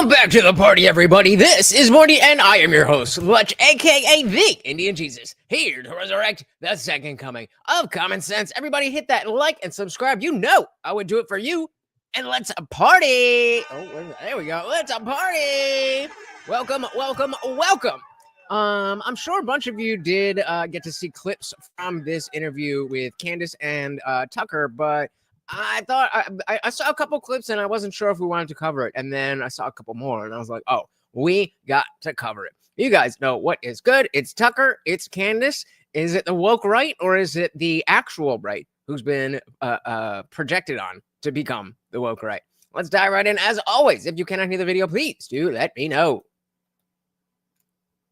Welcome back to the party, everybody. This is Morty, and I am your host, Lutch, aka TheIndianJesus, here to resurrect the second coming of common sense. Everybody hit that like and subscribe. You know I would do it for you. And let's party. Oh, there we go. Let's party. Welcome, welcome, welcome. I'm sure a bunch of you did get to see clips from this interview with Candace and Tucker, but I thought I saw a couple clips and I wasn't sure if we wanted to cover it. And then I saw a couple more and I was like, oh, we got to cover it. You guys know what is good. It's Tucker. It's Candace. Is it the woke right or is it the actual right who's been projected on to become the woke right? Let's dive right in. As always, if you cannot hear the video, please do let me know.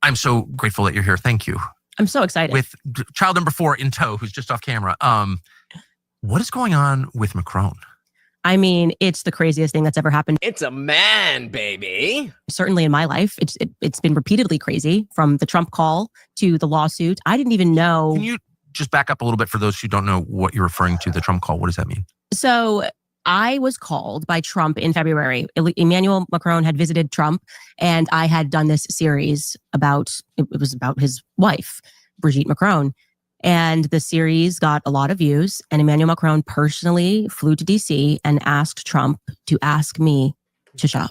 I'm so grateful that you're here. Thank you. I'm so excited. With child number 4 in tow, who's just off camera. What is going on with Macron? I mean, it's the craziest thing that's ever happened. It's a man, baby. Certainly in my life, it's been repeatedly crazy, from the Trump call to the lawsuit. I didn't even know. Can you just back up a little bit for those who don't know what you're referring to, the Trump call? What does that mean? So I was called by Trump in February. Emmanuel Macron had visited Trump, and I had done this series about, it was about his wife, Brigitte Macron. And the series got a lot of views, and Emmanuel Macron personally flew to DC and asked Trump to ask me to shut up,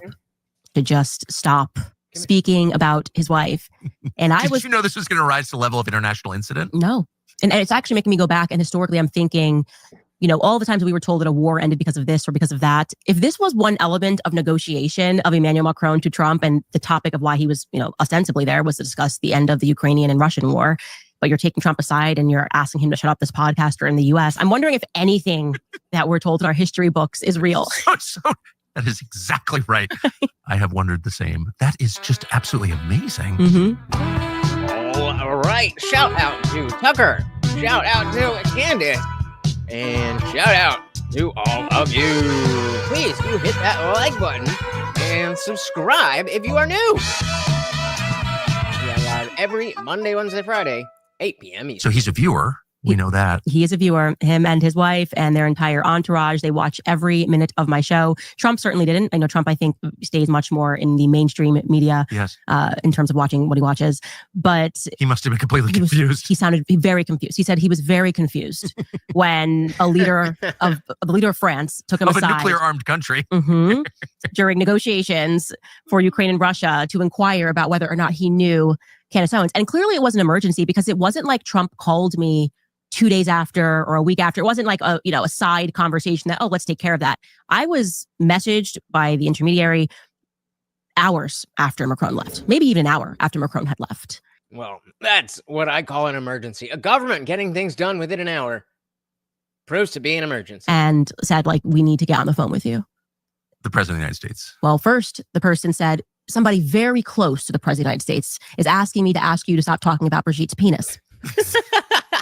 to just stop speaking about his wife. And Did you know this was going to rise to the level of international incident? No. And it's actually making me go back, and historically I'm thinking, you know, all the times we were told that a war ended because of this or because of that. If this was one element of negotiation of Emmanuel Macron to Trump, and the topic of why he was, you know, ostensibly there was to discuss the end of the Ukrainian and Russian war, but you're taking Trump aside and you're asking him to shut up this podcaster in the US. I'm wondering if anything that we're told in our history books is real. So that is exactly right. I have wondered the same. That is just absolutely amazing. Mm-hmm. All right. Shout out to Tucker. Shout out to Candace. And shout out to all of you. Please do hit that like button and subscribe if you are new. We are live every Monday, Wednesday, Friday, 8 p.m. Eastern. So he's a viewer. We know that. He is a viewer, him and his wife and their entire entourage. They watch every minute of my show. Trump certainly didn't. I know Trump, I think, stays much more in the mainstream media. Yes. In terms of watching what he watches. But he must have been completely confused. He sounded very confused. He said he was very confused when the leader of France took him aside. Of a nuclear-armed country. Mm-hmm, during negotiations for Ukraine and Russia to inquire about whether or not he knew Candace Owens. And clearly it was an emergency, because it wasn't like Trump called me 2 days after or a week after. It wasn't like a side conversation that, oh, let's take care of that. I was messaged by the intermediary hours after Macron left, maybe even an hour after Macron had left. Well, that's what I call an emergency. A government getting things done within an hour proves to be an emergency. And said, like, we need to get on the phone with you. The President of the United States. Well, first, the person said, somebody very close to the President of the United States is asking me to ask you to stop talking about Brigitte's penis.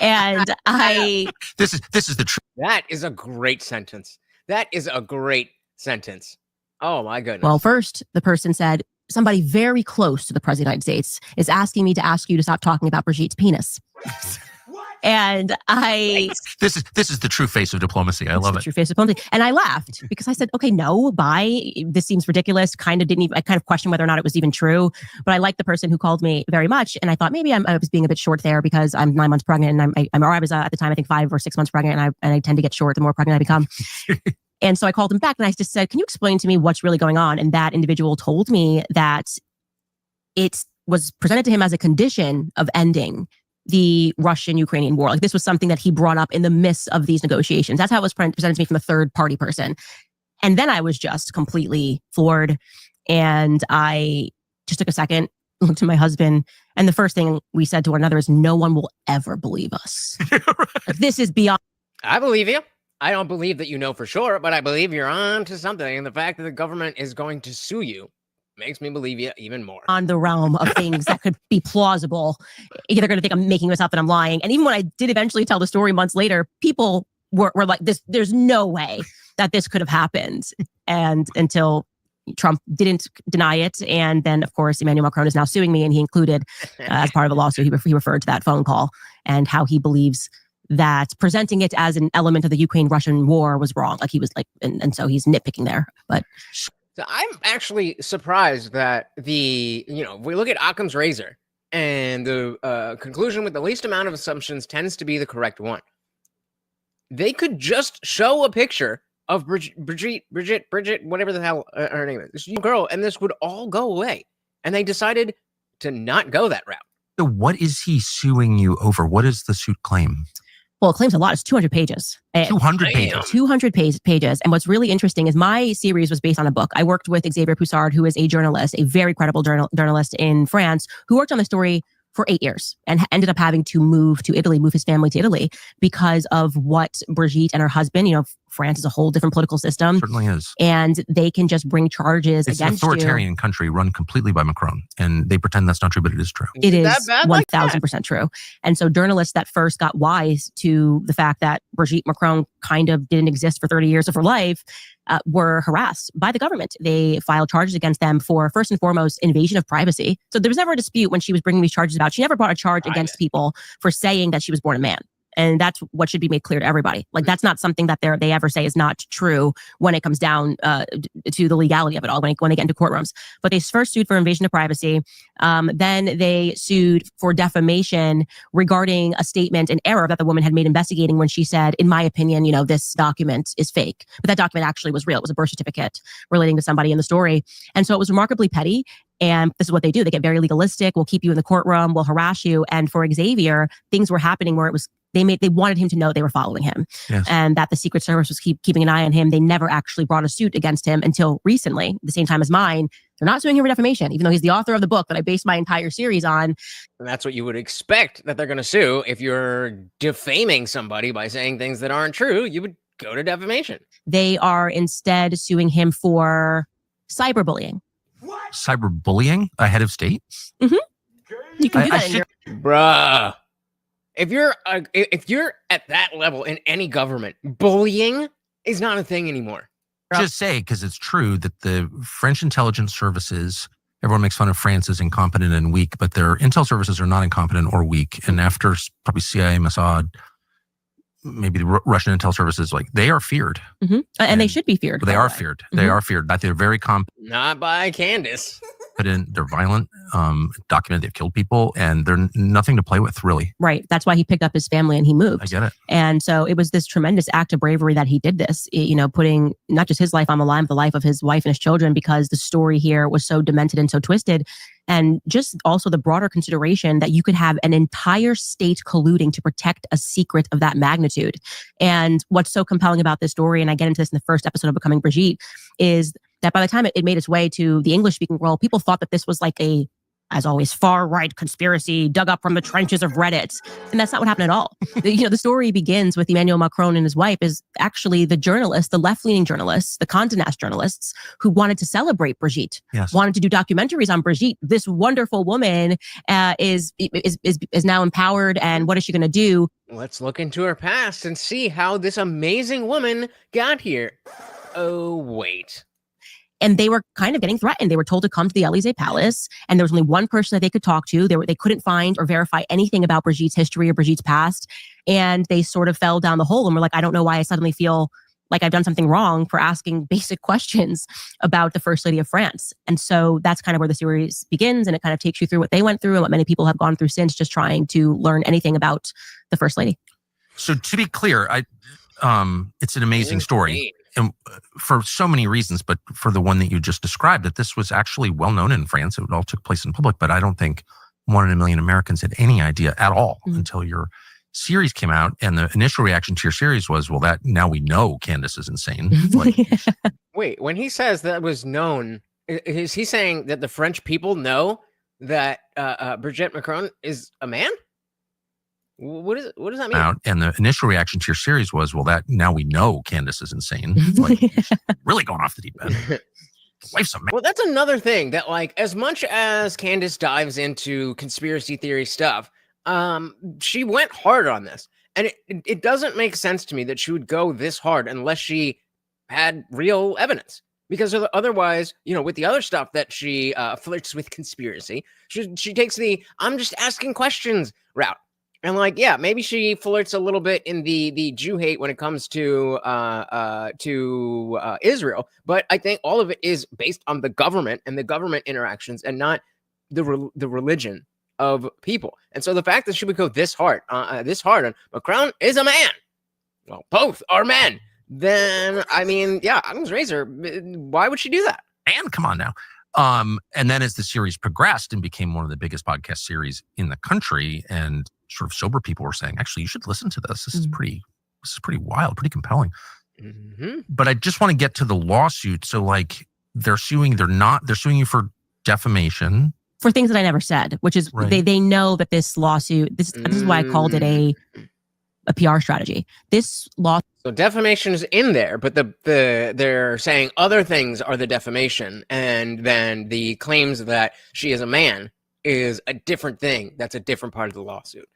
And this is the truth. That is a great sentence. That is a great sentence. Oh my goodness. Well, first, the person said, somebody very close to the President of the United States is asking me to ask you to stop talking about Brigitte's penis. And this is the true face of diplomacy. I love it. True face of diplomacy. And I laughed because I said, okay, no, bye. This seems ridiculous. I kind of questioned whether or not it was even true, but I liked the person who called me very much. And I thought maybe I was being a bit short there because I'm 9 months pregnant, and I was at the time, I think 5 or 6 months pregnant. And I tend to get short the more pregnant I become. And so I called him back and I just said, can you explain to me what's really going on? And that individual told me that it was presented to him as a condition of ending the Russian-Ukrainian war. Like, this was something that he brought up in the midst of these negotiations. That's how it was presented to me from a third-party person. And then I was just completely floored. And I just took a second, looked at my husband, and the first thing we said to one another is, no one will ever believe us. Like, this is beyond. I believe you. I don't believe that you know for sure, but I believe you're on to something. And the fact that the government is going to sue you makes me believe you even more. On the realm of things that could be plausible. They're going to think I'm making this up and I'm lying. And even when I did eventually tell the story months later, people were like, there's no way that this could have happened. And until Trump didn't deny it. And then, of course, Emmanuel Macron is now suing me. And he included, as part of the lawsuit, he referred to that phone call and how he believes that presenting it as an element of the Ukraine-Russian war was wrong. Like, he was like, and so he's nitpicking there. But So I'm actually surprised that if we look at Occam's razor and the conclusion with the least amount of assumptions tends to be the correct one. They could just show a picture of Brigitte, whatever the hell her name is, this girl, and this would all go away. And they decided to not go that route. So what is he suing you over? What does the suit claim? Well, it claims a lot. It's 200 pages. 200 pages. 200 pages. And what's really interesting is my series was based on a book. I worked with Xavier Poussard, who is a journalist, a very credible journalist in France, who worked on the story for 8 years and ended up having to move his family to Italy because of what Brigitte and her husband, France is a whole different political system. Certainly is. And they can just bring charges against you. It's an authoritarian country run completely by Macron. And they pretend that's not true, but it is true. It is 1,000% true. And so journalists that first got wise to the fact that Brigitte Macron kind of didn't exist for 30 years of her life were harassed by the government. They filed charges against them for, first and foremost, invasion of privacy. So there was never a dispute when she was bringing these charges about. She never brought a charge against people for saying that she was born a man. And that's what should be made clear to everybody. Like, that's not something that they ever say is not true when it comes down to the legality of it all, when they get into courtrooms. But they first sued for invasion of privacy. Then they sued for defamation regarding a statement, an error that the woman had made investigating when she said, in my opinion, this document is fake. But that document actually was real. It was a birth certificate relating to somebody in the story. And so it was remarkably petty. And this is what they do. They get very legalistic. We'll keep you in the courtroom. We'll harass you. And for Xavier, things were happening where they wanted him to know they were following him, yes, and that the Secret Service was keeping an eye on him. They never actually brought a suit against him until recently, the same time as mine. They're not suing him for defamation, even though he's the author of the book that I based my entire series on. And that's what you would expect that they're going to sue. If you're defaming somebody by saying things that aren't true, you would go to defamation. They are instead suing him for cyberbullying. What? Cyberbullying? A head of state? Mm-hmm. You can do that Bruh. If you're at that level in any government, bullying is not a thing anymore. Just say, because it's true that the French intelligence services, everyone makes fun of France as incompetent and weak, but their intel services are not incompetent or weak. And after probably CIA, Mossad, maybe the Russian intel services, they are feared. Mm-hmm. And they should be feared. They are feared. Mm-hmm. They are feared. They're very competent. Not by Candace. They're violent, documented they've killed people, and they're nothing to play with, really. Right. That's why he picked up his family and he moved. I get it. And so it was this tremendous act of bravery that he did this, putting not just his life on the line, but the life of his wife and his children, because the story here was so demented and so twisted. And just also the broader consideration that you could have an entire state colluding to protect a secret of that magnitude. And what's so compelling about this story, and I get into this in the first episode of Becoming Brigitte, is that by the time it made its way to the English-speaking world, people thought that this was like a, as always, far-right conspiracy dug up from the trenches of Reddit. And that's not what happened at all. The story begins with Emmanuel Macron and his wife is actually the journalists, the left-leaning journalists, the Condé Nast journalists who wanted to celebrate Brigitte, yes, wanted to do documentaries on Brigitte. This wonderful woman is now empowered, and what is she going to do? Let's look into her past and see how this amazing woman got here. Oh, wait. And they were kind of getting threatened. They were told to come to the Elysee Palace, and there was only one person that they could talk to. They couldn't find or verify anything about Brigitte's history or Brigitte's past. And they sort of fell down the hole and were like, I don't know why I suddenly feel like I've done something wrong for asking basic questions about the First Lady of France. And so that's kind of where the series begins. And it kind of takes you through what they went through and what many people have gone through since, just trying to learn anything about the First Lady. So to be clear, it's an amazing story. And for so many reasons, but for the one that you just described, that this was actually well known in France. It all took place in public, but I don't think 1 in a million Americans had any idea at all until your series came out. And the initial reaction to your series was, well, that now we know Candace is insane. Wait, when he says that was known, is he saying that the French people know that Brigitte Macron is a man? What does that mean? And the initial reaction to your series was, well, that now we know Candace is insane. Really going off the deep end. Life's a man. Well, that's another thing that, as much as Candace dives into conspiracy theory stuff, she went hard on this. And it doesn't make sense to me that she would go this hard unless she had real evidence. Because otherwise, with the other stuff that she flirts with conspiracy, she takes the I'm just asking questions route. And like, yeah, maybe she flirts a little bit in the Jew hate when it comes to Israel, but I think all of it is based on the government and the government interactions, and not the religion of people. And so the fact that she would go this hard on Macron is a man. Well, both are men. Then I mean, yeah, Occam's razor. Why would she do that? And come on now. And then as the series progressed and became one of the biggest podcast series in the country, and sort of sober people were saying, actually, you should listen to this. This is pretty wild, pretty compelling. Mm-hmm. But I just want to get to the lawsuit. So like they're suing you for defamation. For things that I never said, which is right. they know that this lawsuit, this is why I called it a PR strategy. This law. So defamation is in there, but they're saying other things are the defamation, and then the claims that she is a man is a different thing. That's a different part of the lawsuit.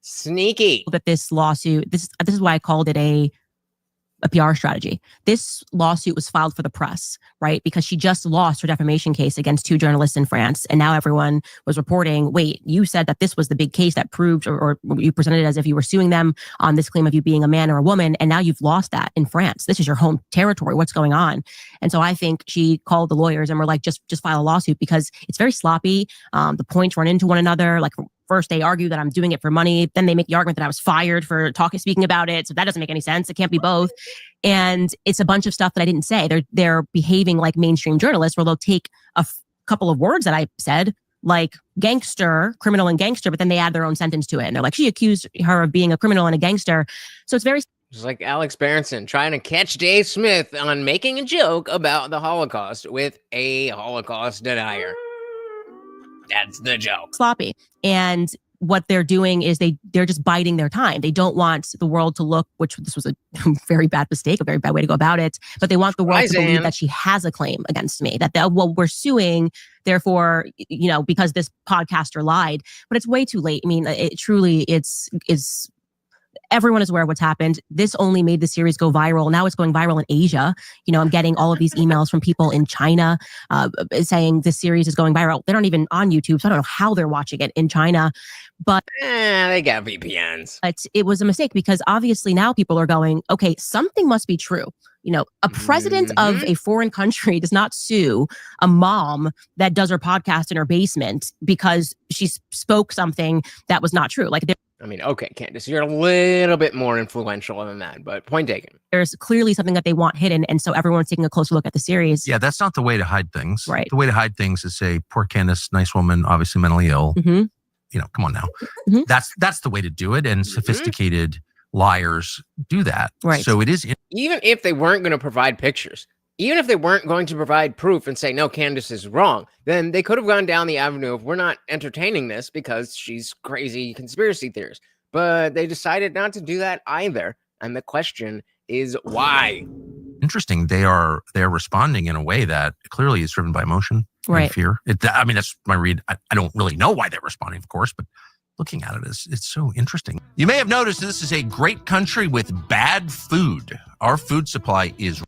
Sneaky. That this lawsuit, this is why I called it a PR strategy. This lawsuit was filed for the press, right? Because she just lost her defamation case against 2 journalists in France. And now everyone was reporting, wait, you said that this was the big case that proved, or you presented it as if you were suing them on this claim of you being a man or a woman. And now you've lost that in France. This is your home territory. What's going on? And so I think she called the lawyers and were like, just file a lawsuit, because it's very sloppy. The points run into one another. Like, first, they argue that I'm doing it for money. Then they make the argument that I was fired for speaking about it. So that doesn't make any sense. It can't be both. And it's a bunch of stuff that I didn't say. They're behaving like mainstream journalists, where they'll take a couple of words that I said, like gangster, criminal and gangster, but then they add their own sentence to it. And they're like, she accused her of being a criminal and a gangster. So it's very... It's like Alex Berenson trying to catch Dave Smith on making a joke about the Holocaust with a Holocaust denier. That's the joke. Sloppy. And what they're doing is they're just biding their time. They don't want the world to look, which this was a very bad mistake, a very bad way to go about it, but they want the world to believe that she has a claim against me, that we're suing, therefore, because this podcaster lied. But it's way too late. I mean, it truly, it's everyone is aware of what's happened. This only made the series go viral. Now it's going viral in Asia. I'm getting all of these emails from people in China saying this series is going viral. They're not even on YouTube, so I don't know how they're watching it in China. But they got VPNs. It was a mistake, because obviously now people are going, okay, something must be true. A president of a foreign country does not sue a mom that does her podcast in her basement because she spoke something that was not true. Like, I mean, okay, Candace, you're a little bit more influential than that, but point taken. There's clearly something that they want hidden, and so everyone's taking a closer look at the series. Yeah, that's not the way to hide things. Right. The way to hide things is say, poor Candace, nice woman, obviously mentally ill. Mm-hmm. Come on now. Mm-hmm. That's the way to do it, and sophisticated liars do that. Right. So it is... Even if they weren't going to provide pictures, even if they weren't going to provide proof and say, no, Candace is wrong, then they could have gone down the avenue of, we're not entertaining this because she's crazy conspiracy theorist. But they decided not to do that either. And the question is why? Interesting. They are responding in a way that clearly is driven by emotion and fear. That's my read. I don't really know why they're responding, of course, but looking at it, it's so interesting. You may have noticed this is a great country with bad food. Our food supply is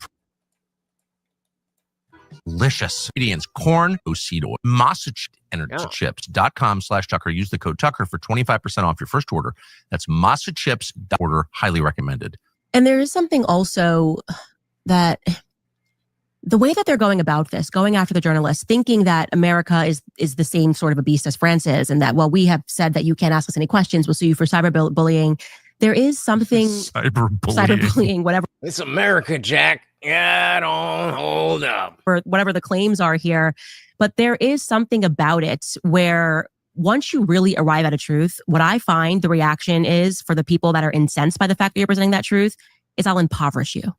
delicious. Ingredients: corn, seed oil, massachips.com/Tucker. Use the code Tucker for 25% off your first order. That's massachips.order. Highly recommended. And there is something also that the way that they're going about this, going after the journalists, thinking that America is the same sort of a beast as France is, and that, well, we have said that you can't ask us any questions, we'll sue you for cyberbullying. There is something... Cyberbullying, whatever. It's America, Jack. Yeah, don't hold up. Or whatever the claims are here. But there is something about it where once you really arrive at a truth, what I find the reaction is, for the people that are incensed by the fact that you're presenting that truth, is I'll impoverish you.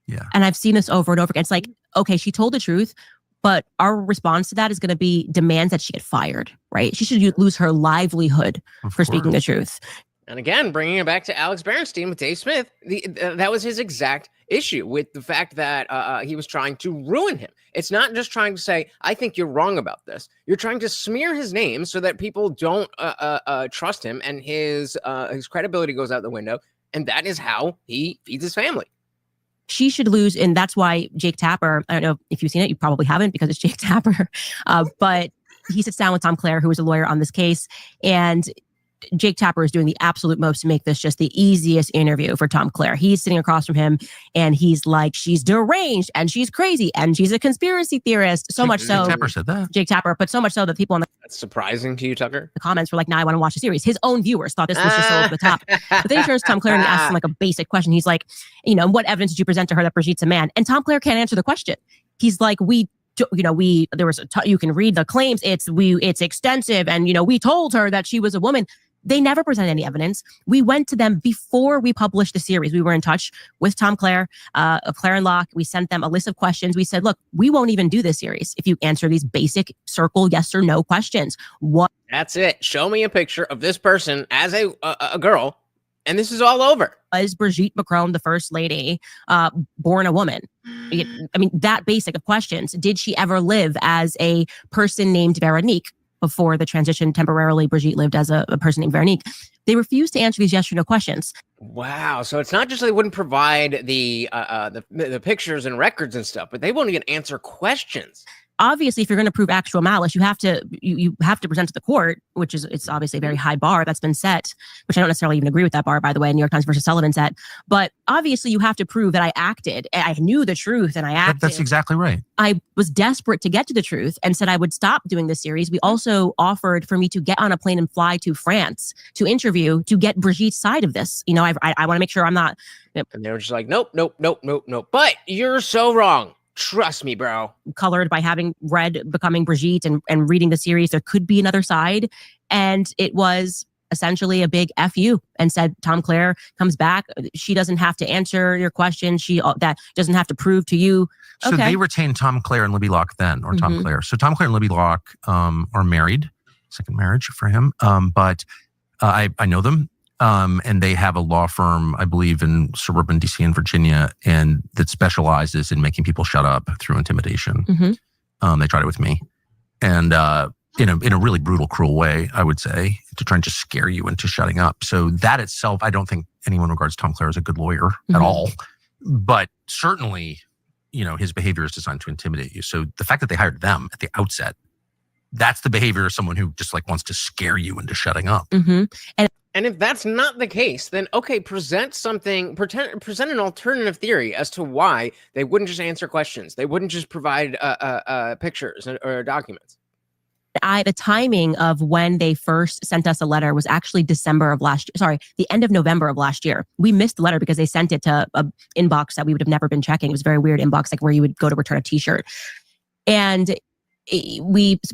Yeah. And I've seen this over and over again. It's like, okay, she told the truth, but our response to that is going to be demands that she get fired, right? She should lose her livelihood for speaking the truth. And again, bringing it back to Alex Berenstein with Dave Smith, that was his exact issue with the fact that he was trying to ruin him. It's not just trying to say, I think you're wrong about this. You're trying to smear his name so that people don't trust him, and his credibility goes out the window. And that is how he feeds his family. She should lose. And that's why Jake Tapper, I don't know if you've seen it, you probably haven't because it's Jake Tapper, but he sits down with Tom Clare, who is a lawyer on this case. And Jake Tapper is doing the absolute most to make this just the easiest interview for Tom Claire. He's sitting across from him and he's like, she's deranged and she's crazy and she's a conspiracy theorist. So much so. Jake Tapper said that. Jake Tapper, but so much so that people in That's surprising to you, Tucker? the comments were like, now I want to watch the series. His own viewers thought this was just so over the top. But then he turns to Tom Claire and he asks him like a basic question. He's like, what evidence did you present to her that Brigitte's a man? And Tom Claire can't answer the question. He's like, there was you can read the claims. It's extensive. And, we told her that she was a woman. They never presented any evidence. We went to them before we published the series. We were in touch with Tom Claire, of Claire and Locke. We sent them a list of questions. We said, look, we won't even do this series if you answer these basic circle yes or no questions. What? That's it. Show me a picture of this person as a girl, and this is all over. Was Brigitte Macron, the first lady, born a woman? I mean, that basic of questions. Did she ever live as a person named Veronique? Before the transition, temporarily, Brigitte lived as a person named Veronique. They refused to answer these yes or no questions. Wow. So it's not just they wouldn't provide the pictures and records and stuff, but they won't even answer questions. Obviously, if you're going to prove actual malice, you have to present to the court, which is it's obviously a very high bar that's been set, which I don't necessarily even agree with that bar, by the way, New York Times versus Sullivan set. But obviously, you have to prove that I acted. I knew the truth and I acted. That's exactly right. I was desperate to get to the truth and said I would stop doing this series. We also offered for me to get on a plane and fly to France to interview to get Brigitte's side of this. I want to make sure I'm not. And they were just like, nope. But you're so wrong. Trust me, bro. Colored by having read Becoming Brigitte and reading the series, there could be another side. And it was essentially a big FU and said, Tom Claire comes back. She doesn't have to answer your question. That doesn't have to prove to you. So they retained Tom Claire and Libby Locke then, or Tom Claire. So Tom Claire and Libby Locke are married, second marriage for him. But I know them. And they have a law firm, I believe, in suburban DC and Virginia, and that specializes in making people shut up through intimidation. They tried it with me, and in a really brutal, cruel way, I would say, to try and just scare you into shutting up. So that itself, I don't think anyone regards Tom Claire as a good lawyer at all. But certainly, his behavior is designed to intimidate you. So the fact that they hired them at the outset, that's the behavior of someone who just wants to scare you into shutting up. And if that's not the case, then okay, present an alternative theory as to why they wouldn't just answer questions. They wouldn't just provide pictures or documents. The timing of when they first sent us a letter was actually the end of November of last year. We missed the letter because they sent it to an inbox that we would have never been checking. It was a very weird inbox, like where you would go to return a t-shirt. And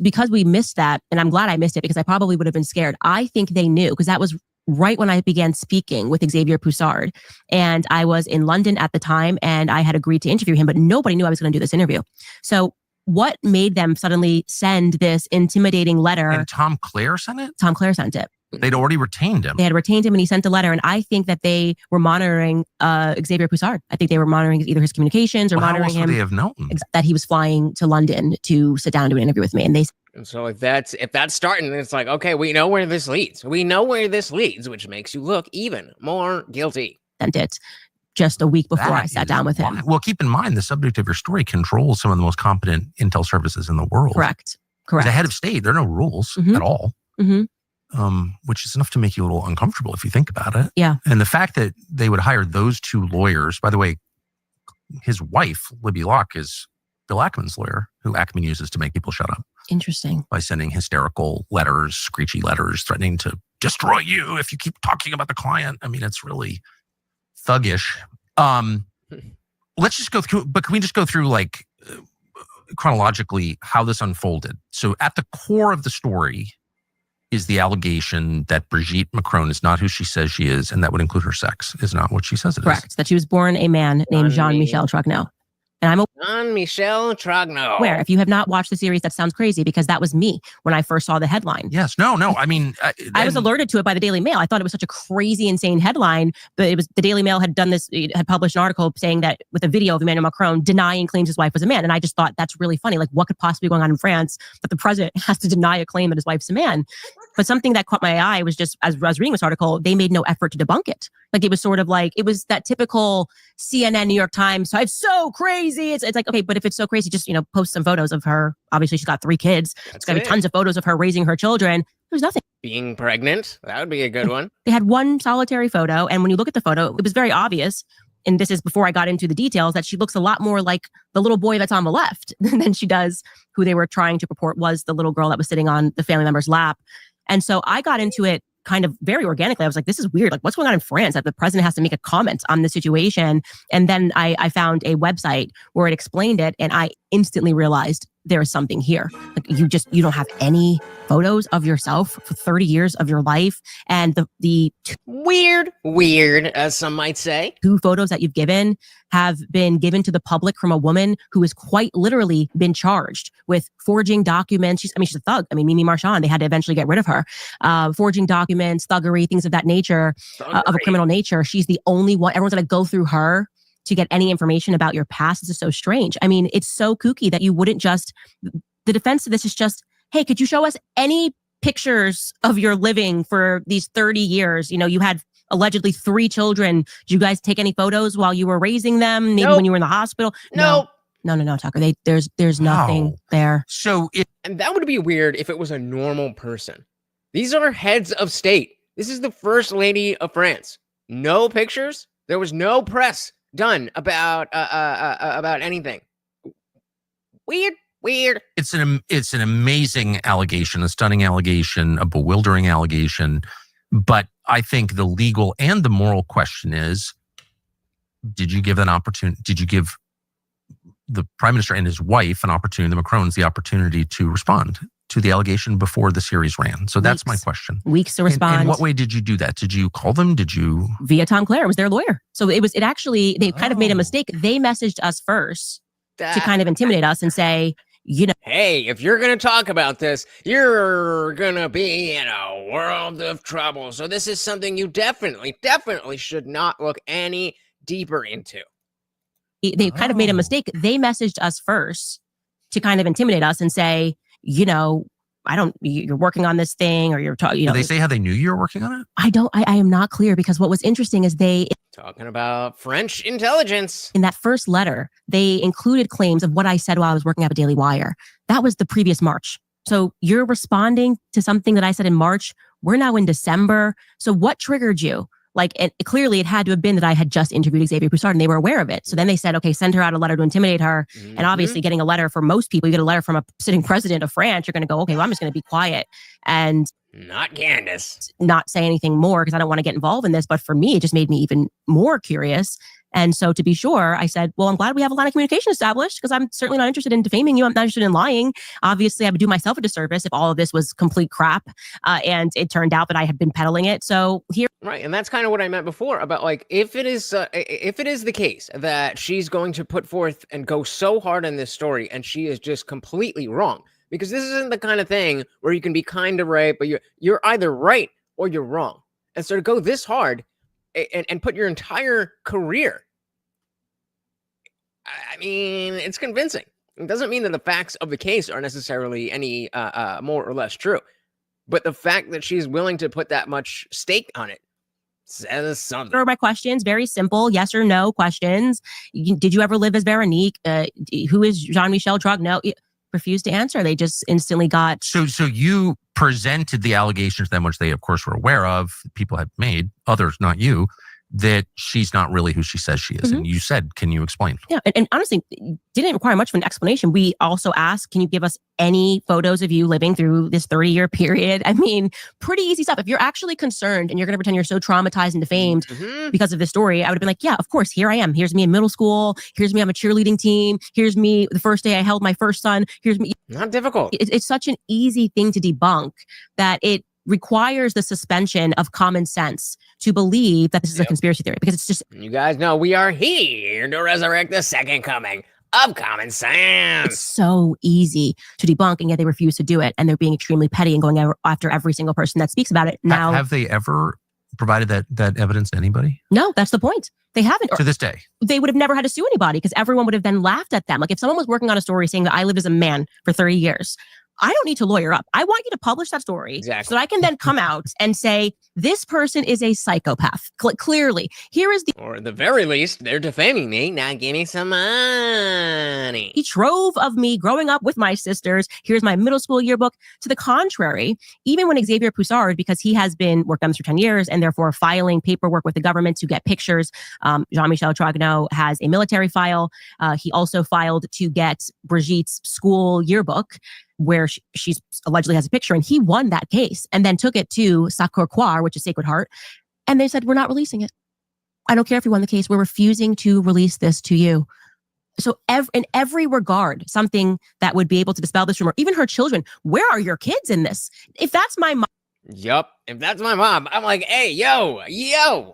because we missed that, and I'm glad I missed it because I probably would have been scared. I think they knew, because that was right when I began speaking with Xavier Poussard. And I was in London at the time and I had agreed to interview him, but nobody knew I was going to do this interview. So what made them suddenly send this intimidating letter? And Tom Claire sent it? Tom Claire sent it. They'd already retained him. They had retained him and he sent a letter. And I think that they were monitoring Xavier Poussard. I think they were monitoring either his communications or monitoring him. How else would they have known? That he was flying to London to sit down and do an interview with me. And so if that's starting, then it's like, okay, we know where this leads. Which makes you look even more guilty. Sent it just a week before I sat down with him. Well, keep in mind, the subject of your story controls some of the most competent intel services in the world. Correct. As a head of state, there are no rules at all. Which is enough to make you a little uncomfortable if you think about it. Yeah. And the fact that they would hire those two lawyers, by the way, his wife, Libby Locke, is Bill Ackman's lawyer, who Ackman uses to make people shut up. Interesting. By sending hysterical letters, screechy letters, threatening to destroy you if you keep talking about the client. I mean, it's really thuggish. Let's just go through, but can we just go through chronologically how this unfolded? So at the core of the story is the allegation that Brigitte Macron is not who she says she is, and that would include her sex, is not what she says it is. Correct. That she was born a man named Jean-Michel Trogneau. And I'm Jean-Michel Trogneau. Where, if you have not watched the series, that sounds crazy because that was me when I first saw the headline. Yes. No. I mean, I was alerted to it by the Daily Mail. I thought it was such a crazy, insane headline, but it was the Daily Mail had published an article saying that with a video of Emmanuel Macron denying claims his wife was a man. And I just thought that's really funny. Like, what could possibly be going on in France that the president has to deny a claim that his wife's a man? But something that caught my eye was just, as I was reading this article, they made no effort to debunk it. Like, it was sort of like, it was that typical CNN, New York Times, so it's so crazy. It's like, okay, but if it's so crazy, just, post some photos of her. Obviously, she's got 3 kids. It's going to be tons of photos of her raising her children. was nothing. Being pregnant, that would be a good one. They had one solitary photo. And when you look at the photo, it was very obvious. And this is before I got into the details, that she looks a lot more like the little boy that's on the left than she does who they were trying to purport was the little girl that was sitting on the family member's lap. And so I got into it kind of very organically. I was like, this is weird. Like, what's going on in France that the president has to make a comment on the situation? And then I found a website where it explained it. And I instantly realized there is something here. Like, you don't have any photos of yourself for 30 years of your life. And the weird, as some might say. 2 photos that you've given have been given to the public from a woman who has quite literally been charged with forging documents. She's a thug. Mimi Marchand, they had to eventually get rid of her. Forging documents, thuggery, things of that nature, of a criminal nature. She's the only one. Everyone's going to go through her to get any information about your past. This is so strange. It's so kooky that you wouldn't just, the defense of this is just, hey, could you show us any pictures of your living for these 30 years? You had allegedly 3 children. Did you guys take any photos while you were raising them? Maybe when you were in the hospital? No, Tucker. There's nothing there. And that would be weird if it was a normal person. These are heads of state. This is the first lady of France. No pictures. There was no press done about anything. Weird. It's an amazing allegation, a stunning allegation, a bewildering allegation. But I think the legal and the moral question is, did you give an opportunity? Did you give the prime minister and his wife an opportunity, the Macrons, the opportunity to respond to the allegation before the series ran? So that's my question. Weeks to respond. In what way did you do that? Did you call them? Did you? Via Tom Clare, was their lawyer. So they kind of made a mistake. They messaged us first to kind of intimidate us and say, hey, if you're going to talk about this, you're going to be in a world of trouble. So this is something you definitely should not look any deeper into. They kind of made a mistake. They messaged us first to kind of intimidate us and say, you're working on this thing, or you're talking, Did they say how they knew you were working on it? I am not clear, because what was interesting is talking about French intelligence. In that first letter, they included claims of what I said while I was working at the Daily Wire. That was the previous March. So you're responding to something that I said in March. We're now in December. So what triggered you? Clearly it had to have been that I had just interviewed Xavier Broussard and they were aware of it. So then they said, okay, send her out a letter to intimidate her. Mm-hmm. And obviously getting a letter for most people, you get a letter from a sitting president of France, you're going to go, okay, well, I'm just going to be quiet and not Candace, not say anything more because I don't want to get involved in this. But for me, it just made me even more curious. And so to be sure, I said, well, I'm glad we have a line of communication established, because I'm certainly not interested in defaming you. I'm not interested in lying. Obviously, I would do myself a disservice if all of this was complete crap. And it turned out that I had been peddling it. So here. Right. And that's kind of what I meant before about, if it is the case that she's going to put forth and go so hard on this story and she is just completely wrong, because this isn't the kind of thing where you can be kind of right, but you're either right or you're wrong. And so to go this hard and put your entire career, it's convincing. It doesn't mean that the facts of the case are necessarily any more or less true. But the fact that she's willing to put that much stake on it says something. For my questions, very simple, yes or no questions. Did you ever live as Veronique? Who is Jean-Michel Drug? No. Refused to answer. They just instantly got. So you presented the allegations to them, which they, of course, were aware of. People had made, others, not you, that she's not really who she says she is. Mm-hmm. And you said, can you explain? Yeah. And honestly, didn't require much of an explanation. We also asked, can you give us any photos of you living through this 30-year period? Pretty easy stuff. If you're actually concerned and you're going to pretend you're so traumatized and defamed because of this story, I would have been like, yeah, of course, here I am. Here's me in middle school. Here's me on a cheerleading team. Here's me the first day I held my first son. Here's me. Not difficult. It's such an easy thing to debunk that it requires the suspension of common sense to believe that this is a conspiracy theory, because it's just. You guys know we are here to resurrect the second coming of common sense. It's so easy to debunk, and yet they refuse to do it. And they're being extremely petty and going after every single person that speaks about it. Now, have they ever provided that evidence to anybody? No, that's the point. They haven't. To this day. They would have never had to sue anybody, because everyone would have then laughed at them. If someone was working on a story saying that I lived as a man for 30 years, I don't need to lawyer up. I want you to publish that story so that I can then come out and say, this person is a psychopath. Clearly, here is the... Or at the very least, they're defaming me. Now give me some money. Trove of me growing up with my sisters. Here's my middle school yearbook. To the contrary, even when Xavier Poussard, because he has been worked on this for 10 years and therefore filing paperwork with the government to get pictures, Jean-Michel Trogneau has a military file. He also filed to get Brigitte's school yearbook, where she allegedly has a picture, and he won that case and then took it to Sacré-Cœur, which is Sacred Heart, and they said, we're not releasing it. I don't care if you won the case. We're refusing to release this to you. So in every regard, something that would be able to dispel this rumor, even her children, where are your kids in this? If that's my mom. Yup. If that's my mom, I'm like, hey, yo,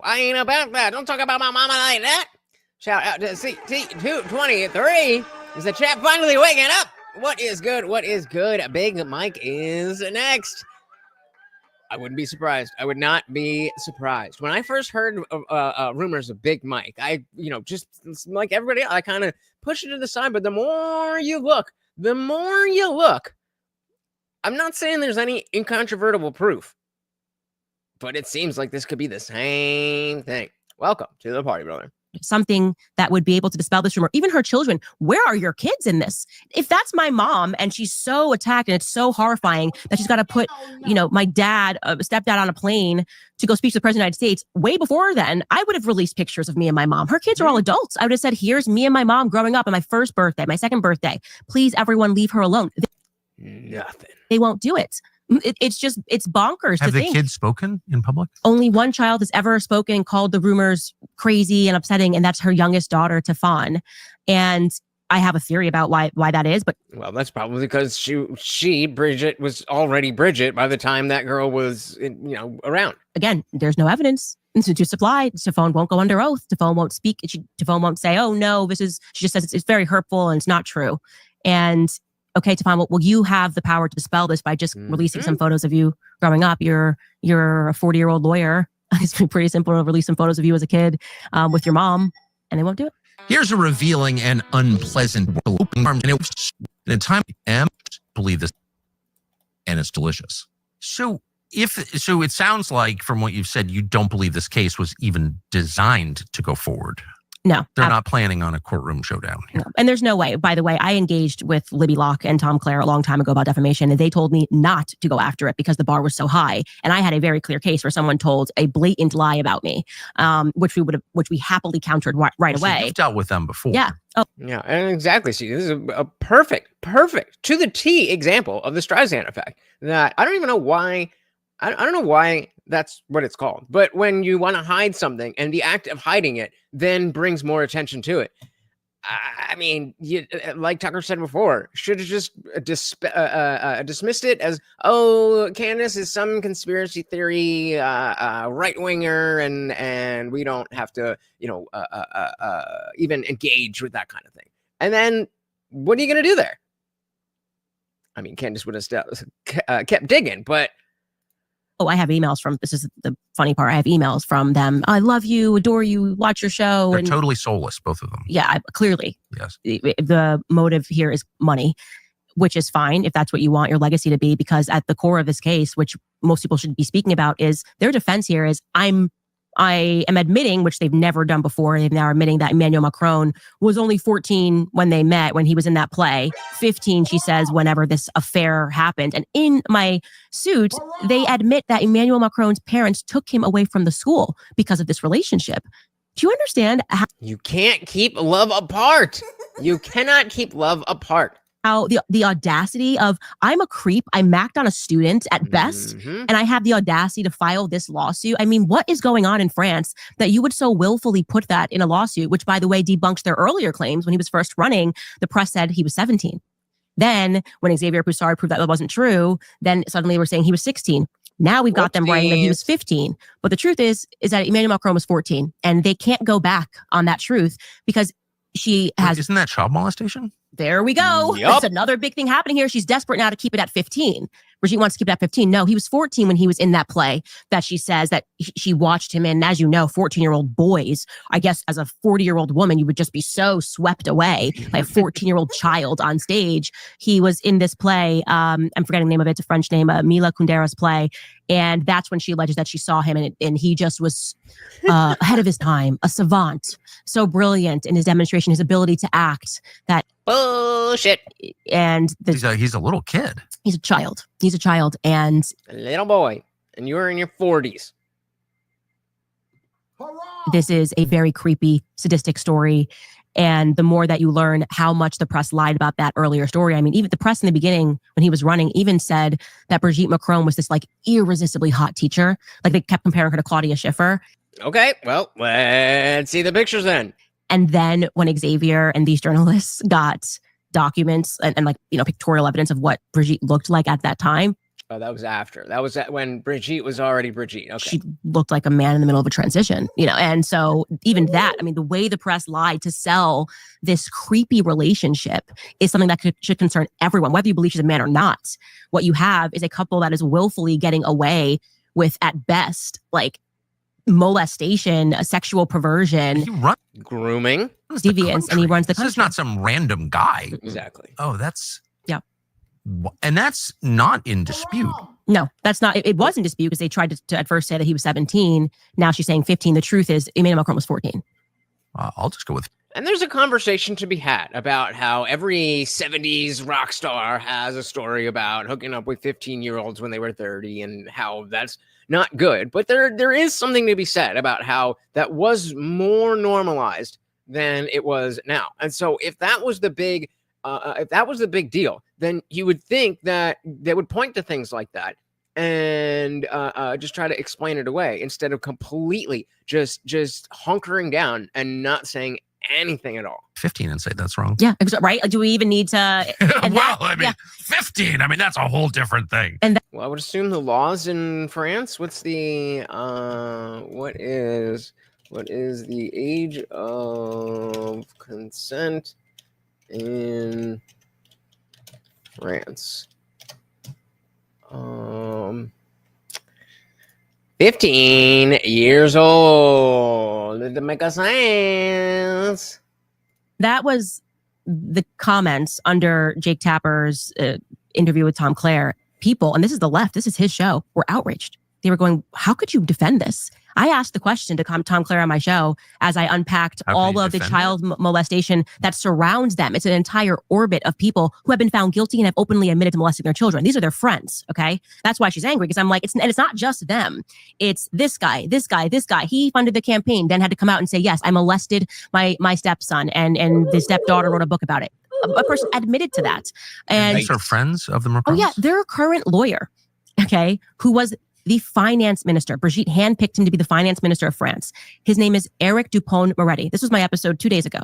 I ain't about that. Don't talk about my mama like that. Shout out to CT223. Is the chat finally waking up? What is good? What is good? Big Mike is next. I wouldn't be surprised. I would not be surprised. When I first heard rumors of Big Mike, I, just like everybody else, I kind of pushed it to the side. But the more you look, I'm not saying there's any incontrovertible proof, but it seems like this could be the same thing. Welcome to the party, brother. Something that would be able to dispel this rumor, even her children, where are your kids in this? If that's my mom and she's so attacked and it's so horrifying that she's got to put, my dad, stepdad on a plane to go speak to the president of the United States, way before then, I would have released pictures of me and my mom. Her kids are all adults. I would have said, here's me and my mom growing up on my first birthday, my second birthday. Please, everyone, leave her alone. Nothing. They won't do it. It's bonkers. Have the kids spoken in public? Only one child has ever spoken, called the rumors crazy and upsetting, and that's her youngest daughter, Tafan. And I have a theory about why that is, but that's probably because she Brigitte was already Brigitte by the time that girl was around. Again, there's no evidence to supply. Tafan won't go under oath. Tafan won't speak. Tafan won't say, "Oh no, this is." She just says it's very hurtful and it's not true. And okay, Tafan, well, you have the power to dispel this by just releasing some photos of you growing up. You're a 40-year-old lawyer. It's pretty simple to release some photos of you as a kid with your mom, and they won't do it. Here's a revealing and unpleasant open arms, and it was in a time I believe this, and it's delicious. So it sounds like from what you've said, you don't believe this case was even designed to go forward. No. They're not planning on a courtroom showdown here. No. And there's no way. By the way, I engaged with Libby Locke and Tom Clare a long time ago about defamation, and they told me not to go after it because the bar was so high. And I had a very clear case where someone told a blatant lie about me, which we happily countered right away. You've dealt with them before. Yeah. Oh. Yeah, and exactly. See, this is a perfect to the T example of the Streisand effect. That I don't even know why. I don't know why that's what it's called. But when you want to hide something and the act of hiding it then brings more attention to it. I mean, like Tucker said before, should have just dismissed it as, oh, Candace is some conspiracy theory right-winger and we don't have to, even engage with that kind of thing. And then what are you going to do there? I mean, Candace would have kept digging, but oh, I have emails from, this is the funny part, I have emails from them. I love you, adore you, watch your show. They're totally soulless, both of them. Yeah, clearly. Yes. The motive here is money, which is fine if that's what you want your legacy to be, because at the core of this case, which most people should be speaking about, is their defense here is I am admitting, which they've never done before, they're now admitting that Emmanuel Macron was only 14 when they met, when he was in that play. 15, she says, whenever this affair happened. And in my suit, they admit that Emmanuel Macron's parents took him away from the school because of this relationship. Do you understand how you can't keep love apart? You cannot keep love apart. How the audacity of, I'm a creep, I macked on a student at best, and I have the audacity to file this lawsuit. I mean, what is going on in France that you would so willfully put that in a lawsuit, which, by the way, debunks their earlier claims. When he was first running, the press said he was 17. Then when Xavier Poussard proved that wasn't true, then suddenly we're saying he was 16. Now we've got them writing that he was 15. But the truth is that Emmanuel Macron was 14, and they can't go back on that truth because she has... Isn't that child molestation? There we go. Yep. It's another big thing happening here. She's desperate now to keep it at 15, Brigitte wants to keep it at 15. No, he was 14 when he was in that play that she says that she watched him in. And as you know, 14-year-old boys, I guess as a 40-year-old woman, you would just be so swept away by a 14-year-old child on stage. He was in this play. I'm forgetting the name of it. It's a French name, Mila Kundera's play. And that's when she alleges that she saw him and he just was ahead of his time, a savant, so brilliant in his demonstration, his ability to act that bullshit. And he's a little kid. He's a child. He's a child and a little boy. And you're in your 40s. This is a very creepy, sadistic story. And the more that you learn how much the press lied about that earlier story, I mean, even the press in the beginning, when he was running, even said that Brigitte Macron was this like irresistibly hot teacher. Like they kept comparing her to Claudia Schiffer. Okay, well, let's see the pictures then. And then when Xavier and these journalists got documents and like, you know, pictorial evidence of what Brigitte looked like at that time. Oh, that was after. That was when Brigitte was already Brigitte. Okay. She looked like a man in the middle of a transition, you know? And so even that, I mean, the way the press lied to sell this creepy relationship is something that should concern everyone, whether you believe she's a man or not. What you have is a couple that is willfully getting away with, at best, like molestation, sexual perversion, grooming, deviance, and he runs the country. This is not some random guy. Exactly. Oh, that's... Yeah. And that's not in dispute. No, that's not. It was in dispute because they tried to at first say that he was 17. Now she's saying 15. The truth is Emmanuel Macron was 14. I'll just go with... And there's a conversation to be had about how every 70s rock star has a story about hooking up with 15-year-olds when they were 30 and how that's not good. But there is something to be said about how that was more normalized than it was now. And so if that was the big deal, then you would think that they would point to things like that and just try to explain it away instead of completely just hunkering down and not saying anything at all. 15 and say that's wrong. Yeah, right. Do we even need to? And well, I mean, 15. I mean, that's a whole different thing. And well, I would assume the laws in France. What's the what is the age of consent in France? 15 years old. Did it make a sense? That was the comments under Jake Tapper's interview with Tom Clare. People, and this is the left, this is his show, were outraged. They were going, how could you defend this? I asked the question to Tom Clare on my show as I unpacked all of the child molestation that surrounds them. It's an entire orbit of people who have been found guilty and have openly admitted to molesting their children. These are their friends, okay? That's why she's angry, because I'm like, it's not just them. It's this guy, this guy, this guy. He funded the campaign, then had to come out and say, yes, I molested my stepson, and the stepdaughter wrote a book about it. A person admitted to that. And these are friends of the Macrons? Oh yeah, their current lawyer, okay, who was the finance minister. Brigitte handpicked him to be the finance minister of France. His name is Eric Dupond-Moretti. This was my episode 2 days ago.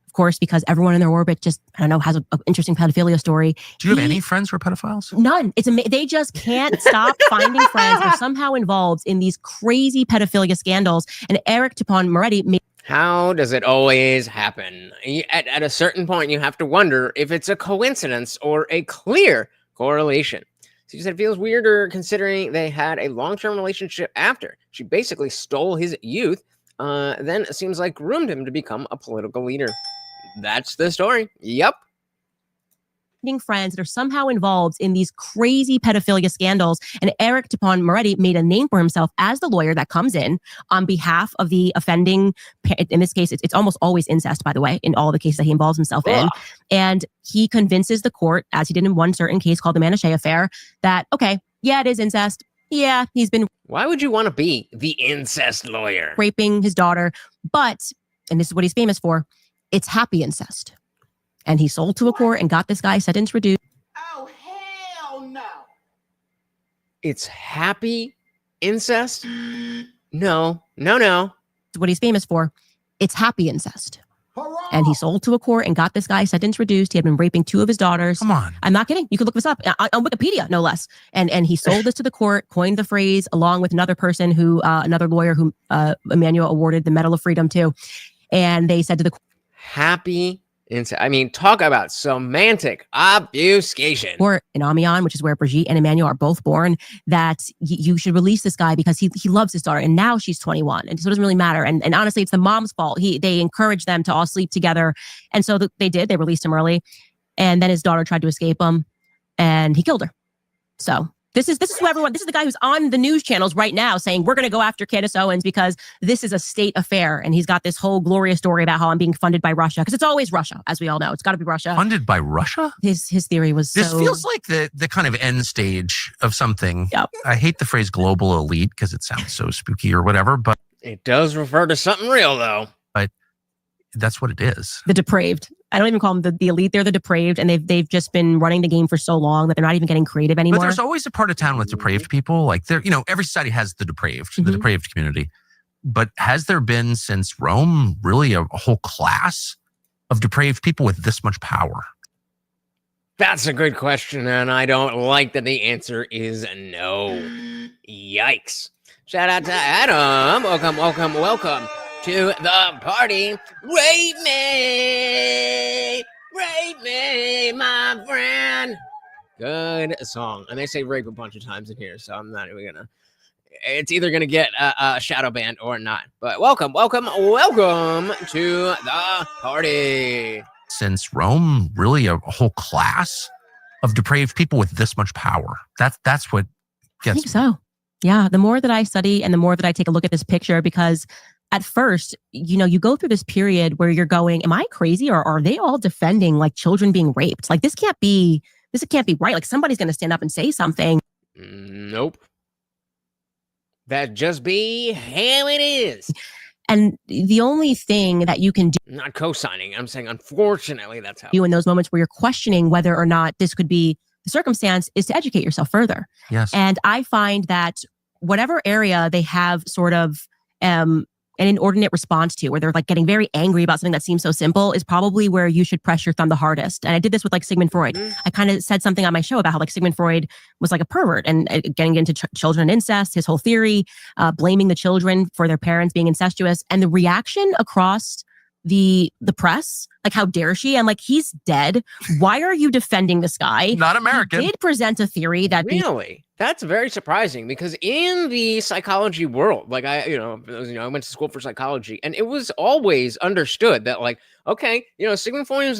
Of course, because everyone in their orbit just, I don't know, has an interesting pedophilia story. Do you have any friends who are pedophiles? None. They just can't stop finding friends that are somehow involved in these crazy pedophilia scandals. And Eric Dupond-Moretti made... How does it always happen? At a certain point, you have to wonder if it's a coincidence or a clear correlation. She said it feels weirder considering they had a long-term relationship after. She basically stole his youth, then it seems like groomed him to become a political leader. That's the story. Yep. Friends that are somehow involved in these crazy pedophilia scandals. And Eric Dupond-Moretti made a name for himself as the lawyer that comes in on behalf of the offending. In this case, it's almost always incest, by the way, in all the cases that he involves himself in. And he convinces the court, as he did in one certain case called the Manachet affair, that, okay, yeah, it is incest. Yeah, he's been... Why would you want to be the incest lawyer? Raping his daughter. But, and this is what he's famous for, it's happy incest. And he sold to a court and got this guy sentence reduced. Oh, hell no. It's happy incest? No. What he's famous for, it's happy incest. Hurrah! And he sold to a court and got this guy sentence reduced. He had been raping 2 of his daughters. Come on. I'm not kidding. You could look this up on Wikipedia, no less. And he sold this to the court, coined the phrase along with another person who, another lawyer who Emmanuel awarded the Medal of Freedom to. And they said to the court, happy I mean, talk about semantic obfuscation. Or in Amiens, which is where Brigitte and Emmanuel are both born, that you should release this guy because he loves his daughter, and now she's 21, and so it doesn't really matter. And honestly, it's the mom's fault. They encouraged them to all sleep together, and so they did. They released him early, and then his daughter tried to escape him, and he killed her. So this is who everyone. This is the guy who's on the news channels right now saying we're going to go after Candace Owens because this is a state affair, and he's got this whole glorious story about how I'm being funded by Russia, because it's always Russia, as we all know. It's got to be Russia. Funded by Russia? His theory was this feels like the kind of end stage of something. Yep. I hate the phrase global elite because it sounds so spooky or whatever, but it does refer to something real, though. But that's what it is. The depraved. I don't even call them the elite. They're the depraved, and they've just been running the game for so long that they're not even getting creative anymore. But there's always a part of town with depraved people. Like every society has the depraved, the depraved community. But has there been since Rome really a whole class of depraved people with this much power? That's a good question, and I don't like that the answer is no. Yikes. Shout out to Adam. Welcome to the party. Rape me, my friend. Good song. And they say rape a bunch of times in here, so I'm not even gonna. It's either gonna get a shadow banned or not. But welcome to the party. Since Rome really a whole class of depraved people with this much power? That's what gets. I think so. Yeah. The more that I study and the more that I take a look at this picture, because at first, you go through this period where you're going, am I crazy, or are they all defending like children being raped? Like this can't be right. Like somebody's going to stand up and say something. Nope. That just be how it is. And the only thing that you can do, not co-signing, I'm saying unfortunately that's how. You in those moments where you're questioning whether or not this could be the circumstance, is to educate yourself further. Yes. And I find that whatever area they have sort of an inordinate response to, where they're like getting very angry about something that seems so simple, is probably where you should press your thumb the hardest. And I did this with like Sigmund Freud. I kind of said something on my show about how like Sigmund Freud was like a pervert and getting into children and incest, his whole theory, blaming the children for their parents being incestuous, and the reaction across the press, like how dare she? And like, he's dead. Why are you defending this guy? Not American. He did present a theory that really. That's very surprising, because in the psychology world, like I went to school for psychology, and it was always understood that like, okay, Sigmund Freud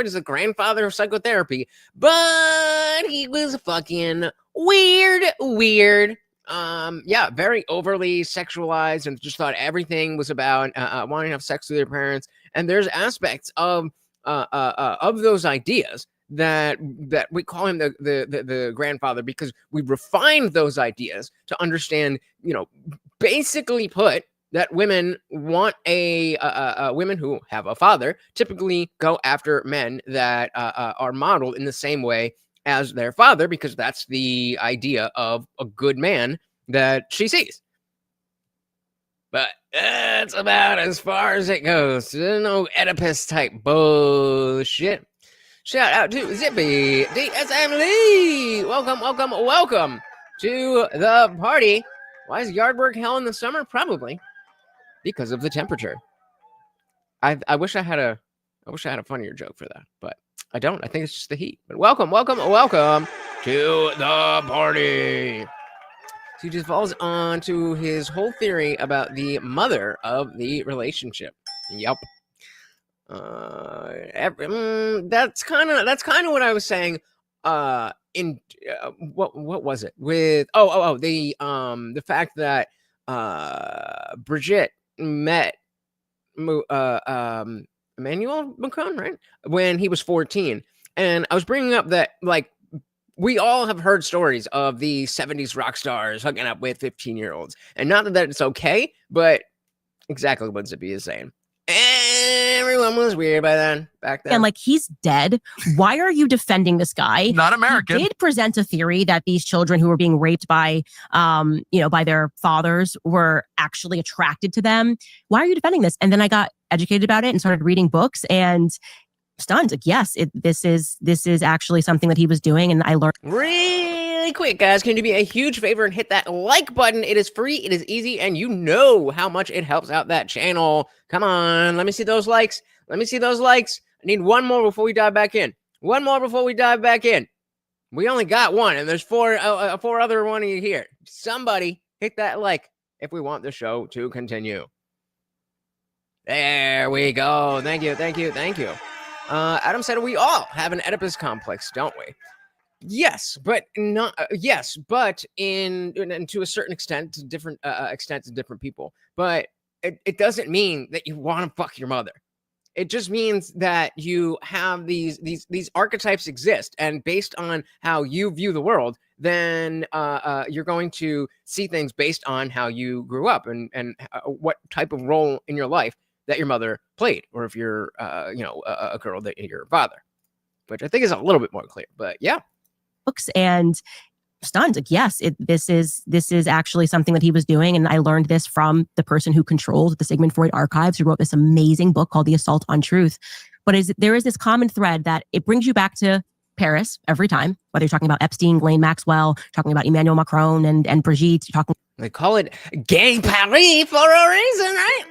is the grandfather of psychotherapy, but he was fucking weird. Very overly sexualized, and just thought everything was about wanting to have sex with their parents. And there's aspects of those ideas that we call him the grandfather, because we refined those ideas to understand, basically put, that women want women who have a father typically go after men that are modeled in the same way as their father, because that's the idea of a good man that she sees. But that's about as far as it goes. There's no Oedipus type bullshit. Shout out to Zippy DSM Lee. Welcome to the party. Why is yard work hell in the summer? Probably because of the temperature. I wish I had a funnier joke for that, but I don't. I think it's just the heat. But welcome to the party. So he just falls on to his whole theory about the mother of the relationship. Yep. That's kind of what I was saying. What was it with? The fact that Brigitte met Emmanuel Macron, right, when he was 14, and I was bringing up that like we all have heard stories of the 70s rock stars hooking up with 15-year-olds, and not that it's okay, but exactly what Zippy is saying. Everyone was weird back then. And like, he's dead. Why are you defending this guy? Not American. He did present a theory that these children who were being raped by, by their fathers were actually attracted to them. Why are you defending this? And then I got educated about it and started reading books and stunned. Like, yes, this is actually something that he was doing, and I learned. Really quick, guys, can you do me a huge favor and hit that like button? It is free, it is easy, and you know how much it helps out that channel. Come on, let me see those likes. I need one more before we dive back in. One more before we dive back in. We only got one, and there's four other one of you here. Somebody hit that like if we want the show to continue. There we go. Thank you. Adam said we all have an Oedipus complex, don't we? Yes, but not. Yes, but in to a certain extent, to different extents to different people. But it doesn't mean that you want to fuck your mother. It just means that you have these archetypes exist, and based on how you view the world, then you're going to see things based on how you grew up and what type of role in your life that your mother played, or if you're a girl, that your father, which I think is a little bit more clear. But yeah. Books and stunned. Like, yes, this is actually something that he was doing. And I learned this from the person who controlled the Sigmund Freud archives, who wrote this amazing book called The Assault on Truth. But there is this common thread that it brings you back to Paris every time, whether you're talking about Epstein, Ghislaine Maxwell, talking about Emmanuel Macron and Brigitte, They call it Gay Paris for a reason, right?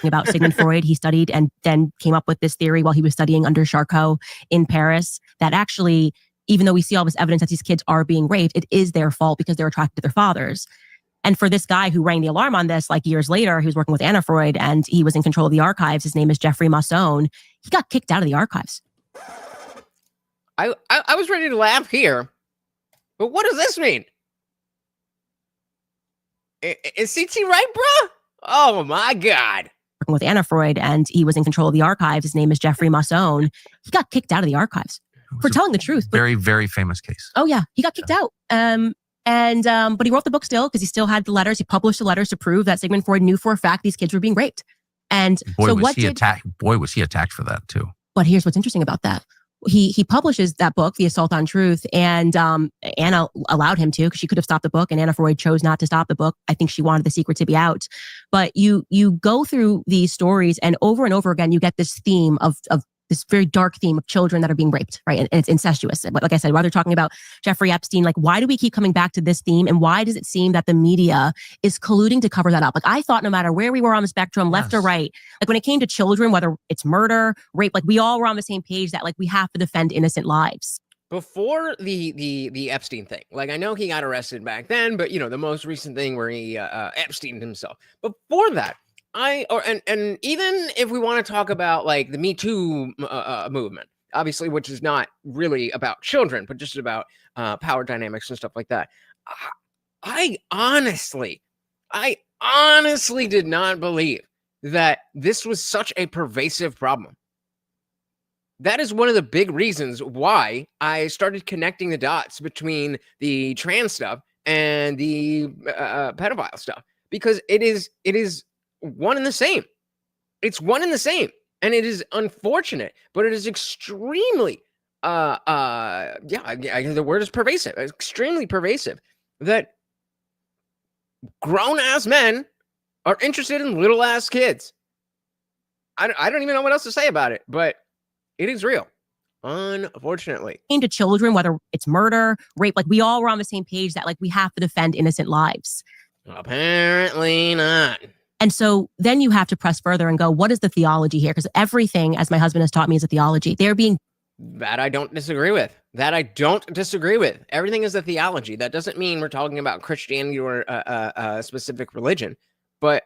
About Sigmund Freud. He studied and then came up with this theory while he was studying under Charcot in Paris, that actually, even though we see all this evidence that these kids are being raped, it is their fault because they're attracted to their fathers. And for this guy who rang the alarm on this, like years later, he was working with Anna Freud and he was in control of the archives. His name is Jeffrey Masson. He got kicked out of the archives. I was ready to laugh here, but what does this mean? Is CT right, bro? Oh my God. Working with Anna Freud and he was in control of the archives. His name is Jeffrey Masson. He got kicked out of the archives for telling the truth. Very, very famous case. Oh yeah, he got kicked out. But he wrote the book still because he still had the letters. He published the letters to prove that Sigmund Freud knew for a fact these kids were being raped. And boy, was he attacked for that too. But here's what's interesting about that. He publishes that book, The Assault on Truth, and Anna allowed him to, because she could have stopped the book, and Anna Freud chose not to stop the book. I think she wanted the secret to be out. But you go through these stories, and over again, you get this theme of this very dark theme of children that are being raped, right? And it's incestuous. But like I said, while they're talking about Jeffrey Epstein, like, why do we keep coming back to this theme? And why does it seem that the media is colluding to cover that up? Like, I thought no matter where we were on the spectrum, left or right, like when it came to children, whether it's murder, rape, like we all were on the same page that like we have to defend innocent lives. Before the Epstein thing, like I know he got arrested back then, but the most recent thing where he Epsteined himself. Before that, and even if we want to talk about like the Me Too movement, obviously, which is not really about children, but just about power dynamics and stuff like that. I honestly did not believe that this was such a pervasive problem. That is one of the big reasons why I started connecting the dots between the trans stuff and the pedophile stuff, because it is one and the same. It's one and the same. And it is unfortunate, but it is extremely, the word is pervasive, extremely pervasive, that grown-ass men are interested in little-ass kids. I don't even know what else to say about it, but it is real, unfortunately. Into children, whether it's murder, rape, like we all were on the same page that like we have to defend innocent lives. Apparently not. And so then you have to press further and go, what is the theology here? Because everything, as my husband has taught me, is a theology. They're being... That I don't disagree with. Everything is a theology. That doesn't mean we're talking about Christianity or a specific religion, but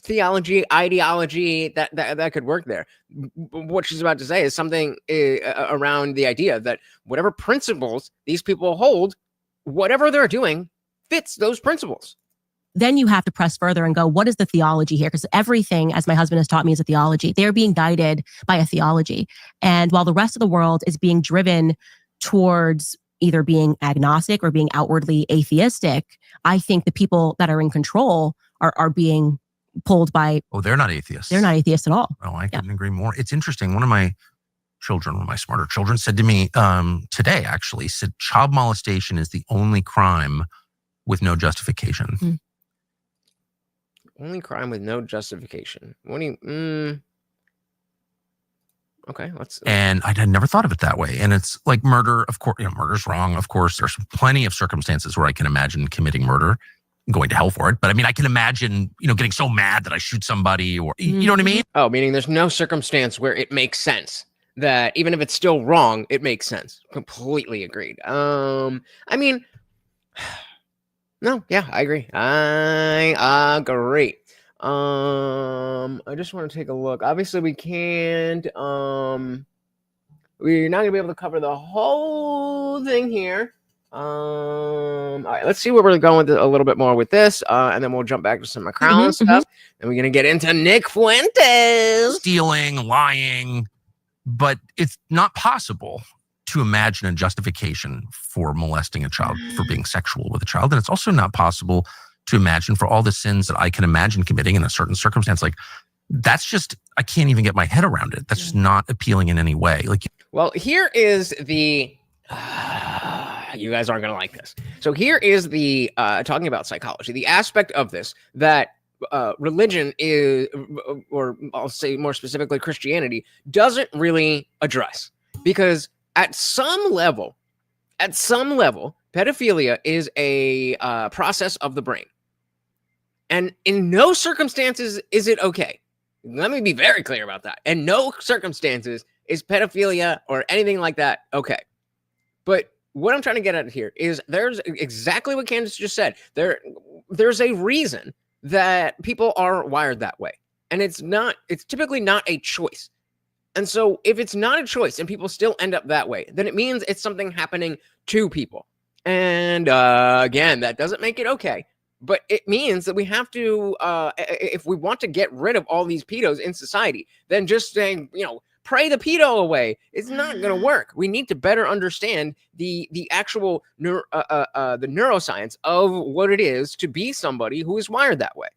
theology, ideology, that could work there. What she's about to say is something around the idea that whatever principles these people hold, whatever they're doing fits those principles. Then you have to press further and go, what is the theology here? Because everything, as my husband has taught me, is a theology. They're being guided by a theology. And while the rest of the world is being driven towards either being agnostic or being outwardly atheistic, I think the people that are in control are being pulled by... Oh, they're not atheists. They're not atheists at all. Oh, I couldn't agree more. It's interesting. One of my smarter children said to me today, actually, said child molestation is the only crime with no justification. Mm. Only crime with no justification. What do you... Okay, And I had never thought of it that way. And it's like murder, of course, murder's wrong. Of course, there's plenty of circumstances where I can imagine committing murder, going to hell for it. But I mean, I can imagine, getting so mad that I shoot somebody or, you know what I mean? Oh, meaning there's no circumstance where it makes sense that even if it's still wrong, it makes sense. Completely agreed. I mean, no, yeah, I agree. I agree. I just want to take a look. Obviously, we can't. We're not gonna be able to cover the whole thing here. All right, let's see where we're going with a little bit more with this, and then we'll jump back to some Macron stuff, and we're gonna get into Nick Fuentes stealing, lying, but it's not possible to imagine a justification for molesting a child, for being sexual with a child, and it's also not possible to imagine for all the sins that I can imagine committing in a certain circumstance. Like, that's just, I can't even get my head around it. That's just not appealing in any way. Like, well, here is the. You guys aren't going to like this. So here is the talking about psychology, the aspect of this that religion is, or I'll say more specifically Christianity, doesn't really address, because at some level, pedophilia is a process of the brain, and in no circumstances is it okay. Let me be very clear about that. In no circumstances is pedophilia or anything like that okay. But what I'm trying to get at here is there's exactly what Candace just said. There's a reason that people are wired that way. And it's typically not a choice. And so if it's not a choice and people still end up that way, then it means it's something happening to people. And again, that doesn't make it okay. But it means that we have to, if we want to get rid of all these pedos in society, then just saying, pray the pedo away, it's not going to work. We need to better understand the actual the neuroscience of what it is to be somebody who is wired that way.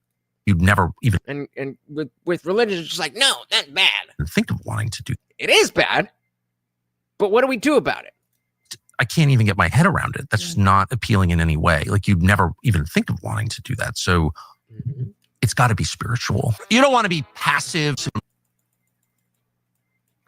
You'd never even and with religion, it's just like, no, that's bad. Think of wanting to do. It is bad, but what do we do about it? I can't even get my head around it. That's just not appealing in any way. Like, you'd never even think of wanting to do that. So it's got to be spiritual. You don't want to be passive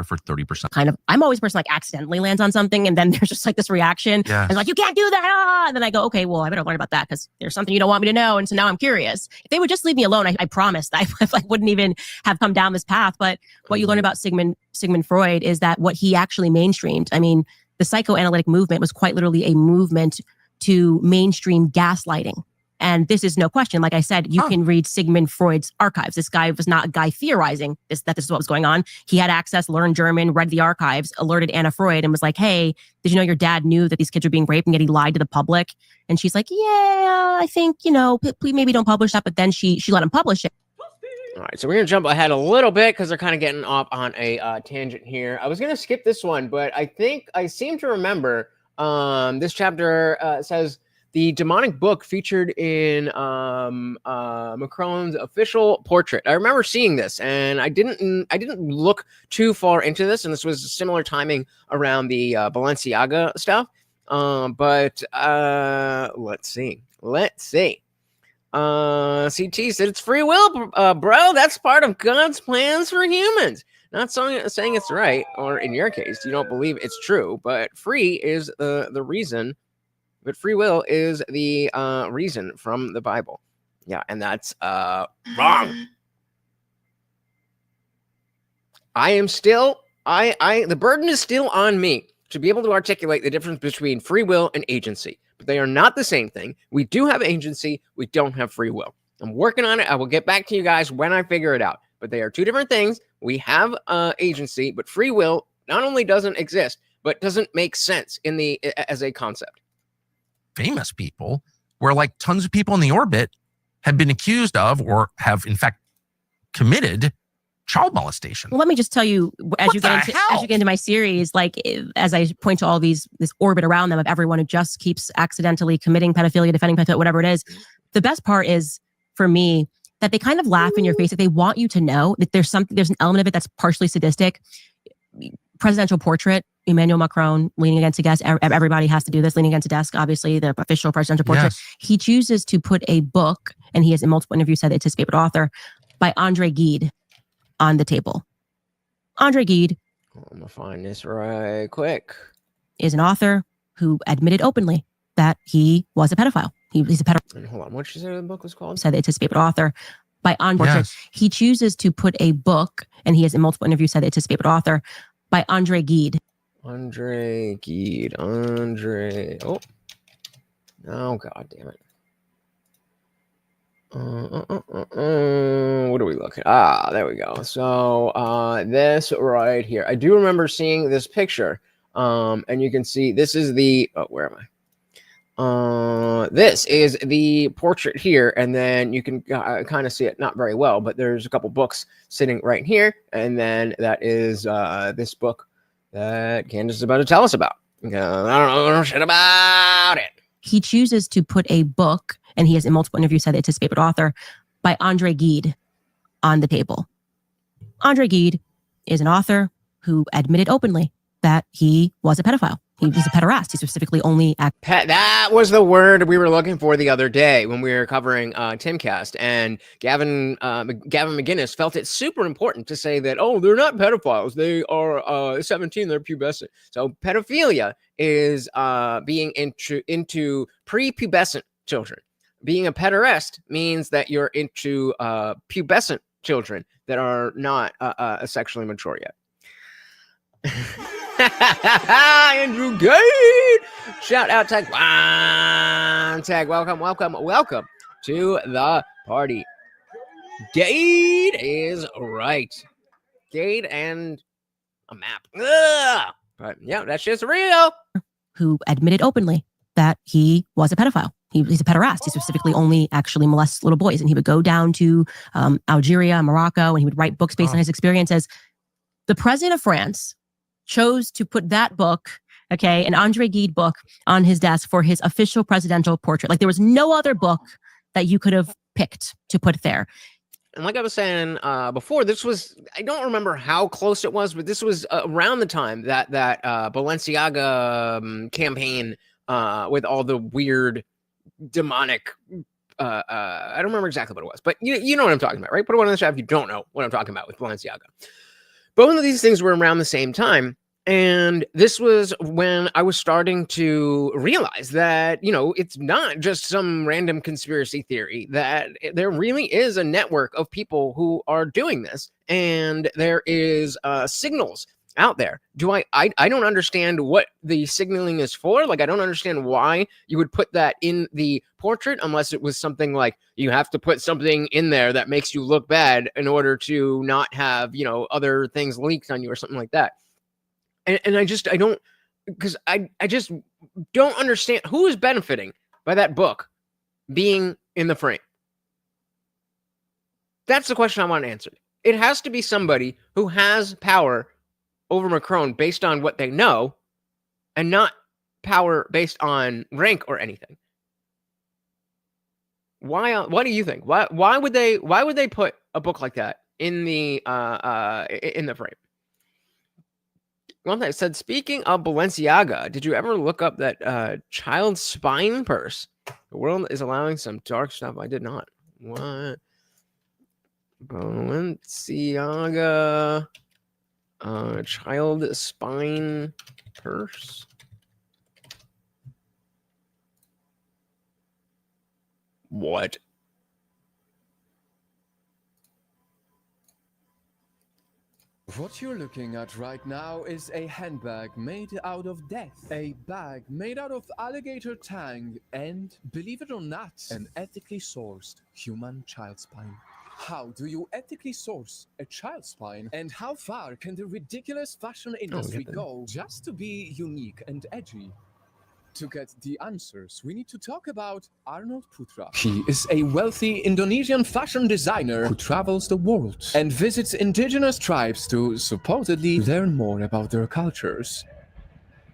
for 30%. Kind of, I'm always a person like accidentally lands on something, and then there's just like this reaction. Yes. And like, you can't do that. And then I go, okay, well, I better learn about that because there's something you don't want me to know. And so now I'm curious. If they would just leave me alone, I promise that I wouldn't even have come down this path. But what you learn about Sigmund Freud is that what he actually mainstreamed, I mean, the psychoanalytic movement was quite literally a movement to mainstream gaslighting. And this is no question. Like I said, you can read Sigmund Freud's archives. This guy was not a guy theorizing that this is what was going on. He had access, learned German, read the archives, alerted Anna Freud, and was like, hey, did you know your dad knew that these kids were being raped and yet he lied to the public? And she's like, yeah, I think, please maybe don't publish that. But then she let him publish it. All right, so we're going to jump ahead a little bit because they're kind of getting off on a tangent here. I was going to skip this one, but I think I seem to remember this chapter says the demonic book featured in Macron's official portrait. I remember seeing this, and I didn't look too far into this, and this was similar timing around the Balenciaga stuff. But let's see. CT said it's free will, bro. That's part of God's plans for humans. Not saying it's right, or in your case, you don't believe it's true, but free is the reason. But free will is the reason from the Bible. Yeah, and that's wrong. The burden is still on me to be able to articulate the difference between free will and agency. But they are not the same thing. We do have agency. We don't have free will. I'm working on it. I will get back to you guys when I figure it out. But they are two different things. We have agency, but free will not only doesn't exist, but doesn't make sense as a concept. Famous people, where like tons of people in the orbit have been accused of or have in fact committed child molestation. Well, let me just tell you, as you get into my series, like as I point to all this orbit around them of everyone who just keeps accidentally committing pedophilia, defending pedophilia, whatever it is, the best part is for me that they kind of laugh in your face. That they want you to know that there's an element of it that's partially sadistic. Presidential portrait, Emmanuel Macron leaning against a desk. Everybody has to do this, leaning against a desk, obviously, the official presidential portrait. Yes. He chooses to put a book, and he has in multiple interviews said it's his favorite author, by André Gide on the table. André Gide, I'm going to find this right quick, is an author who admitted openly that he was a pedophile. He's a pedophile. Hold on, what did you say the book was called? Said it's his favorite author. By André, Yes. he chooses to put a book, and he has in multiple interviews said it's his favorite author, by Andre Gide. Andre Gide. Andre. Oh, God damn it. What are we looking at? There we go. So this right here, I do remember seeing this picture, and you can see this is the where am I? This is the portrait here, and then you can kind of see it, not very well, but there's a couple books sitting right here, and then that is this book that Candace is about to tell us about. I don't know shit about it. He chooses to put a book, and he has in multiple interviews said it's his favorite author, by Andre Gide on the table. Andre Gide is an author who admitted openly that he was a pedophile. He was a pederast. He specifically only that was the word we were looking for the other day when we were covering Timcast, and Gavin McGinnis felt it super important to say that, oh, they're not pedophiles. They are 17. They're pubescent. So pedophilia is being into prepubescent children. Being a pederast means that you're into pubescent children that are not sexually mature yet. Andrew Gade, shout out Tag, welcome to the party. Gade is right. Gade and a map. Ugh. But yeah, that shit's real. Who admitted openly that he was a pedophile. He's a pederast. He specifically only actually molests little boys, and he would go down to Algeria, Morocco, and he would write books based on his experiences. The president of France chose to put that book, an Andre Gide book, on his desk for his official presidential portrait. Like, there was no other book that you could have picked to put there. And like I was saying before, this was, I don't remember how close it was, but this was around the time that Balenciaga campaign with all the weird demonic, I don't remember exactly what it was, but you know what I'm talking about, right? Put it on the chat if you don't know what I'm talking about with Balenciaga. Both of these things were around the same time. And this was when I was starting to realize that, it's not just some random conspiracy theory, that there really is a network of people who are doing this. And there is signals out there. I don't understand what the signaling is for. Like, I don't understand why you would put that in the portrait unless it was something like you have to put something in there that makes you look bad in order to not have, other things leaked on you or something like that. And I just don't understand who is benefiting by that book being in the frame. That's the question I want answered. It has to be somebody who has power over Macron based on what they know, and not power based on rank or anything. Why? What do you think? Why would they put a book like that in the frame? One thing said, speaking of Balenciaga, did you ever look up that child spine purse? The world is allowing some dark stuff. I did not. What? Balenciaga child spine purse. What? What you're looking at right now is a handbag made out of death. A bag made out of alligator tongue and, believe it or not, an ethically sourced human child spine. How do you ethically source a child spine? And how far can the ridiculous fashion industry go just to be unique and edgy? To get the answers, we need to talk about Arnold Putra. He is a wealthy Indonesian fashion designer who travels the world and visits indigenous tribes to supposedly learn more about their cultures.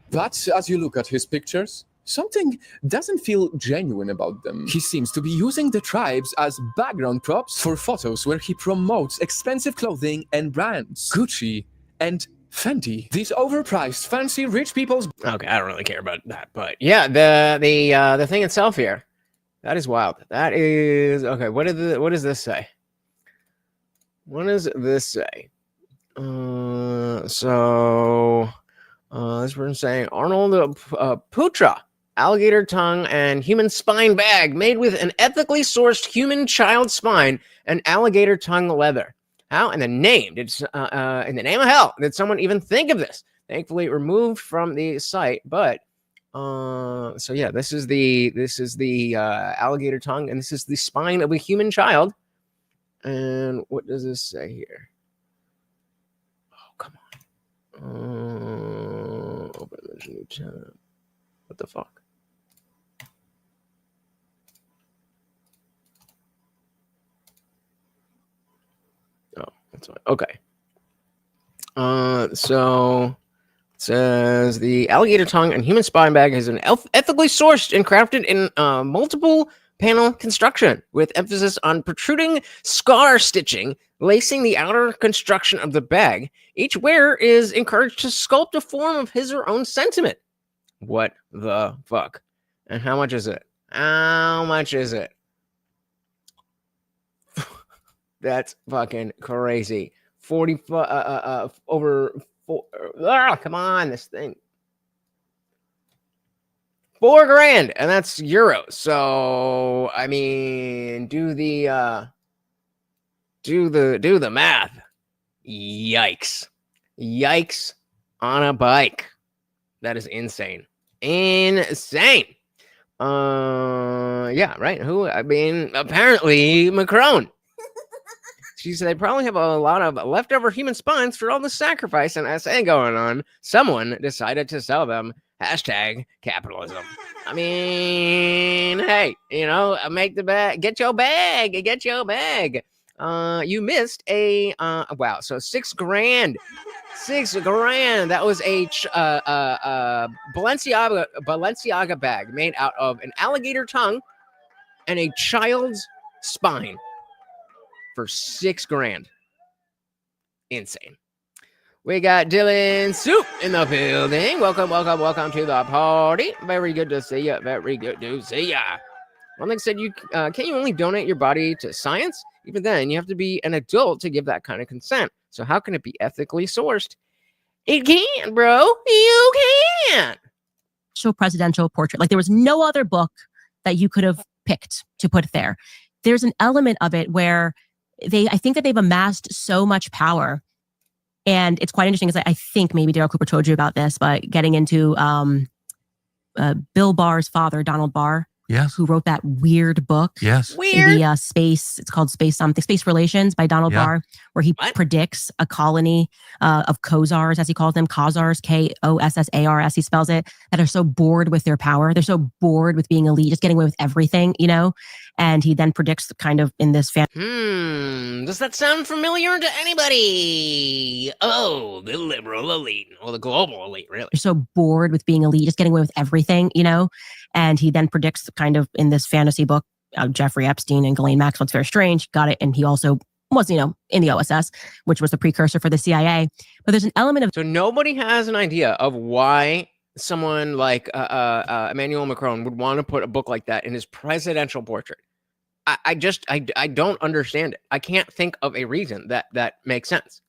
But as you look at his pictures, something doesn't feel genuine about them. He seems to be using the tribes as background props for photos where he promotes expensive clothing and brands. Gucci and Fenty. These overpriced, fancy, rich people's... Okay, I don't really care about that, but yeah, the thing itself here, that is wild. That is... Okay, what does this say? What does this say? This person saying, Arnold Putra, alligator tongue and human spine bag made with an ethically sourced human child spine and alligator tongue leather. How in the name in the name of hell did someone even think of this? Thankfully, removed from the site, but so yeah, this is the alligator tongue, and this is the spine of a human child. And what does this say here? Oh, come on. Open this new tab. What the fuck? Oh, that's fine. Okay. So it says the alligator tongue and human spine bag is an ethically sourced and crafted in multiple panel construction with emphasis on protruding scar stitching, lacing the outer construction of the bag. Each wearer is encouraged to sculpt a form of his or own sentiment. What the fuck? And how much is it? How much is it? That's fucking crazy. 40 over 4. Come on, this thing. $4,000, and that's euros. So I mean, do the math. Yikes on a bike. That is insane. Yeah, right. Who? I mean, apparently Macron. She said they probably have a lot of leftover human spines for all the sacrifice and SA going on. Someone decided to sell them. Hashtag capitalism. I mean, hey, make the bag. Get your bag. You missed a wow. So $6,000. $6,000. That was a Balenciaga bag made out of an alligator tongue and a child's spine for $6,000. Insane. We got Dylan Soup in the building. Welcome to the party. Very good to see you. One thing said can't you only donate your body to science? Even then, you have to be an adult to give that kind of consent. So how can it be ethically sourced? It can, bro. You can. Presidential portrait. Like there was no other book that you could have picked to put there. There's an element of it where I think that they've amassed so much power. And it's quite interesting because I think maybe Daryl Cooper told you about this, but getting into Bill Barr's father, Donald Barr, yes, who wrote that weird book, yes, weird the space. It's called Space Relations by Donald Barr, where he predicts a colony of Khazars, as he calls them, Khazars, Kossars, he spells it, that are so bored with their power, they're so bored with being elite, just getting away with everything, And he then predicts kind of in this does that sound familiar to anybody? Oh, the liberal elite, or the global elite, really. They're so bored with being elite, just getting away with everything, And he then predicts kind of in this fantasy book, Jeffrey Epstein and Ghislaine Maxwell. It's very strange. Got it. And he also was, in the OSS, which was the precursor for the CIA. But there's an element of... So nobody has an idea of why someone like Emmanuel Macron would want to put a book like that in his presidential portrait. I don't understand it. I can't think of a reason that makes sense.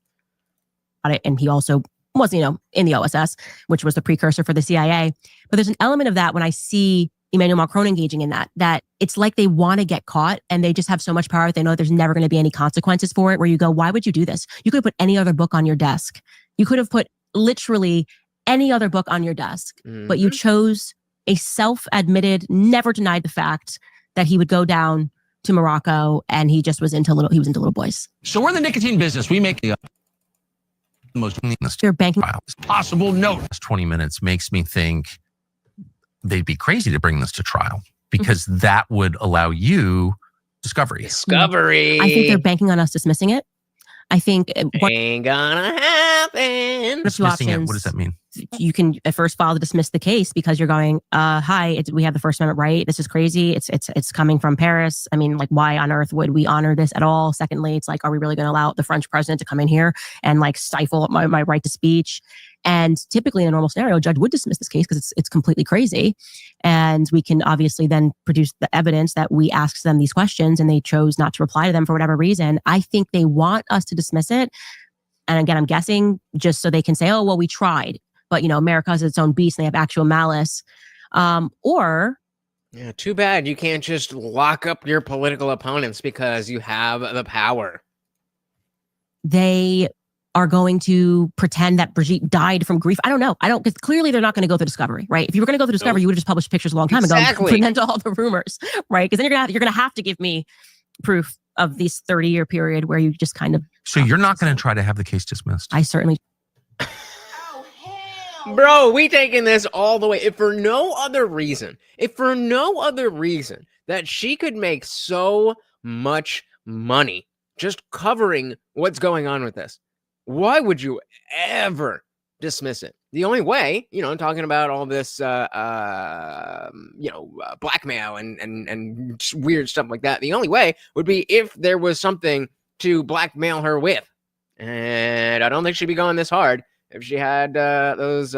And he also was, in the OSS, which was the precursor for the CIA. But there's an element of that when I see Emmanuel Macron engaging in that it's like they want to get caught and they just have so much power that they know there's never going to be any consequences for it, where you go, why would you do this? You could have put any other book on your desk. You could have put literally any other book on your desk, but you chose a self-admitted, never denied the fact that he would go down to Morocco and he just was into little boys. So we're in the nicotine business. We make the most banking possible note. 20 minutes makes me think they'd be crazy to bring this to trial because that would allow you discovery. I think they're banking on us dismissing it. I think ain't gonna happen. Dismissing it, what does that mean? You can at first file to dismiss the case because you're going, hi, we have the First Amendment right. This is crazy. It's coming from Paris. I mean, like, why on earth would we honor this at all? Secondly, it's like, are we really going to allow the French president to come in here and like stifle my right to speech? And typically in a normal scenario, a judge would dismiss this case because it's completely crazy. And we can obviously then produce the evidence that we asked them these questions and they chose not to reply to them for whatever reason. I think they want us to dismiss it. And again, I'm guessing just so they can say, oh, well, we tried. But, America has its own beast and they have actual malice. Yeah, too bad you can't just lock up your political opponents because you have the power. they are going to pretend that Brigitte died from grief. I don't know. Because clearly they're not going to go through Discovery, right? If you were going to go through Discovery, you would have just published pictures a long time ago and prevent all the rumors, right? Because then you're going to have to give me proof of this 30-year period where you just kind of. So you're not going to try to have the case dismissed? I certainly. Oh, hell. Bro, we taking this all the way. If for no other reason that she could make so much money just covering what's going on with this, why would you ever dismiss it? The only way, talking about all this, blackmail and weird stuff like that, the only way would be if there was something to blackmail her with. And I don't think she'd be going this hard if she had those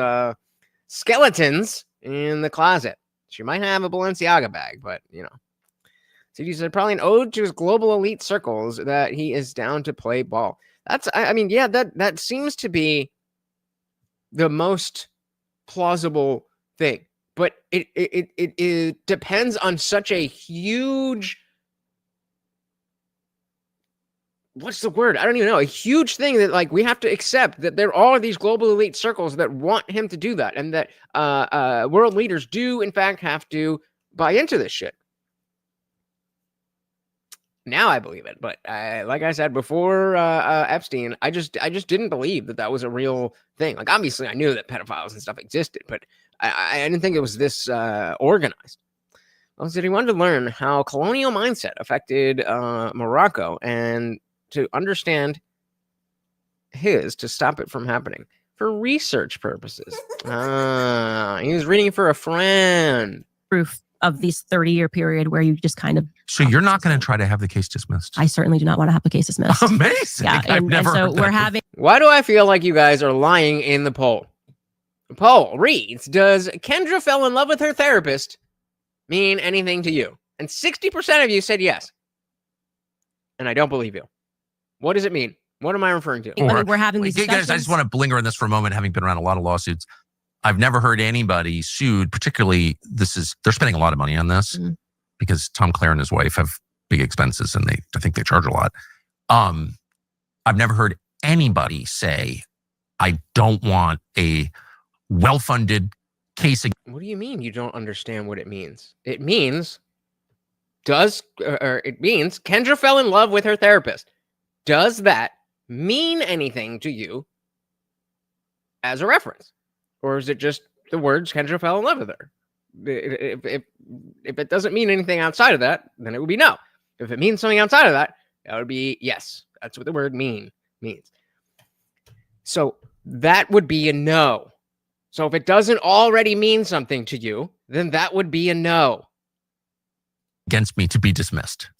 skeletons in the closet. She might have a Balenciaga bag, but, CD said probably an ode to his global elite circles that he is down to play ball. That seems to be the most plausible thing, but it depends on such a huge, what's the word? I don't even know. A huge thing that we have to accept that there are these global elite circles that want him to do that, and that world leaders do in fact have to buy into this shit. Now I believe it, but like I said before, Epstein, I just didn't believe that was a real thing. Obviously, I knew that pedophiles and stuff existed, but I didn't think it was this organized. Well, said he wanted to learn how colonial mindset affected Morocco and to understand to stop it from happening for research purposes. He was reading it for a friend. Proof of this 30-year period where you just kind of. So you're not going to try to have the case dismissed? I certainly do not want to have the case dismissed. Amazing. Yeah, I've never so heard that. we're having. Why do I feel like you guys are lying in the poll? The poll reads, does Kendra fell in love with her therapist mean anything to you? And 60% of you said yes. And I don't believe you. What does it mean? What am I referring to? We're having these discussions. Guys, I just want to linger on this for a moment, having been around a lot of lawsuits. I've never heard anybody sued, particularly they're spending a lot of money on this because Tom Clare and his wife have big expenses and I think they charge a lot. I've never heard anybody say, I don't want a well-funded case. What do you mean you don't understand what it means? It means, Kendra fell in love with her therapist. Does that mean anything to you as a reference? Or is it just the words Kendra fell in love with her? If it doesn't mean anything outside of that, then it would be no. If it means something outside of that, that would be yes. That's what the word means. So that would be a no. So if it doesn't already mean something to you, then that would be a no. Against me to be dismissed.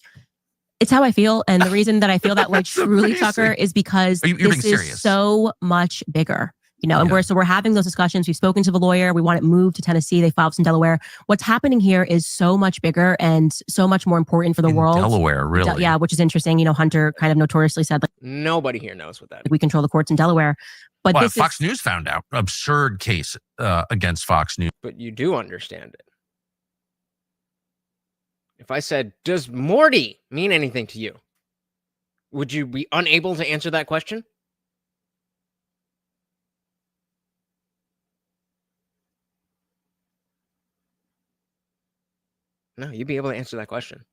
It's how I feel. And the reason that I feel that way truly, Tucker, is because this is so much bigger. And we're having those discussions. We've spoken to the lawyer. We want it moved to Tennessee. They filed in Delaware. What's happening here is so much bigger and so much more important for the world. Delaware, really? Yeah, which is interesting. Hunter kind of notoriously said, nobody here knows what that is. We control the courts in Delaware. But Fox News found out. Absurd case against Fox News. But you do understand it. If I said, does Morty mean anything to you? Would you be unable to answer that question? No, you'd be able to answer that question.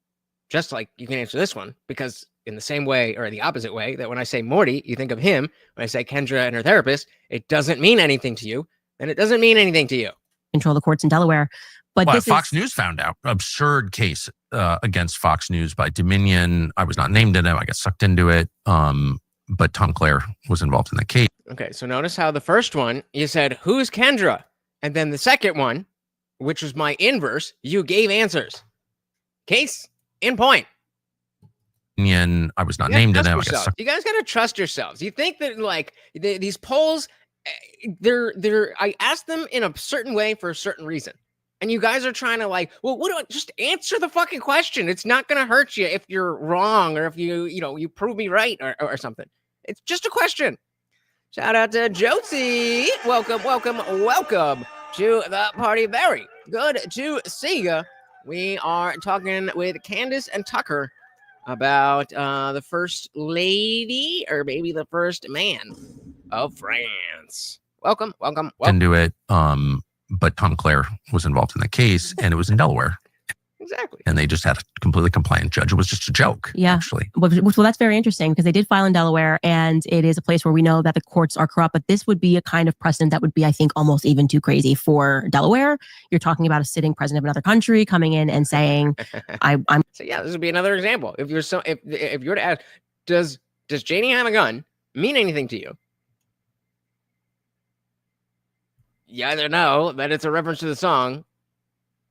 Just like you can answer this one, because in the same way or the opposite way that when I say Morty, you think of him. When I say Kendra and her therapist, it doesn't mean anything to you, then it doesn't mean anything to you. Control the courts in Delaware. But Fox News found out. Absurd case against Fox News by Dominion. I was not named in it. I got sucked into it. But Tom Clare was involved in the case. Okay, so notice how the first one, you said, who's Kendra? And then the second one, which was my inverse, you gave answers. Case in point. I was not named in it. You guys got to trust yourselves. You think that these polls, I asked them in a certain way for a certain reason. And you guys are trying to just answer the fucking question. It's not going to hurt you if you're wrong or if you prove me right or something. It's just a question. Shout out to Josie. Welcome to the party. Very good to see you. We are talking with Candace and Tucker about the first lady, or maybe the first man of France. Welcome. Into it. But Tom Clare was involved in the case, and it was in Delaware. Exactly. And they just had a completely compliant judge. It was just a joke, actually. Well, that's very interesting because they did file in Delaware, and it is a place where we know that the courts are corrupt. But this would be a kind of precedent that would be, I think, almost even too crazy for Delaware. You're talking about a sitting president of another country coming in and saying, "I'm." So yeah, this would be another example. If you're if you're to ask, does Janie have a gun mean anything to you? You either know that it's a reference to the song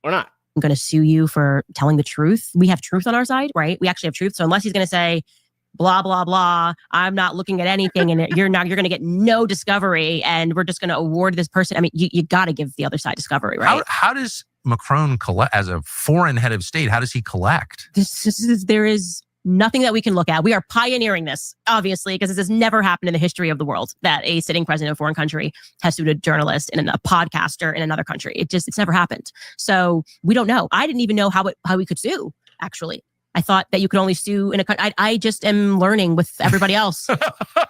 or not. I'm going to sue you for telling the truth. We have truth on our side, right? We actually have truth. So unless he's going to say, blah, blah, blah, I'm not looking at anything and you're going to get no discovery and we're just going to award this person. I mean, you got to give the other side discovery, right? How does Macron collect, as a foreign head of state, how does he collect? There is nothing that we can look at. We are pioneering this, obviously, because this has never happened in the history of the world that a sitting president of a foreign country has sued a journalist and a podcaster in another country. It's never happened. So we don't know. I didn't even know how we could sue, actually. I thought that you could only sue in a country. I just am learning with everybody else.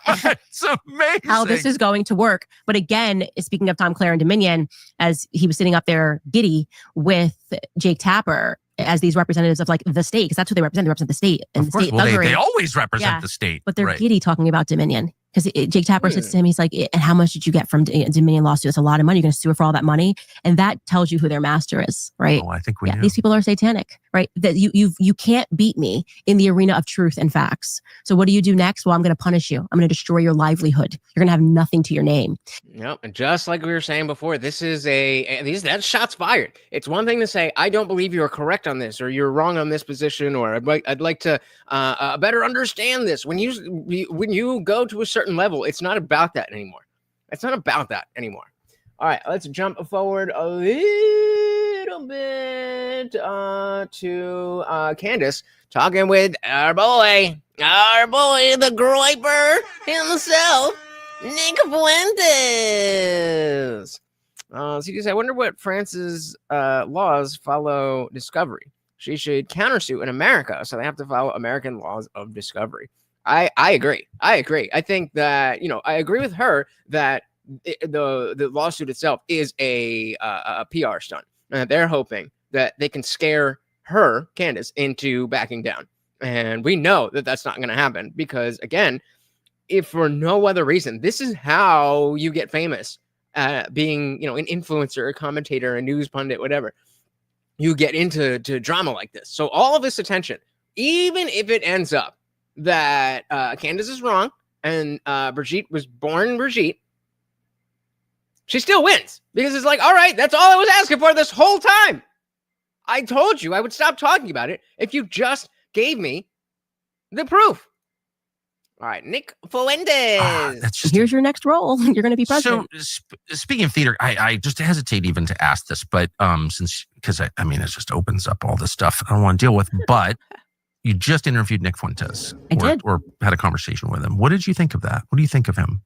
It's amazing how this is going to work. But again, speaking of Tom Clare and Dominion, as he was sitting up there giddy with Jake Tapper, as these representatives of like the state, because that's what they represent. They represent the state and of the course. state. Well, they always represent the state, but they're right. giddy talking about Dominion. Because Jake Tapper says to him, he's like, and how much did you get from Dominion lawsuit? It's a lot of money. You're going to sue her for all that money. And that tells you who their master is, right? Oh, I think we knew. These people are satanic, right? That you can't beat me in the arena of truth and facts. So what do you do next? Well, I'm going to punish you. I'm going to destroy your livelihood. You're going to have nothing to your name. Yep. And just like we were saying before, this is that's shots fired. It's one thing to say, I don't believe you're correct on this, or you're wrong on this position, or I'd like to better understand this. When you go to a certain level, it's not about that anymore. It's not about that anymore. All right, let's jump forward a little bit to Candace talking with our boy, the Groyper himself, Nick Fuentes. So you can say, I wonder what France's laws follow discovery. She should countersue in America, so they have to follow American laws of discovery. I agree. I think that, I agree with her that the lawsuit itself is a PR stunt. They're hoping that they can scare her, Candace, into backing down. And we know that that's not going to happen because, again, if for no other reason, this is how you get famous, being, an influencer, a commentator, a news pundit, whatever. You get into drama like this. So all of this attention, even if it ends up that Candace is wrong and Brigitte was born Brigitte, she still wins because it's like, all right, that's all I was asking for this whole time. I told you I would stop talking about it if you just gave me the proof. All right, Nick Fuentes. Here's your next role. You're going to be president. So speaking of theater, I just hesitate even to ask this, but because it just opens up all this stuff I don't want to deal with. But you just interviewed Nick Fuentes. I did. Or had a conversation with him. What did you think of that? What do you think of him?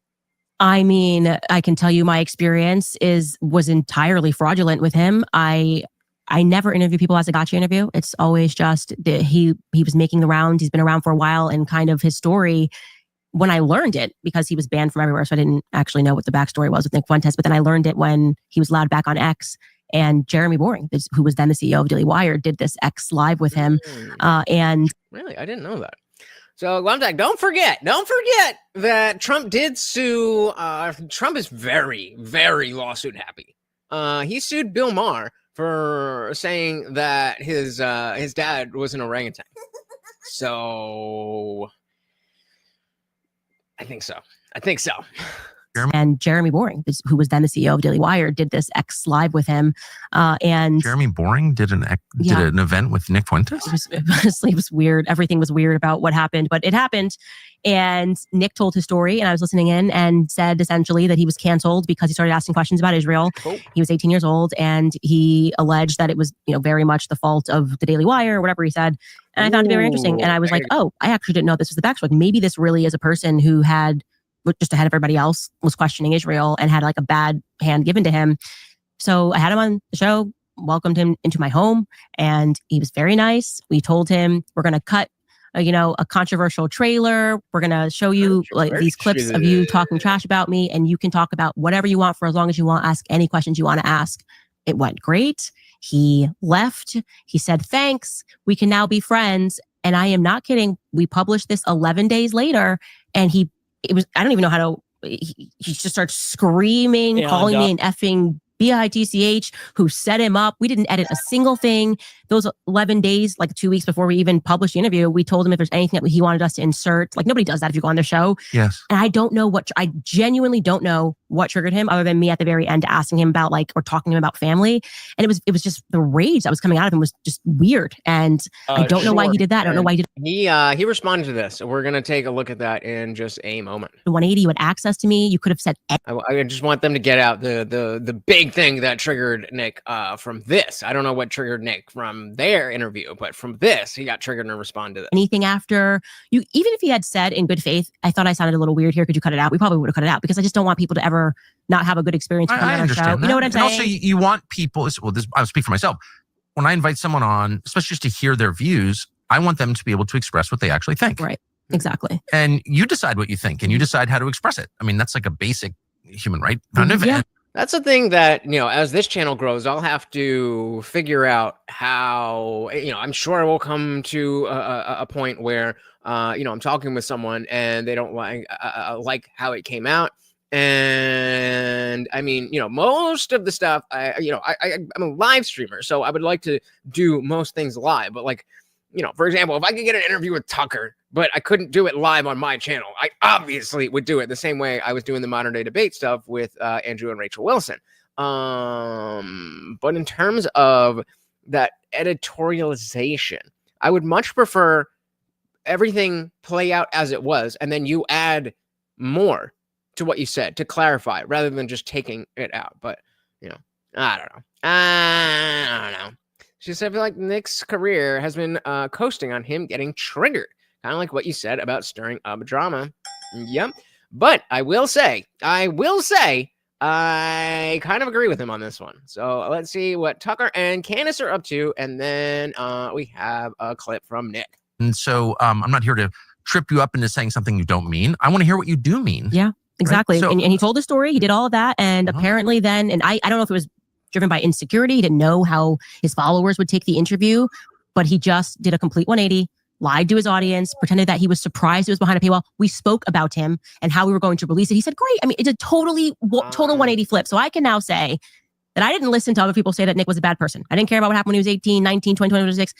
I mean, I can tell you my experience was entirely fraudulent with him. I never interview people as a gotcha interview. It's always just that he was making the rounds. He's been around for a while, and kind of his story, when I learned it, because he was banned from everywhere, so I didn't actually know what the backstory was with Nick Fuentes, but then I learned it when he was allowed back on X, and Jeremy Boring, who was then the CEO of Daily Wire, did this X Live with him. And really, I didn't know that. So, Glumtag, don't forget that Trump did sue. Trump is very, very lawsuit happy. He sued Bill Maher for saying that his dad was an orangutan. So, I think so. And Jeremy Boring, who was then the CEO of Daily Wire, did this X Live with him. And Jeremy Boring did an event with Nick Fuentes? It was weird. Everything was weird about what happened, but it happened. And Nick told his story, and I was listening in, and said essentially that he was canceled because he started asking questions about Israel. Cool. He was 18 years old, and he alleged that it was, very much the fault of the Daily Wire or whatever he said. And I found it very interesting. And I was like, oh, I actually didn't know this was the backstory. Maybe this really is a person who had, just ahead of everybody else, was questioning Israel and had like a bad hand given to him. So I had him on the show, welcomed him into my home, and he was very nice. We told him we're going to cut a controversial trailer. We're going to show you like these clips of you talking trash about me, and you can talk about whatever you want for as long as you want. Ask any questions you want to ask. It went great. He left. He said, thanks. We can now be friends. And I am not kidding. We published this 11 days later, and I don't even know how to, he just starts screaming, calling me an effing bitch, who set him up. We didn't edit a single thing. Those 11 days, like 2 weeks before we even published the interview, we told him if there's anything that he wanted us to insert. Like, nobody does that if you go on their show. Yes. And I genuinely don't know what triggered him, other than me at the very end asking him about or talking to him about family. And it was just the rage that was coming out of him was just weird. And I don't know why he did that. I don't know why he did. He responded to this. So we're going to take a look at that in just a moment. The 180, you had access to me. You could have said. I just want them to get out the big thing that triggered Nick from this. I don't know what triggered Nick from their interview, but from this, he got triggered and responded to this. Anything after you, even if he had said in good faith, I thought I sounded a little weird here. Could you cut it out? We probably would have cut it out, because I just don't want people to ever not have a good experience coming on our show. That. You know what I'm saying? And also, you want people. Well, I'll speak for myself. When I invite someone on, especially just to hear their views, I want them to be able to express what they actually think. Right. Exactly. And you decide what you think, and you decide how to express it. I mean, that's like a basic human right kind of. Yeah. That's the thing that, as this channel grows, I'll have to figure out how, I'm sure I will come to a point where, I'm talking with someone and they don't like how it came out. And I mean, most of the stuff, I'm a live streamer, so I would like to do most things live. But for example, if I could get an interview with Tucker, but I couldn't do it live on my channel, I obviously would do it the same way I was doing the modern day debate stuff with Andrew and Rachel Wilson. But in terms of that editorialization, I would much prefer everything play out as it was, and then you add more to what you said to clarify, rather than just taking it out. But, I don't know. She said, I feel like Nick's career has been coasting on him getting triggered. Kind of like what you said about stirring up drama. Yep. But I will say, I kind of agree with him on this one. So let's see what Tucker and Candace are up to. And then we have a clip from Nick. And so I'm not here to trip you up into saying something you don't mean. I want to hear what you do mean. Yeah, exactly. Right? So, and he told the story. He did all of that. And apparently then, and I don't know if it was driven by insecurity. He didn't know how his followers would take the interview, but he just did a complete 180, lied to his audience, pretended that he was surprised it was behind a paywall. We spoke about him and how we were going to release it. He said, great. I mean, it's a total 180 flip. So I can now say that I didn't listen to other people say that Nick was a bad person. I didn't care about what happened when he was 18, 19, 20, 26.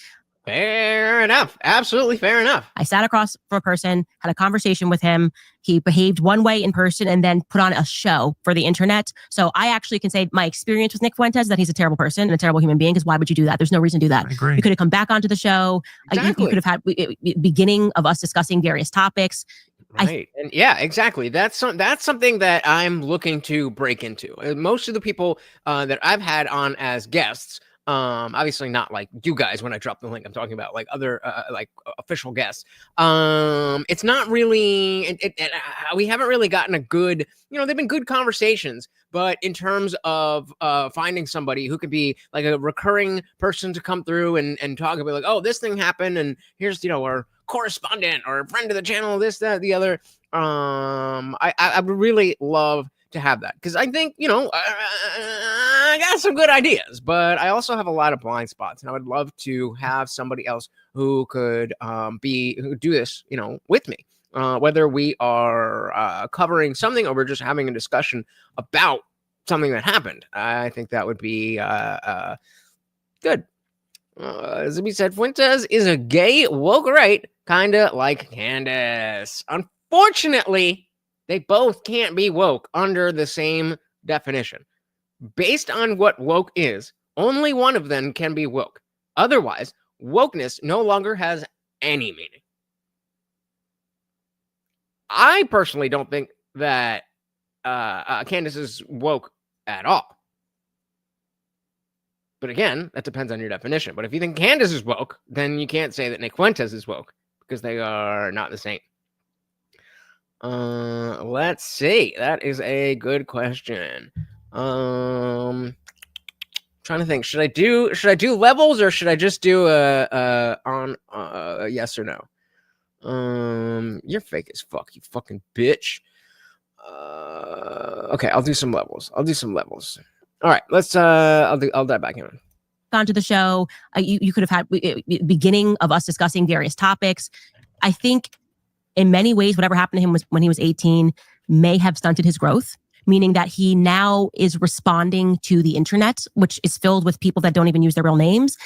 Fair enough. Absolutely fair enough. I sat across from a person, had a conversation with him. He behaved one way in person and then put on a show for the internet. So I actually can say my experience with Nick Fuentes is that he's a terrible person and a terrible human being, because why would you do that? There's no reason to do that. I agree. You could have come back onto the show. Exactly. You could have had beginning of us discussing various topics. Right. And yeah, exactly. That's something that I'm looking to break into. Most of the people that I've had on as guests, obviously not like you guys when I drop the link, I'm talking about like other like official guests. It's not really we haven't really gotten a good, they've been good conversations, but in terms of finding somebody who could be like a recurring person to come through and talk about like, oh, this thing happened and here's our correspondent or a friend of the channel, this, that, the other. I would really love to have that, because I think, I got some good ideas, but I also have a lot of blind spots, and I would love to have somebody else who could who do this, with me, whether we are covering something or we're just having a discussion about something that happened. I think that would be good. As we said, Fuentes is a gay woke right, kind of like Candace. Unfortunately, they both can't be woke under the same definition. Based on what woke is, only one of them can be woke. Otherwise, wokeness no longer has any meaning. I personally don't think that Candace is woke at all. But again, that depends on your definition. But if you think Candace is woke, then you can't say that Nick Fuentes is woke, because they are not the same. Let's see. That is a good question. Trying to think. Should I do levels, or should I just do a yes or no? You're fake as fuck, you fucking bitch. Okay, I'll do some levels. All right, let's I'll dive back in. Onto the show. You could have had beginning of us discussing various topics. I think in many ways, whatever happened to him was when he was 18 may have stunted his growth, meaning that he now is responding to the internet, which is filled with people that don't even use their real names.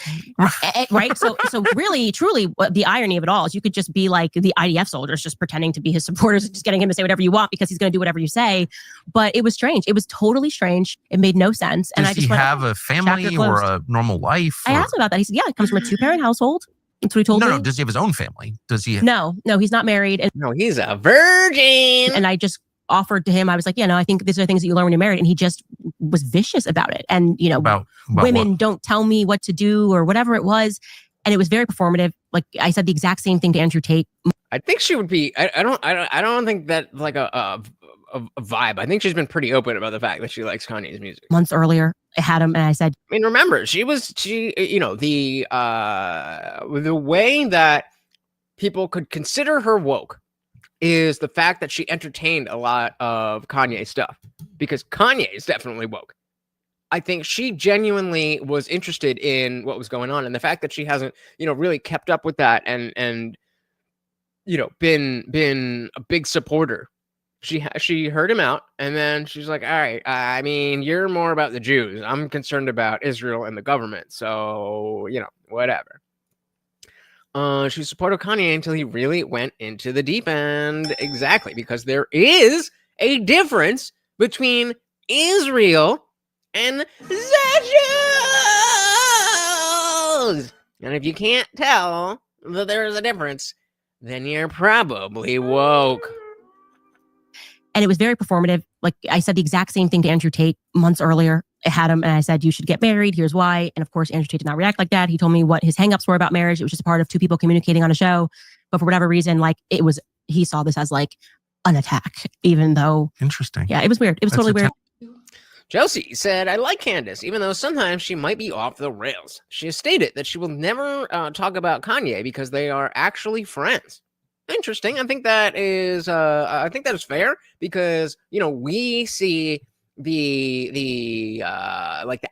Right. So really, truly, the irony of it all is you could just be like the IDF soldiers, just pretending to be his supporters, just getting him to say whatever you want because he's going to do whatever you say. But it was strange. It was totally strange. It made no sense. And Does he have a family or a normal life? I asked him about that. He said, yeah, he comes from a 2-parent household. That's what he told me. No. Does he have his own family? Does he? No, he's not married. And, no, he's a virgin. And I just offered to him, I was like, I think these are things that you learn when you're married. And he just was vicious about it. And, about women what? Don't tell me what to do or whatever it was. And it was very performative. Like I said the exact same thing to Andrew Tate. I think she would be, I don't think that like a vibe. I think she's been pretty open about the fact that she likes Kanye's music. Months earlier, I had him and I said, I mean, remember, the way that people could consider her woke is the fact that she entertained a lot of Kanye stuff, because Kanye is definitely woke. I think she genuinely was interested in what was going on, and the fact that she hasn't, really kept up with that and been a big supporter. She heard him out, and then she's like, all right, I mean, you're more about the Jews. I'm concerned about Israel and the government. So, whatever. She supported Kanye until he really went into the deep end. Exactly, because there is a difference between Israel and the Jews. And if you can't tell that there is a difference, then you're probably woke. And it was very performative. Like I said the exact same thing to Andrew Tate months earlier. I had him and I said, you should get married. Here's why. And of course, Andrew Tate did not react like that. He told me what his hangups were about marriage. It was just a part of two people communicating on a show. But for whatever reason, he saw this as like an attack, even though. Interesting. Yeah, it was weird. It was totally weird. Chelsea said, I like Candace, even though sometimes she might be off the rails. She has stated that she will never talk about Kanye because they are actually friends. Interesting. I think that is fair because, we see the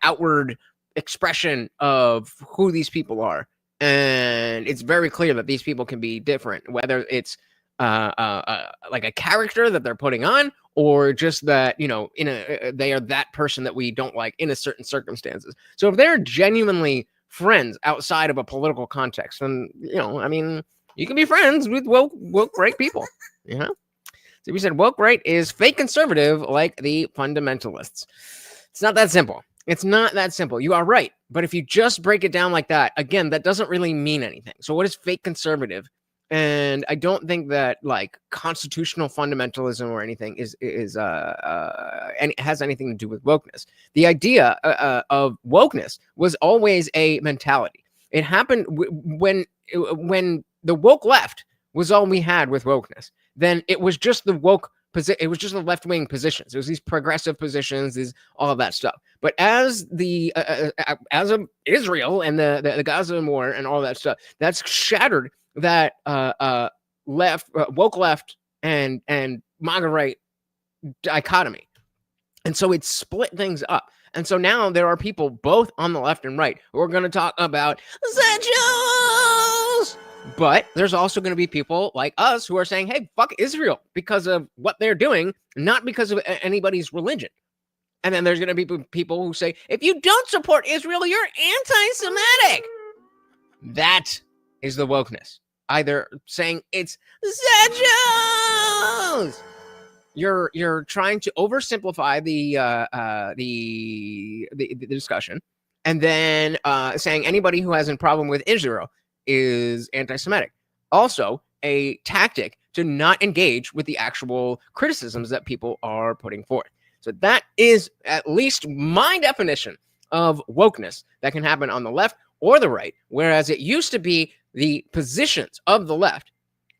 outward expression of who these people are. And it's very clear that these people can be different, whether it's like a character that they're putting on, or just that, they are that person that we don't like in a certain circumstances. So if they're genuinely friends outside of a political context, then, you can be friends with woke right people, So we said woke right is fake conservative like the fundamentalists. It's not that simple. You are right. But if you just break it down like that, again, that doesn't really mean anything. So what is fake conservative? And I don't think that like constitutional fundamentalism or anything is has anything to do with wokeness. The idea of wokeness was always a mentality. It happened when the woke left was all we had with wokeness. Then it was just the woke position. It was just the left-wing positions. It was these progressive positions, all of that stuff. But as of Israel and the Gaza war and all that stuff, that's shattered that woke left and MAGA right dichotomy. And so it split things up. And so now there are people both on the left and right who are going to talk about the Jews. But there's also going to be people like us who are saying, hey, fuck Israel because of what they're doing, not because of anybody's religion. And then there's going to be people who say, if you don't support Israel, you're anti-Semitic. That is the wokeness. Either saying it's the Jews. You're trying to oversimplify the discussion, and then saying anybody who has a problem with Israel is anti-Semitic. Also, a tactic to not engage with the actual criticisms that people are putting forth. So that is at least my definition of wokeness that can happen on the left or the right, whereas it used to be the positions of the left.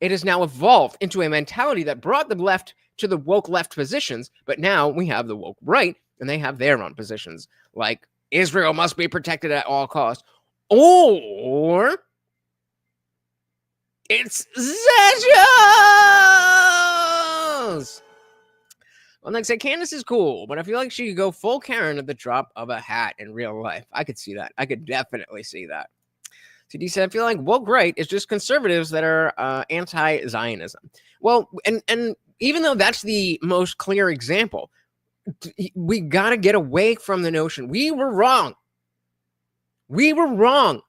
It has now evolved into a mentality that brought the left to the woke left positions, but now we have the woke right, and they have their own positions, like Israel must be protected at all costs, or It's Sessions! Well, Nick said Candace is cool, but I feel like she could go full Karen at the drop of a hat in real life. I could see that. I could definitely see that. CD said, I feel like woke right is just conservatives that are anti-Zionism. Well, and even though that's the most clear example, we got to get away from the notion. We were wrong. We were wrong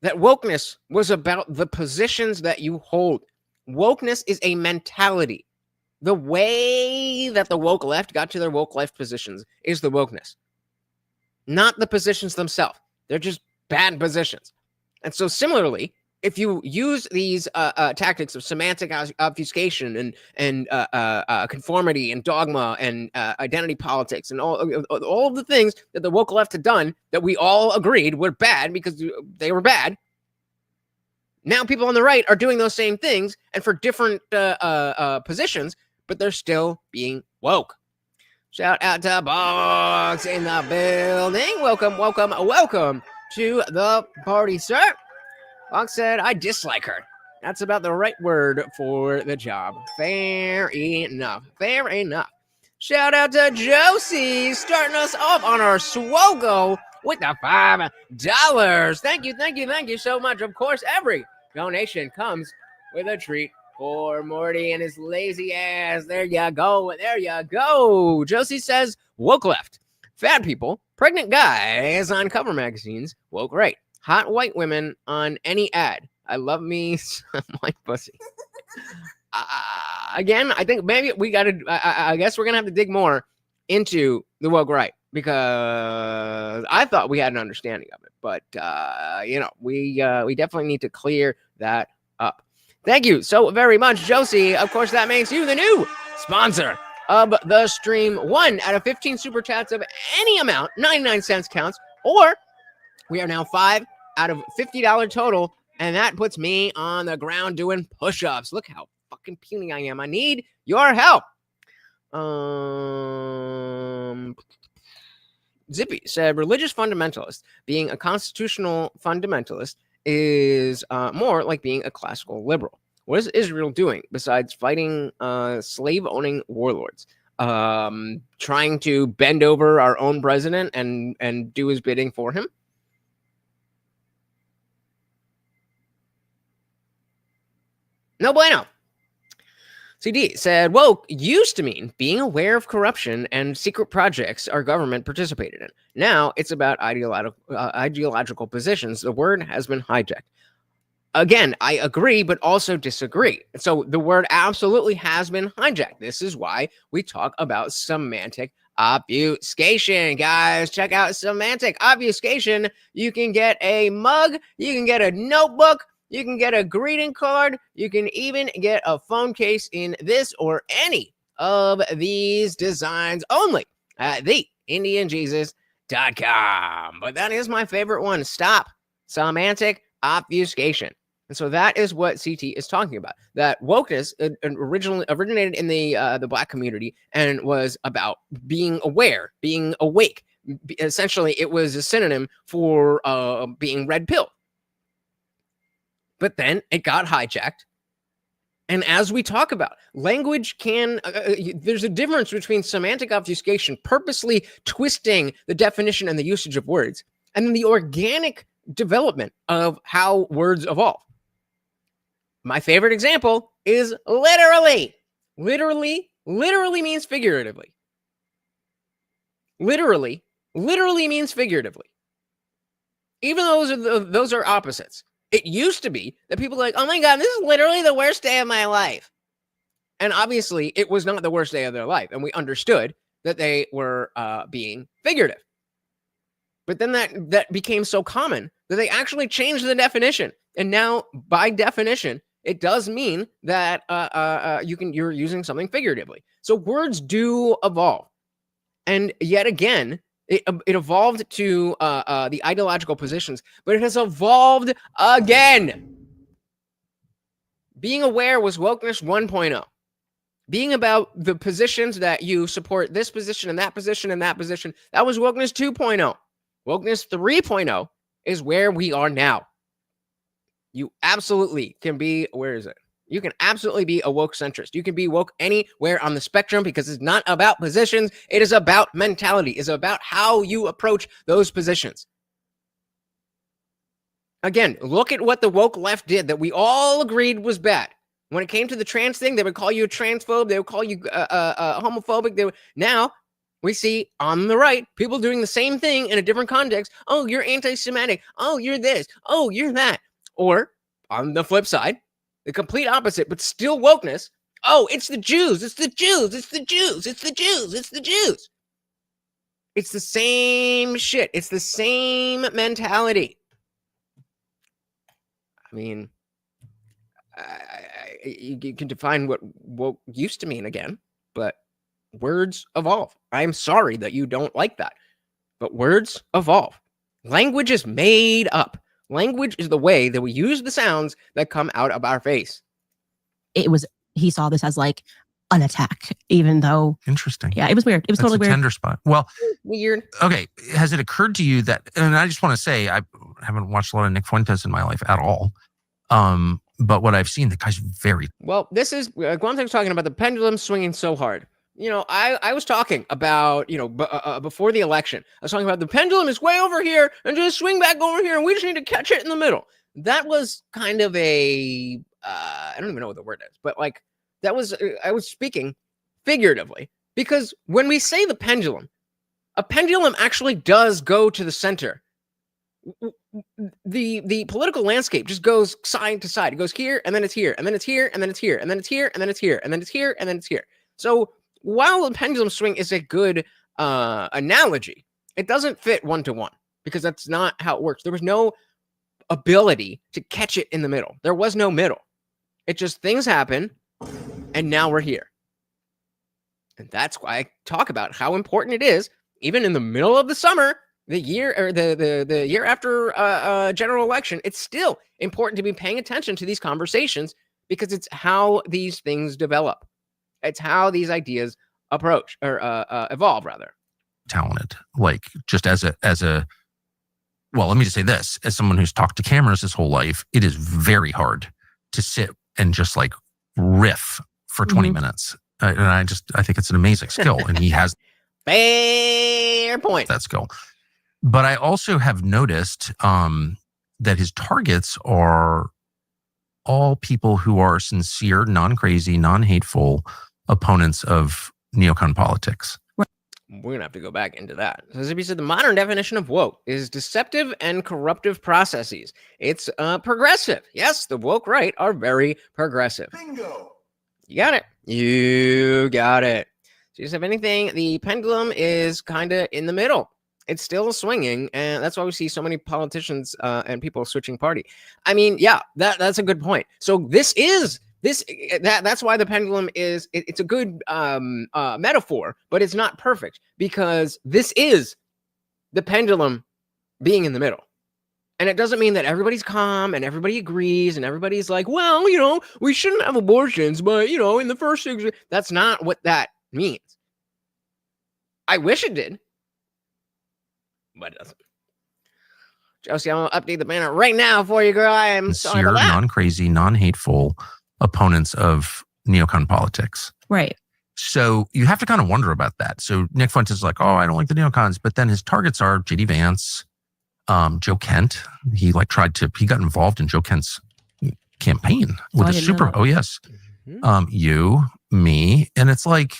that wokeness was about the positions that you hold. Wokeness is a mentality. The way that the woke left got to their woke left positions is the wokeness, not the positions themselves. They're just bad positions. And so similarly, if you use these tactics of semantic obfuscation and conformity and dogma and identity politics and all of the things that the woke left had done that we all agreed were bad because they were bad, now people on the right are doing those same things and for different positions, but they're still being woke. Shout out to Box in the building. Welcome, welcome, welcome to the party, sir. Fox said, I dislike her. That's about the right word for the job. Fair enough. Fair enough. Shout out to Josie starting us off on our SWOGO with the $5. Thank you, thank you, thank you so much. Of course, every donation comes with a treat for Morty and his lazy ass. There you go. There you go. Josie says, woke left. Fat people, pregnant guys on cover magazines, woke right. Hot white women on any ad. I love me some white pussy. Again, I think maybe we got to, I guess we're going to have to dig more into the woke right because I thought we had an understanding of it. But, we definitely need to clear that up. Thank you so very much, Josie. Of course, that makes you the new sponsor of the stream. 1 out of 15 super chats of any amount, 99 cents counts, or we are now 5 out of $50 total, and that puts me on the ground doing push-ups. Look how fucking puny I am. I need your help. Zippy said, religious fundamentalist, being a constitutional fundamentalist is more like being a classical liberal. What is Israel doing besides fighting slave-owning warlords? Trying to bend over our own president and do his bidding for him? No bueno. CD said, woke used to mean being aware of corruption and secret projects our government participated in. Now it's about ideological positions. The word has been hijacked. Again, I agree, but also disagree. So the word absolutely has been hijacked. This is why we talk about semantic obfuscation, guys. Check out semantic obfuscation. You can get a mug. You can get a notebook. You can get a greeting card. You can even get a phone case in this or any of these designs only at TheIndianJesus.com. But that is my favorite one. Stop semantic obfuscation. And so that is what CT is talking about. That wokeness originally originated in the Black community and was about being aware, being awake. Essentially, it was a synonym for being red pill. But then it got hijacked. And as we talk about, language can, there's a difference between semantic obfuscation, purposely twisting the definition and the usage of words, and then the organic development of how words evolve. My favorite example is literally. Literally means figuratively. Literally means figuratively. Even though those are opposites. It used to be that people were like, oh my God, this is literally the worst day of my life. And obviously, it was not the worst day of their life. And we understood that they were being figurative. But then that became so common that they actually changed the definition. And now, by definition, it does mean that you're using something figuratively. So words do evolve. And yet again, it evolved to the ideological positions, but it has evolved again. Being aware was wokeness 1.0. Being about the positions that you support this position and that position and that position, that was wokeness 2.0. Wokeness 3.0 is where we are now. You absolutely can be, where is it? You can absolutely be a woke centrist. You can be woke anywhere on the spectrum because it's not about positions. It is about mentality. It's about how you approach those positions. Again, look at what the woke left did that we all agreed was bad. When it came to the trans thing, they would call you a transphobe. They would call you homophobic. Now we see on the right people doing the same thing in a different context. Oh, you're anti-Semitic. Oh, you're this. Oh, you're that. Or on the flip side, the complete opposite, but still wokeness. Oh, it's the Jews. It's the Jews. It's the Jews. It's the Jews. It's the Jews. It's the same shit. It's the same mentality. I mean, you can define what woke used to mean again, but words evolve. I'm sorry that you don't like that, but words evolve. Language is made up. Language is the way that we use the sounds that come out of our face. He saw this as like an attack, even though. Interesting. Yeah, it was weird. It was totally weird. Tender spot. Well, weird. Okay. Has it occurred to you that, and I just want to say, I haven't watched a lot of Nick Fuentes in my life at all. But what I've seen, the guy's very. Well, this is, Guantan's talking about the pendulum swinging so hard. You know, I was talking about, before the election, I was talking about the pendulum is way over here and just swing back over here and we just need to catch it in the middle. That was kind of a, I don't even know what the word is, but like that was, I was speaking figuratively because when we say the pendulum, a pendulum actually does go to the center. The political landscape just goes side to side. It goes here and then it's here and then it's here and then it's here and then it's here and then it's here and then it's here and then it's here. So while the pendulum swing is a good analogy, it doesn't fit one-to-one because that's not how it works. There was no ability to catch it in the middle. There was no middle. It just things happen and now we're here. And that's why I talk about how important it is, even in the middle of the summer, the year or the year after general election, it's still important to be paying attention to these conversations because it's how these things develop. It's how these ideas approach or evolve, rather. Talented, like just as a. Well, let me just say this: as someone who's talked to cameras his whole life, it is very hard to sit and just like riff for 20 minutes. And I think it's an amazing skill, and he has fair point. That skill. But I also have noticed that his targets are all people who are sincere, non-crazy, non-hateful opponents of neocon politics. We're going to have to go back into that. So as he said, the modern definition of woke is deceptive and corruptive processes. It's progressive. Yes, the woke right are very progressive. Bingo. You got it. You got it. So if anything, the pendulum is kind of in the middle. It's still swinging, and that's why we see so many politicians and people switching party. I mean, yeah, that's a good point. So that's why the pendulum is it's a good metaphor, but it's not perfect because this is the pendulum being in the middle. And it doesn't mean that everybody's calm and everybody agrees and everybody's like, well, we shouldn't have abortions, but in the first 6 years, that's not what that means. I wish it did. But it doesn't. Josie, I'm going to update the banner right now for you, girl. I am sorry about that. Non-crazy, non-hateful opponents of neocon politics. Right. So you have to kind of wonder about that. So Nick Fuentes is like, oh, I don't like the neocons. But then his targets are J.D. Vance, Joe Kent. He got involved in Joe Kent's campaign with a super. Oh, yes. Mm-hmm. You, me. And it's like,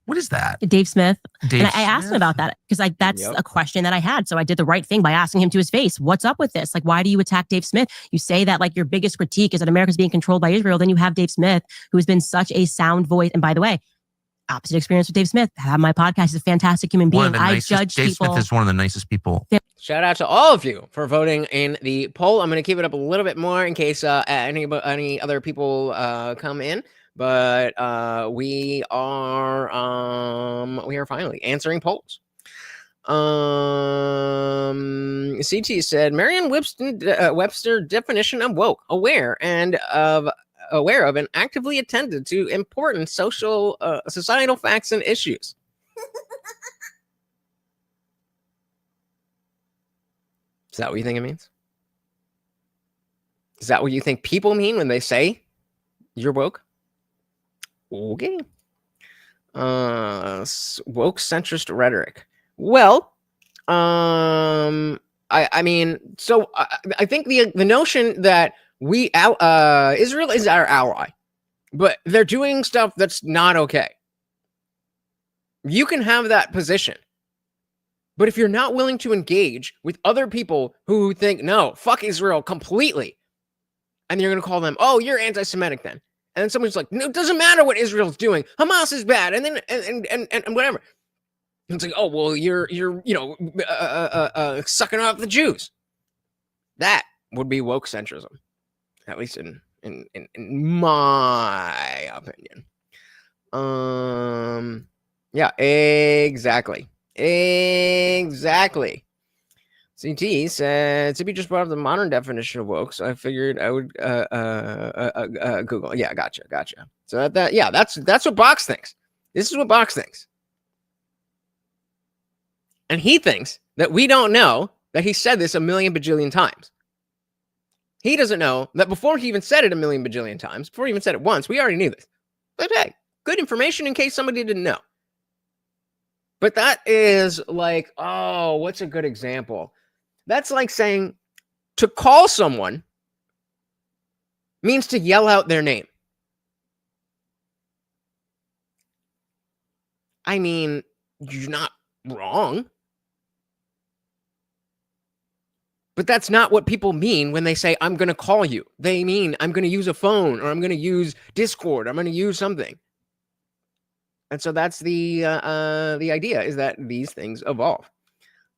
what is that? Dave Smith. And I asked him about that because that's a question that I had. So I did the right thing by asking him to his face. What's up with this? Like, why do you attack Dave Smith? You say that like your biggest critique is that America's being controlled by Israel. Then you have Dave Smith, who has been such a sound voice. And by the way, opposite experience with Dave Smith. I have my podcast. He's a fantastic human being. I judge Dave people. Smith is one of the nicest people. Shout out to all of you for voting in the poll. I'm going to keep it up a little bit more in case any other people come in. But we are finally answering polls. CT said Merriam-Webster definition of woke: aware of and actively attended to important societal facts and issues. Is that what you think it means? Is that what you think people mean when they say you're woke? Okay. Woke centrist rhetoric. Well, I mean, so I think the notion that Israel is our ally, but they're doing stuff that's not okay. You can have that position, but if you're not willing to engage with other people who think, no, fuck Israel completely, and you're going to call them, oh, you're anti-Semitic then. And then someone's like, no, it doesn't matter what Israel's doing. Hamas is bad. And then, and whatever. And it's like, oh, well, you're sucking off the Jews. That would be woke centrism, at least in my opinion. Yeah, exactly. CT said, Tippy just brought up the modern definition of woke, so I figured I would Google. Yeah, gotcha. So that's what Box thinks. This is what Box thinks. And he thinks that we don't know that he said this a million bajillion times. He doesn't know that before he even said it a million bajillion times, before he even said it once, we already knew this. But hey, good information in case somebody didn't know. But that is like, oh, what's a good example? That's like saying to call someone means to yell out their name. I mean, you're not wrong. But that's not what people mean when they say, I'm going to call you. They mean, I'm going to use a phone, or I'm going to use Discord, I'm going to use something. And so that's the idea, is that these things evolve.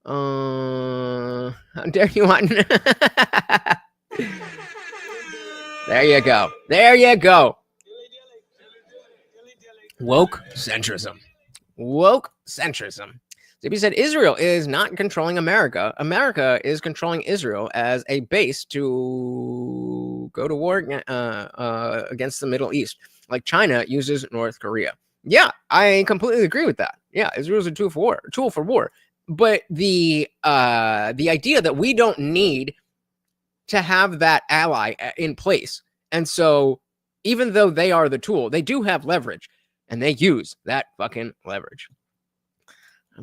How dare you want? There you go. Woke centrism. Zippy said Israel is not controlling America. America is controlling Israel as a base to go to war against the Middle East, like China uses North Korea. Yeah, I completely agree with that. Yeah, Israel's a tool for war. But the idea that we don't need to have that ally in place, and so even though they are the tool, they do have leverage, and they use that fucking leverage.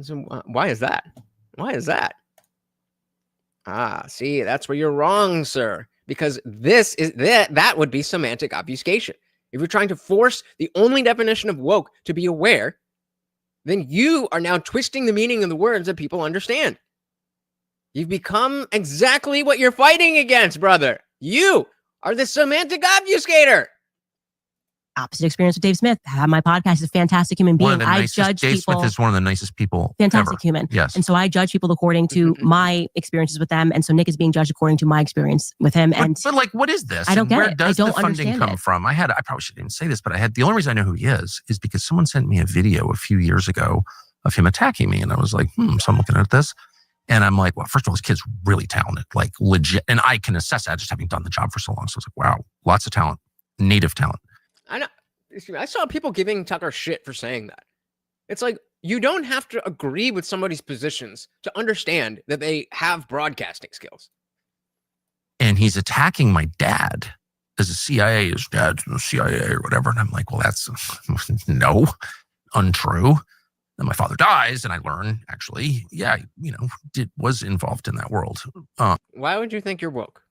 So why is that? See, that's where you're wrong, sir. Because that would be semantic obfuscation. If you're trying to force the only definition of woke to be aware, then you are now twisting the meaning of the words that people understand. You've become exactly what you're fighting against, brother. You are the semantic obfuscator. Opposite experience with Dave Smith. Have my podcast. He's a fantastic human being. I judge Dave people. Smith is one of the nicest people. Fantastic ever. Human. Yes. And so I judge people according to my experiences with them. And so Nick is being judged according to my experience with him. But like, what is this? I don't get where it. Does I don't the funding come from? I probably shouldn't even say this, but the only reason I know who he is because someone sent me a video a few years ago of him attacking me. And I was like, so I'm looking at this. And I'm like, well, first of all, this kid's really talented, like legit. And I can assess that just having done the job for so long. So I was like, wow, lots of talent, native talent. I know. I saw people giving Tucker shit for saying that. It's like, you don't have to agree with somebody's positions to understand that they have broadcasting skills. And he's attacking my dad as a CIA, his dad's in the CIA or whatever. And I'm like, well, that's untrue. Then my father dies, and I learn, actually, was involved in that world. Why would you think you're woke?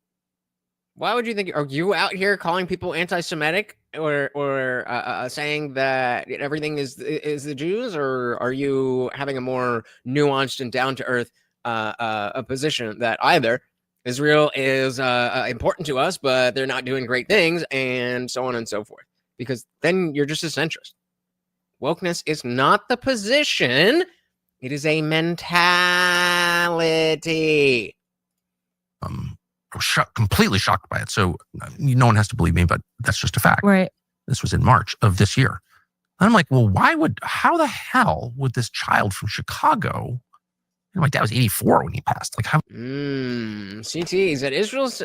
Why would you think? Are you out here calling people anti-Semitic or saying that everything is the Jews, or are you having a more nuanced and down to earth a position that either Israel is important to us, but they're not doing great things, and so on and so forth? Because then you're just a centrist. Wokeness is not the position; it is a mentality. I was completely shocked by it. So no one has to believe me, but that's just a fact. Right. This was in March of this year. And I'm like, well, how the hell would this child from Chicago, my dad was 84 when he passed. Like, how? CT said Israel's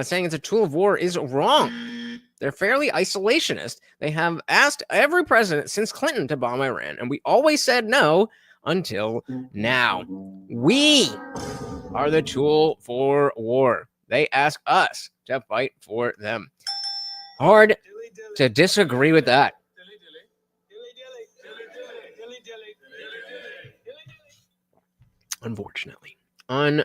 saying it's a tool of war is wrong. They're fairly isolationist. They have asked every president since Clinton to bomb Iran, and we always said no until now. We are the tool for war. They ask us to fight for them. Hard to disagree with that. Unfortunately. Adam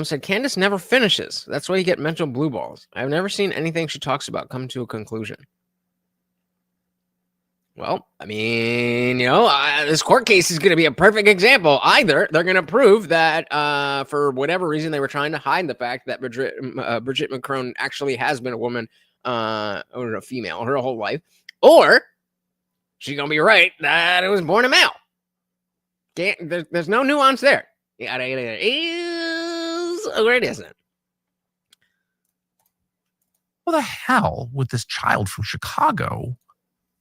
said, Candace never finishes. That's why you get mental blue balls. I've never seen anything she talks about come to a conclusion. Well, I mean, this court case is going to be a perfect example. Either they're going to prove that for whatever reason they were trying to hide the fact that Brigitte Macron actually has been a woman or a female her whole life, or she's going to be right that it was born a male. There's no nuance there. Yeah, it is or it isn't. What the hell with this child from Chicago?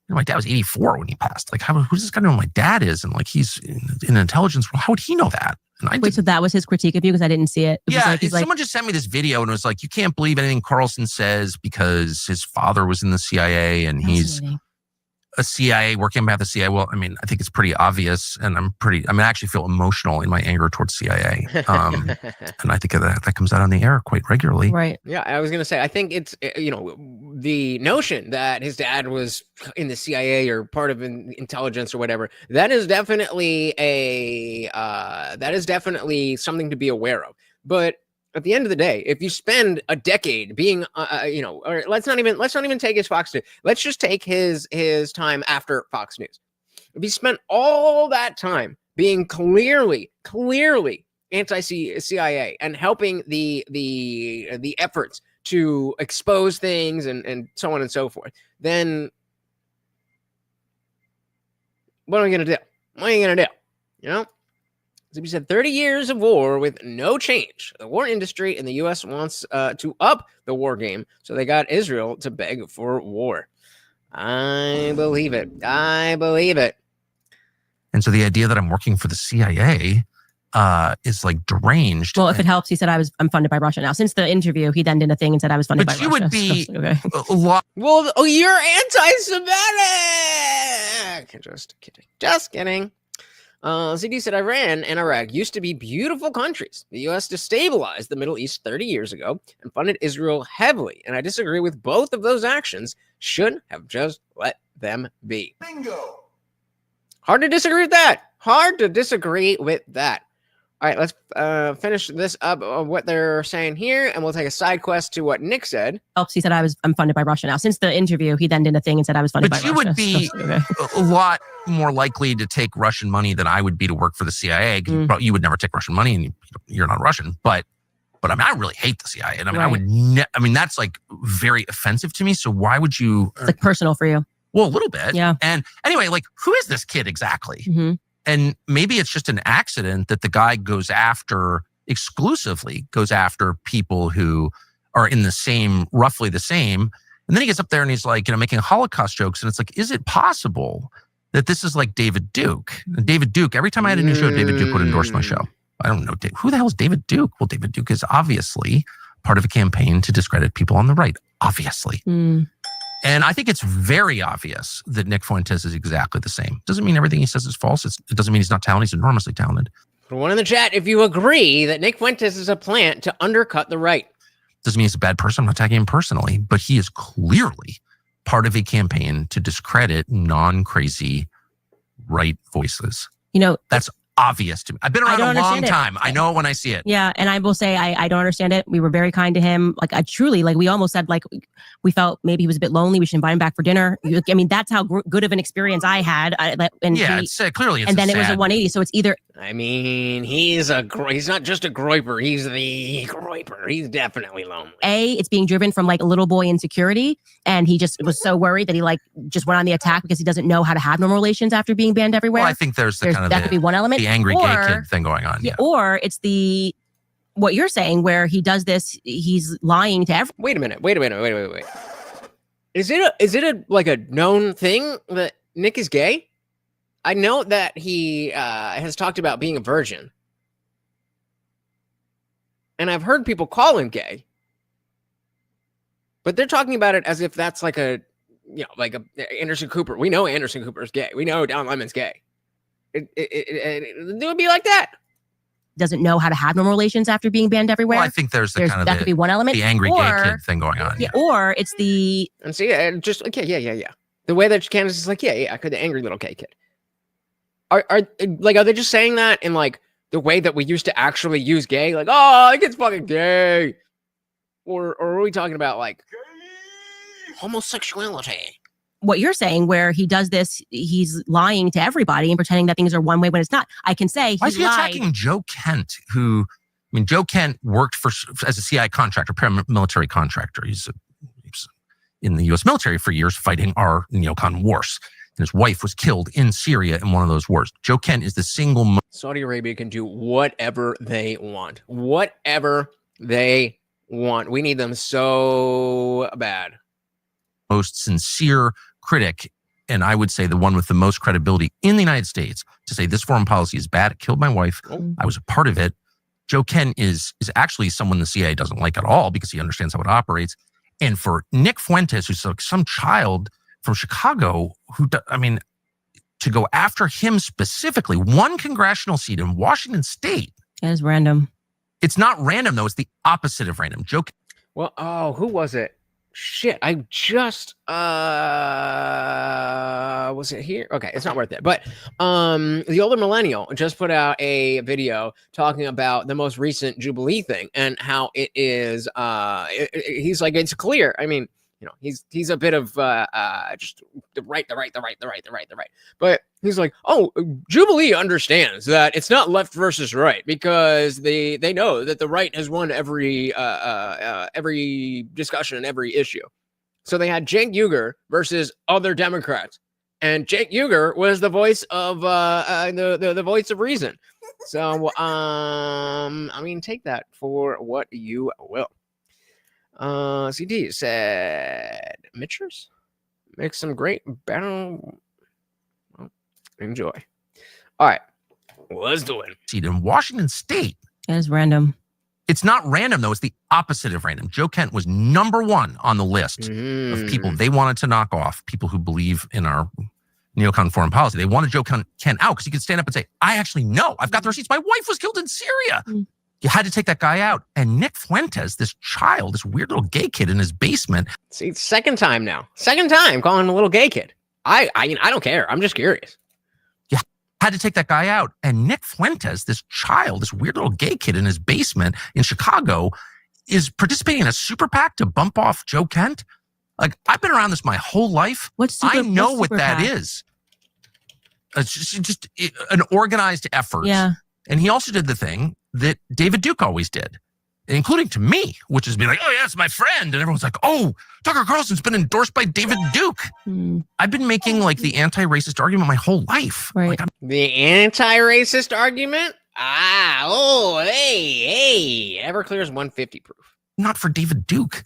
My dad was 84 when he passed. Like, who's this guy know who my dad is? And like, he's in intelligence. How would he know that? And Wait, so that was his critique of you because I didn't see it. Someone just sent me this video and it was like, you can't believe anything Carlson says because his father was in the CIA and he's a CIA working on behalf of the CIA. Well, I mean, I think it's pretty obvious, and I actually feel emotional in my anger towards CIA. And I think that comes out on the air quite regularly. Right. Yeah, I was going to say, I think it's, the notion that his dad was in the CIA or part of intelligence or whatever, that is definitely something to be aware of. But at the end of the day, if you spend a decade being, or let's not even take his Fox News. Let's just take his time after Fox News. If he spent all that time being clearly anti-CIA and helping the efforts to expose things and so on and so forth, then what are we gonna do? As we said, 30 years of war with no change. The war industry in the U.S. wants to up the war game, so they got Israel to beg for war. I believe it. And so the idea that I'm working for the CIA is like deranged. Well, if it helps, he said I'm funded by Russia now. Since the interview, he then did a thing and said I was funded by Russia. But you would be okay. a lot. Well, you're anti-Semitic. Just kidding. CD said Iran and Iraq used to be beautiful countries. The U.S. destabilized the Middle East 30 years ago and funded Israel heavily. And I disagree with both of those actions. Should have just let them be. Bingo. Hard to disagree with that. All right, let's finish this up of what they're saying here, and we'll take a side quest to what Nick said. Helps. He said I'm funded by Russia now. Since the interview, he then did a thing and said I was funded by Russia. But you would be a lot more likely to take Russian money than I would be to work for the CIA. You would never take Russian money, and you're not Russian. But I mean, I really hate the CIA, and I mean, right. That's like very offensive to me. So why would you? It's like personal for you. Well, a little bit. Yeah. And anyway, like, who is this kid exactly? Mm-hmm. And maybe it's just an accident that the guy exclusively goes after people who are in roughly the same. And then he gets up there and he's like, making Holocaust jokes. And it's like, is it possible that this is like David Duke? And David Duke, every time I had a new show, David Duke would endorse my show. I don't know. Who the hell is David Duke? Well, David Duke is obviously part of a campaign to discredit people on the right. Obviously. And I think it's very obvious that Nick Fuentes is exactly the same. Doesn't mean everything he says is false. It doesn't mean he's not talented. He's enormously talented. Put one in the chat if you agree that Nick Fuentes is a plant to undercut the right. Doesn't mean he's a bad person. I'm not attacking him personally, but he is clearly part of a campaign to discredit non-crazy right voices. That's obvious to me. I've been around a long time. I know it when I see it. Yeah. And I will say, I don't understand it. We were very kind to him. Like, I truly, we almost said, we felt maybe he was a bit lonely. We should invite him back for dinner. I mean, that's how good of an experience I had. Clearly. And then it was a 180. So it's either. I mean, he's not just a Groyper. He's the Groyper. He's definitely lonely. It's being driven from a little boy insecurity. And he just was so worried that he just went on the attack because he doesn't know how to have normal relations after being banned everywhere. Well, I think that could be one element. The angry gay kid thing going on. Yeah. Or it's what you're saying where he does this, he's lying to everyone. Wait a minute. Is it a known thing that Nick is gay? I know that he has talked about being a virgin. And I've heard people call him gay. But they're talking about it as if that's like a Anderson Cooper. We know Anderson Cooper is gay. We know Don Lemon's gay. It would be like that. doesn't know how to have normal relations after being banned everywhere. Well, I think there's the kind of that could be one element. the angry gay kid thing going on. Yeah, or it's the And see, just okay, yeah. The way that Candace is like, yeah, I could the angry little gay kid. Are they just saying that in like the way that we used to actually use gay? Like, oh, that kid's fucking gay. Or are we talking about like homosexuality? what you're saying, where he does this, he's lying to everybody and pretending that things are one way when it's not. I can say Why is he lied. attacking Joe Kent, who, I mean, Joe Kent worked as a CIA contractor, paramilitary contractor. He's in the U.S. military for years fighting our neocon wars. And his wife was killed in Syria in one of those wars. Joe Kent is the single most Saudi Arabia can do whatever they want. Whatever they want. We need them so bad. sincere critic, and I would say the one with the most credibility in the United States to say this foreign policy is bad. It killed my wife. I was a part of it. Joe Kent is actually someone the CIA doesn't like at all because he understands how it operates. And for Nick Fuentes, who's like some child from Chicago, to go after him specifically, one congressional seat in Washington State. That is random. It's not random, though. It's the opposite of random. Joe. Well, who was it? Shit, I just was it here? Okay, it's not worth it. But the older millennial just put out a video talking about the most recent Jubilee thing and how it is he's like, it's clear. I mean, he's a bit of just the right. But he's like, oh, Jubilee understands that it's not left versus right because they know that the right has won every discussion, every issue. So they had Cenk Uygur versus other Democrats, and Cenk Uygur was the voice of the voice of reason. So take that for what you will. CD said, Mitchers make some great battle. Well, enjoy. All right, let's do it. Seat in Washington State. That is random. It's not random, though. It's the opposite of random. Joe Kent was number one on the list of people they wanted to knock off, people who believe in our neocon foreign policy. They wanted Joe Kent out because he could stand up and say, I actually know. I've got the receipts. My wife was killed in Syria. You had to take that guy out. And Nick Fuentes, this child, this weird little gay kid in his basement. See, second time now. Second time calling him a little gay kid. I don't care. I'm just curious. You had to take that guy out. And Nick Fuentes, this child, this weird little gay kid in his basement in Chicago, is participating in a super PAC to bump off Joe Kent. Like, I've been around this my whole life. I know what that is. It's just an organized effort. Yeah. And he also did the thing that David Duke always did, including to me, which is being like, oh, yeah, it's my friend. And everyone's like, oh, Tucker Carlson's been endorsed by David Duke. I've been making like the anti-racist argument my whole life. Right. Like, The anti-racist argument? Hey. Everclear's 150 proof. not for David Duke.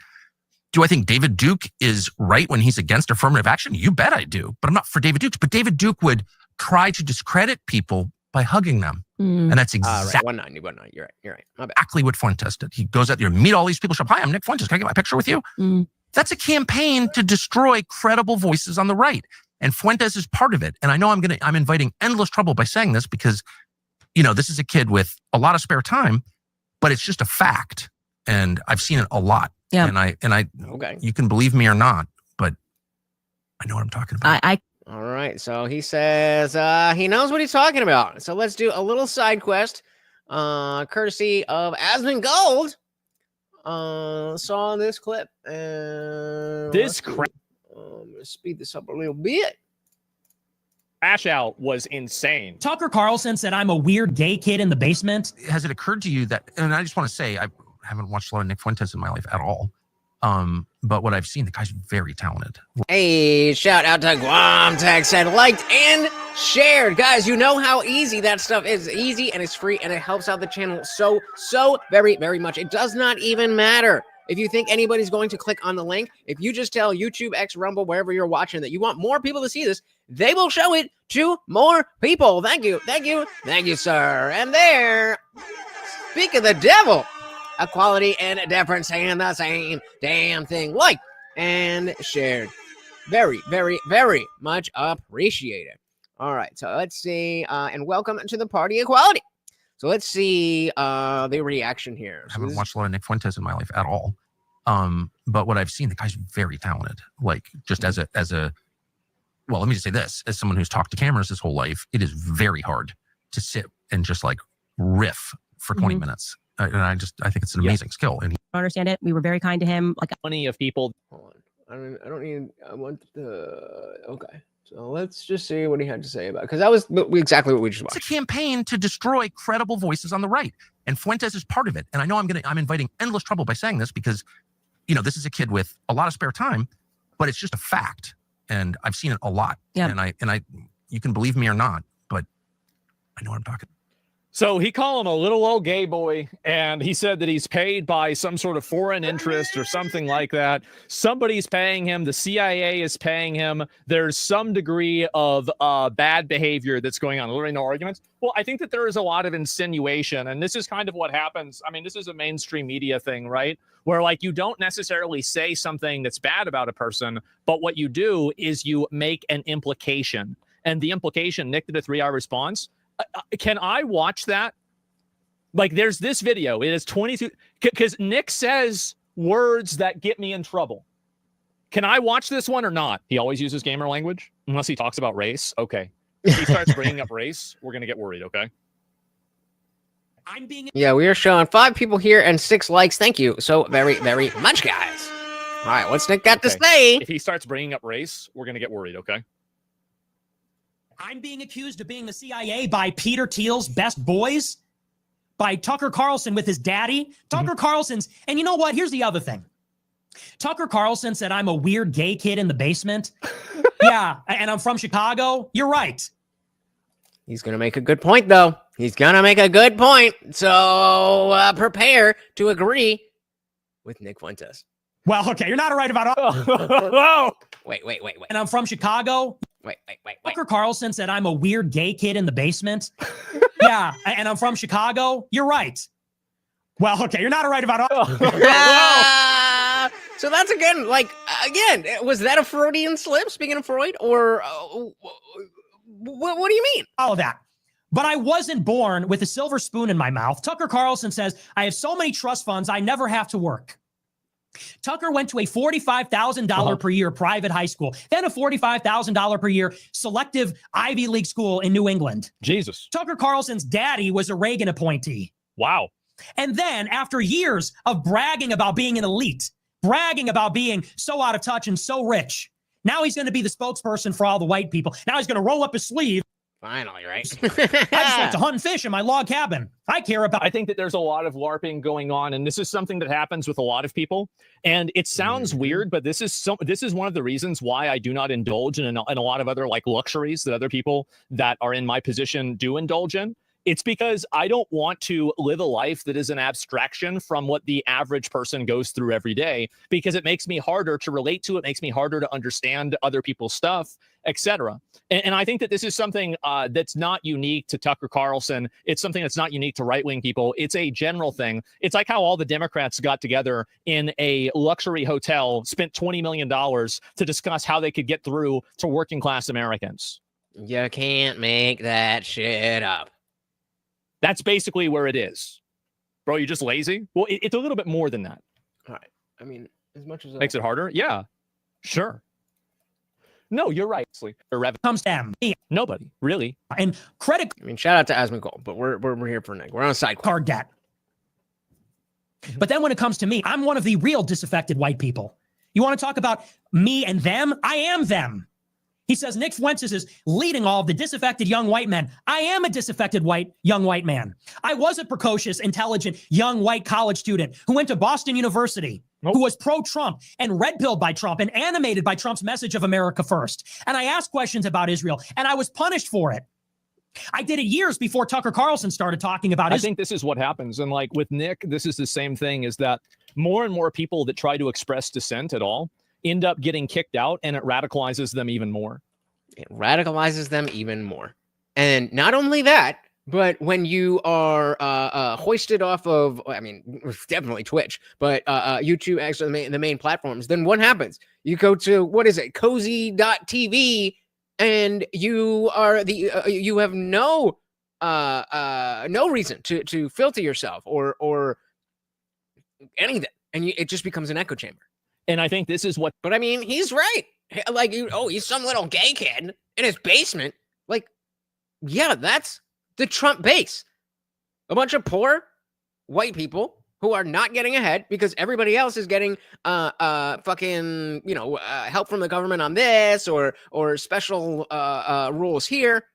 Do I think David Duke is right when he's against affirmative action? You bet I do. But I'm not for David Duke. But David Duke would try to discredit people by hugging them. And that's exactly right. 190. You're right. My bad. Exactly what Fuentes did. He goes out there, meet all these people. Hi, I'm Nick Fuentes. Can I get my picture with you? That's a campaign to destroy credible voices on the right. And Fuentes is part of it. And I know I'm inviting endless trouble by saying this because, this is a kid with a lot of spare time, but it's just a fact. And I've seen it a lot. Yeah. And I Okay. You can believe me or not, but I know what I'm talking about. All right. So he says he knows what he's talking about. So let's do a little side quest, courtesy of Asmon Gold. Saw this clip. And This crap. Let's speed this up a little bit. Crash out was insane. Tucker Carlson said, I'm a weird gay kid in the basement. Has it occurred to you that, and I just want to say, I haven't watched a lot of Nick Fuentes in my life at all. But what I've seen, the guy's very talented. Hey, shout out to Guam Tech said liked and shared. Guys, you know how easy that stuff is. Easy and it's free and it helps out the channel so very, very much. It does not even matter. If you think anybody's going to click on the link, if you just tell YouTube, X, Rumble, wherever you're watching that you want more people to see this, they will show it to more people. Thank you, sir. And there, speak of the devil, equality and deference saying the same damn thing. Like and shared. Very, very, very much appreciated. All right, so let's see. And welcome to the party equality. So let's see the reaction here. I haven't watched a lot of Nick Fuentes in my life at all. But what I've seen, the guy's very talented. Like just as a, well, let me just say this, as someone who's talked to cameras his whole life, it is very hard to sit and just like riff for 20 minutes. And I think it's an amazing skill. And I understand it. We were very kind to him. Like Plenty of people. Hold on. I want the, okay. So let's just see what he had to say about it. Because that was exactly what we just watched. it's a campaign to destroy credible voices on the right. And Fuentes is part of it. And I know I'm inviting endless trouble by saying this because, you know, this is a kid with a lot of spare time, but it's just a fact. And I've seen it a lot. Yeah. And I, you can believe me or not, but I know what I'm talking about. So he called him a little old gay boy, and he said that he's paid by some sort of foreign interest or something like that. Somebody's paying him. The CIA is paying him. There's some degree of bad behavior that's going on. Literally no arguments. Well, I think that there is a lot of insinuation, and this is kind of what happens. I mean, this is a mainstream media thing, right? Where like you don't necessarily say something that's bad about a person, but what you do is you make an implication. And the implication, Nick did a 3-hour response. Can I watch that? Like, there's this video. It is 22 because Nick says words that get me in trouble. Can I watch this one or not? He always uses gamer language unless he talks about race. Okay. If he starts bringing up race, we're going to get worried. Okay. Yeah, we are showing 5 people here and 6 likes. Thank you so very, very much, guys. All right. What's Nick got to say? If he starts bringing up race, we're going to get worried. Okay. I'm being accused of being the CIA by Peter Thiel's best boys, by Tucker Carlson with his daddy. Tucker Carlson's, and you know what? Here's the other thing. Tucker Carlson said I'm a weird gay kid in the basement. Yeah, and I'm from Chicago. You're right. He's going to make a good point, though. He's going to make a good point. So prepare to agree with Nick Fuentes. Well, okay, you're not right about Wait. And I'm from Chicago. Wait. Tucker Carlson said I'm a weird gay kid in the basement. Yeah, and I'm from Chicago. You're right. Well, okay, you're not right about So that's again, was that a Freudian slip? Speaking of Freud, or what do you mean? all of that. But I wasn't born with a silver spoon in my mouth. Tucker Carlson says I have so many trust funds I never have to work. Tucker went to a $45,000 per year private high school, then a $45,000 per year selective Ivy League school in New England. Jesus. Tucker Carlson's daddy was a Reagan appointee. Wow. And then after years of bragging about being an elite, bragging about being so out of touch and so rich, now he's going to be the spokesperson for all the white people. Now he's going to roll up his sleeve. Finally, right? I just like to hunt and fish in my log cabin. I care about. I think that there's a lot of LARPing going on, and this is something that happens with a lot of people. And it sounds weird, but this is one of the reasons why I do not indulge in a lot of other like luxuries that other people that are in my position do indulge in. It's because I don't want to live a life that is an abstraction from what the average person goes through every day, because it makes me harder to relate to. It makes me harder to understand other people's stuff, etc. And I think that this is something that's not unique to Tucker Carlson. It's something that's not unique to right-wing people. It's a general thing. It's like how all the Democrats got together in a luxury hotel, spent $20 million to discuss how they could get through to working class Americans. You can't make that shit up. That's basically where it is. Bro, you're just lazy? Well, it's a little bit more than that. All right. I mean, as much as Makes it harder? Yeah, sure. No, you're right. comes to me. Nobody, really. And credit I mean, shout out to Asmongold, but we're here for Nick. We're on a side card debt. But then when it comes to me, I'm one of the real disaffected white people. You want to talk about me and them? I am them. He says Nick Fuentes is leading all of the disaffected young white men. I am a disaffected young white man. I was a precocious, intelligent, young white college student who went to Boston University, who was pro-Trump and red-pilled by Trump and animated by Trump's message of America first. And I asked questions about Israel, and I was punished for it. I did it years before Tucker Carlson started talking about it. I think this is what happens. And like with Nick, this is the same thing, is that more and more people that try to express dissent at all end up getting kicked out, and it radicalizes them even more. It radicalizes them even more. And not only that, but when you are hoisted off of, I mean, definitely Twitch, but YouTube, actually the main platforms, then what happens? You go to, what is it, cozy.tv, and you are you have no no reason to filter yourself or anything, and it just becomes an echo chamber. And I think this is what. But I mean, he's right. Like, he's some little gay kid in his basement. Like, yeah, that's the Trump base. A bunch of poor white people who are not getting ahead because everybody else is getting fucking, help from the government on this or special rules here.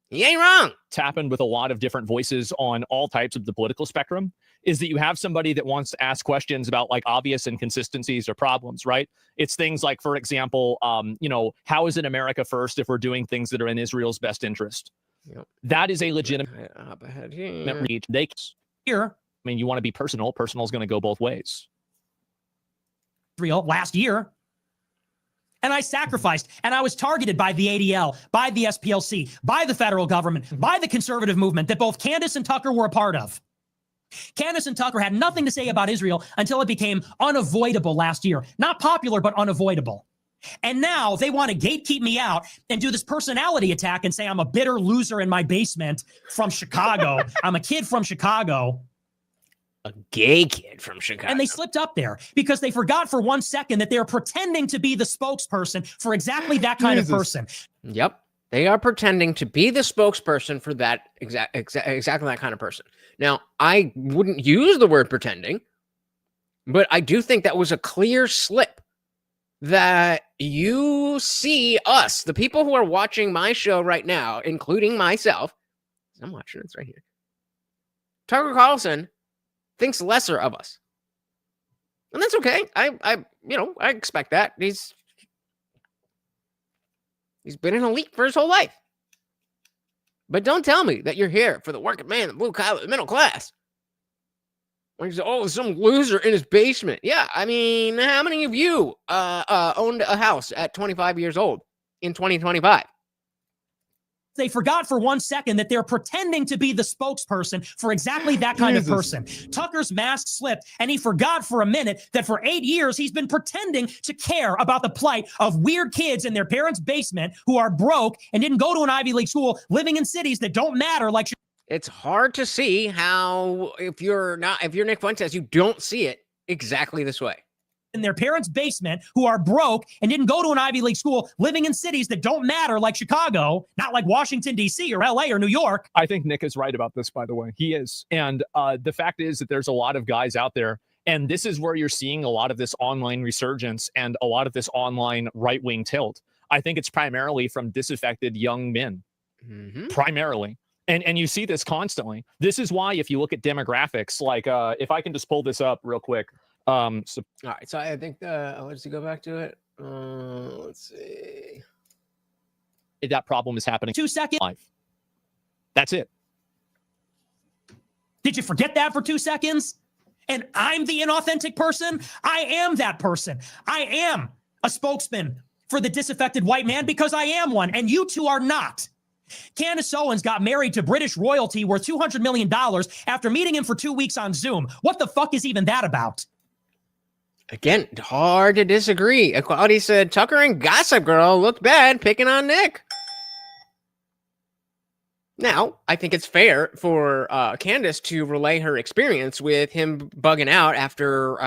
He ain't wrong. It's happened with a lot of different voices on all types of the political spectrum, is that you have somebody that wants to ask questions about like obvious inconsistencies or problems, right? It's things like, for example, how is it America first if we're doing things that are in Israel's best interest? Yep. That is a legitimate reach. Here, I mean, you want to be personal. Personal is going to go both ways. Israel last year. And I sacrificed, and I was targeted by the ADL, by the SPLC, by the federal government, by the conservative movement that both Candace and Tucker were a part of. Candace and Tucker had nothing to say about Israel until it became unavoidable last year. Not popular, but unavoidable. And now they want to gatekeep me out and do this personality attack and say I'm a bitter loser in my basement from Chicago. I'm a kid from Chicago. A gay kid from Chicago. And they slipped up there because they forgot for 1 second that they're pretending to be the spokesperson for exactly that kind of person. Yep. They are pretending to be the spokesperson for that exactly that kind of person. Now, I wouldn't use the word pretending, but I do think that was a clear slip that you see us, the people who are watching my show right now, including myself. I'm watching, it's right here. Tucker Carlson thinks lesser of us. And that's okay. I expect that. He's been an elite for his whole life. But don't tell me that you're here for the working man, the blue collar, the middle class. When you say, some loser in his basement. Yeah, I mean, how many of you owned a house at 25 years old in 2025? They forgot for 1 second that they're pretending to be the spokesperson for exactly that kind of person. Tucker's mask slipped, and he forgot for a minute that for 8 years, he's been pretending to care about the plight of weird kids in their parents' basement who are broke and didn't go to an Ivy League school, living in cities that don't matter like... It's hard to see how, if you're Nick Fuentes, you don't see it exactly this way. In their parents' basement who are broke and didn't go to an Ivy League school, living in cities that don't matter like Chicago, not like Washington, D.C. or L.A. or New York. I think Nick is right about this, by the way. He is. And the fact is that there's a lot of guys out there, and this is where you're seeing a lot of this online resurgence and a lot of this online right-wing tilt. I think it's primarily from disaffected young men, primarily. And you see this constantly. This is why if you look at demographics, like if I can just pull this up real quick. All right, so I think let's go back to it. Let's see. That problem is happening 2 seconds. Live. That's it. Did you forget that for 2 seconds? And I'm the inauthentic person? I am that person. I am a spokesman for the disaffected white man because I am one, and you two are not. Candace Owens got married to British royalty worth $200 million after meeting him for 2 weeks on Zoom. What the fuck is even that about? Again, hard to disagree. Equality said Tucker and Gossip Girl looked bad picking on Nick. Now, I think it's fair for Candace to relay her experience with him bugging out after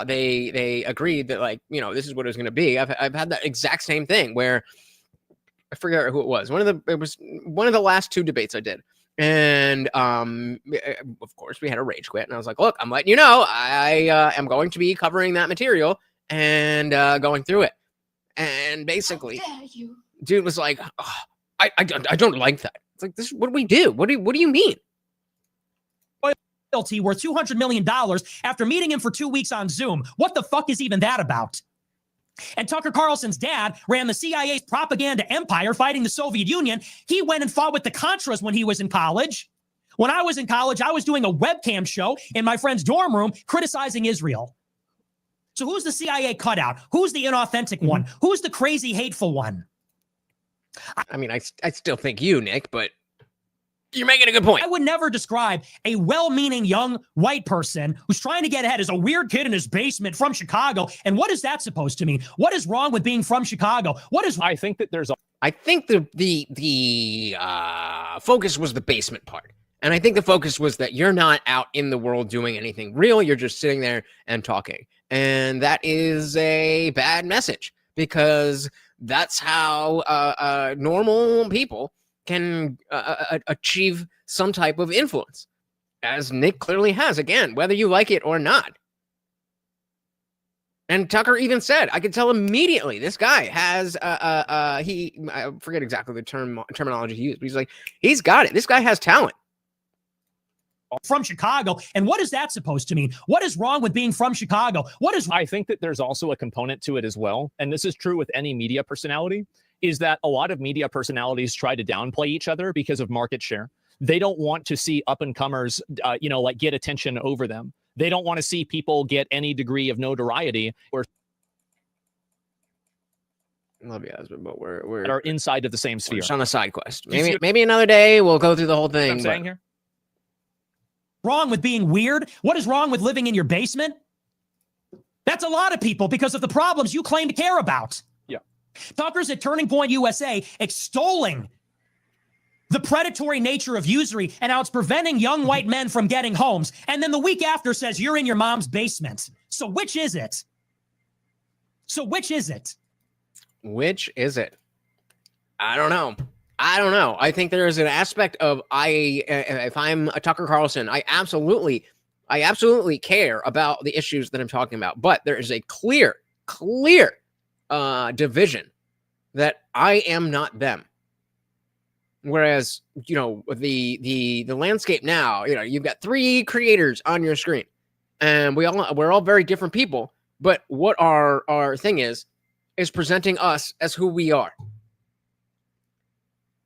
they agreed that, this is what it was going to be. I've had that exact same thing where I forget who it was. It was one of the last two debates I did. And of course, we had a rage quit. And I was like, look, I'm letting you know, I am going to be covering that material and going through it. And basically, dude was like, I don't like that. It's like, this. What do we do? What do you mean? Royalty worth $200 million after meeting him for 2 weeks on Zoom. What the fuck is even that about? And Tucker Carlson's dad ran the CIA's propaganda empire fighting the Soviet Union. He went and fought with the Contras when he was in college. When I was in college, I was doing a webcam show in my friend's dorm room criticizing Israel. So who's the CIA cutout? Who's the inauthentic one? Who's the crazy, hateful one? I mean, I still think you, Nick, but you're making a good point. I would never describe a well-meaning young white person who's trying to get ahead as a weird kid in his basement from Chicago. And what is that supposed to mean? What is wrong with being from Chicago? I think that there's I think the focus was the basement part. And I think the focus was that you're not out in the world doing anything real. You're just sitting there and talking. And that is a bad message, because that's how normal people can achieve some type of influence, as Nick clearly has, again, whether you like it or not. And Tucker even said, I could tell immediately this guy has, I forget exactly the terminology he used, but he's like, he's got it. This guy has talent. From Chicago. And what is that supposed to mean? What is wrong with being from Chicago? I think that there's also a component to it as well. And this is true with any media personality, is that a lot of media personalities try to downplay each other because of market share. They don't want to see up and comers, like get attention over them. They don't want to see people get any degree of notoriety or love you, husband, but we're are inside of the same sphere. Just on a side quest. Maybe another day we'll go through the whole thing. I'm saying here. Wrong with being weird? What is wrong with living in your basement? That's a lot of people because of the problems you claim to care about. Yeah. Tucker's at Turning Point USA extolling the predatory nature of usury and how it's preventing young white men from getting homes. And then the week after says you're in your mom's basement. So which is it? Which is it? I don't know. I think there is an aspect of if I'm a Tucker Carlson, I absolutely care about the issues that I'm talking about. But there is a clear division that I am not them. Whereas, the landscape now, you've got 3 creators on your screen, and we're all very different people. But what our thing is presenting us as who we are.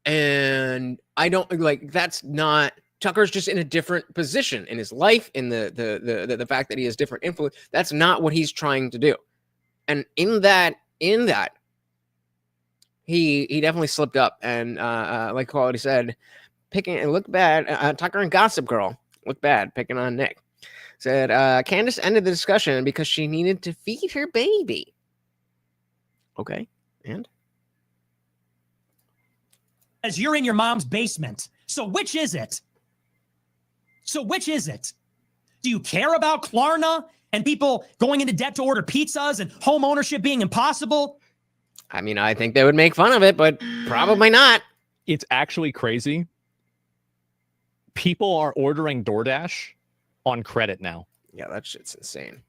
And I don't that's not Tucker's just in a different position in his life, in the fact that he has different influence. That's not what he's trying to do. And in that he definitely slipped up. And like Quality said, look bad. Tucker and Gossip Girl look bad picking on Nick. Said Candace ended the discussion because she needed to feed her baby. Okay, and as you're in your mom's basement. So which is it? Do you care about Klarna and people going into debt to order pizzas and home ownership being impossible? I mean, I think they would make fun of it, but probably not. It's actually crazy. People are ordering DoorDash on credit now. Yeah, that shit's insane.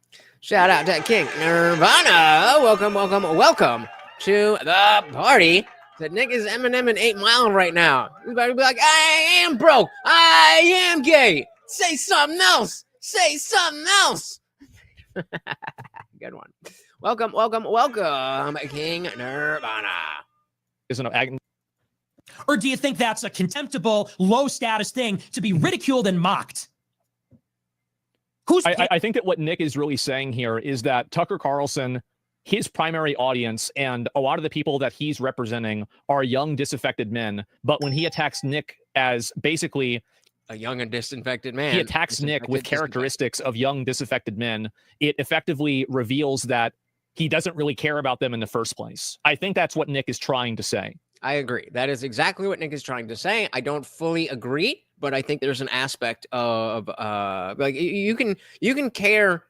Shout out to King Nirvana. Welcome to the party. That Nick is Eminem in 8 Mile right now. He's about to be like, I am broke. I am gay. Say something else. Good one. Welcome, King Nirvana. Or do you think that's a contemptible, low status thing to be ridiculed and mocked? I think that what Nick is really saying here is that Tucker Carlson, his primary audience and a lot of the people that he's representing are young, disaffected men. But when he attacks Nick as basically a young and disinfected man, he attacks Nick with characteristics of young, disaffected men. It effectively reveals that he doesn't really care about them in the first place. I think that's what Nick is trying to say. I agree. That is exactly what Nick is trying to say. I don't fully agree, but I think there's an aspect of you can care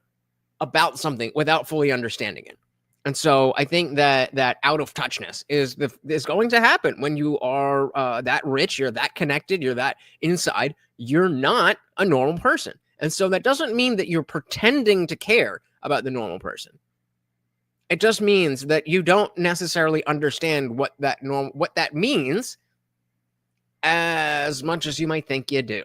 about something without fully understanding it. And so I think that out of touchness is going to happen when you are that rich, you're that connected, you're that inside, you're not a normal person. And so that doesn't mean that you're pretending to care about the normal person. It just means that you don't necessarily understand what that means as much as you might think you do.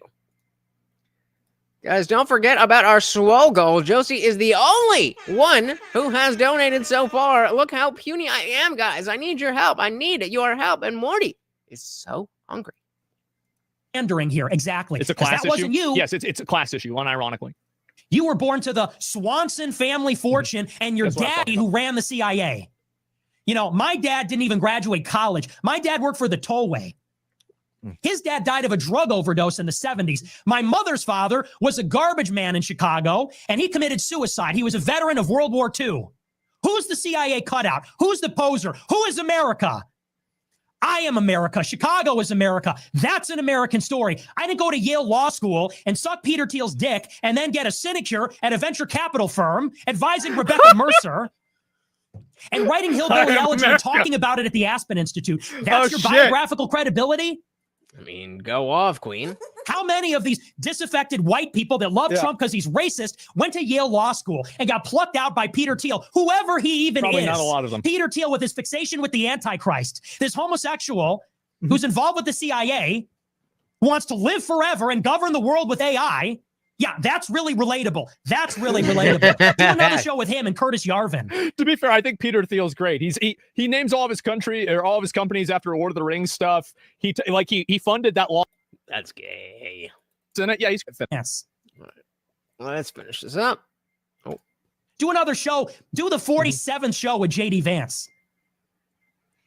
Guys, don't forget about our swole goal. Josie is the only one who has donated so far. Look how puny I am, guys. I need your help. I need your help. And Morty is so hungry. Pandering here, exactly. It's a class issue. That wasn't you. Yes, it's a class issue, unironically. You were born to the Swanson family fortune and your daddy who ran the CIA. My dad didn't even graduate college. My dad worked for the tollway. His dad died of a drug overdose in the 70s. My mother's father was a garbage man in Chicago, and he committed suicide. He was a veteran of World War II. Who's the CIA cutout? Who's the poser? Who is America? I am America. Chicago is America. That's an American story. I didn't go to Yale Law School and suck Peter Thiel's dick and then get a sinecure at a venture capital firm advising Rebecca Mercer and writing Hillbilly Elegy and talking about it at the Aspen Institute. That's your biographical credibility? I mean, go off, Queen. How many of these disaffected white people that love Trump because he's racist went to Yale Law School and got plucked out by Peter Thiel, whoever he even Probably is? not a lot of them. Peter Thiel with his fixation with the Antichrist, this homosexual who's involved with the CIA, wants to live forever and govern the world with AI. Yeah, that's really relatable. That's really relatable. Do another show with him and Curtis Yarvin. To be fair, I think Peter Thiel's great. He names all of his country or all of his companies after Lord of the Rings stuff. He funded that law. That's gay. In it. Yeah, he's Yes. All right. Let's finish this up. Do another show. Do the 47th show with JD Vance.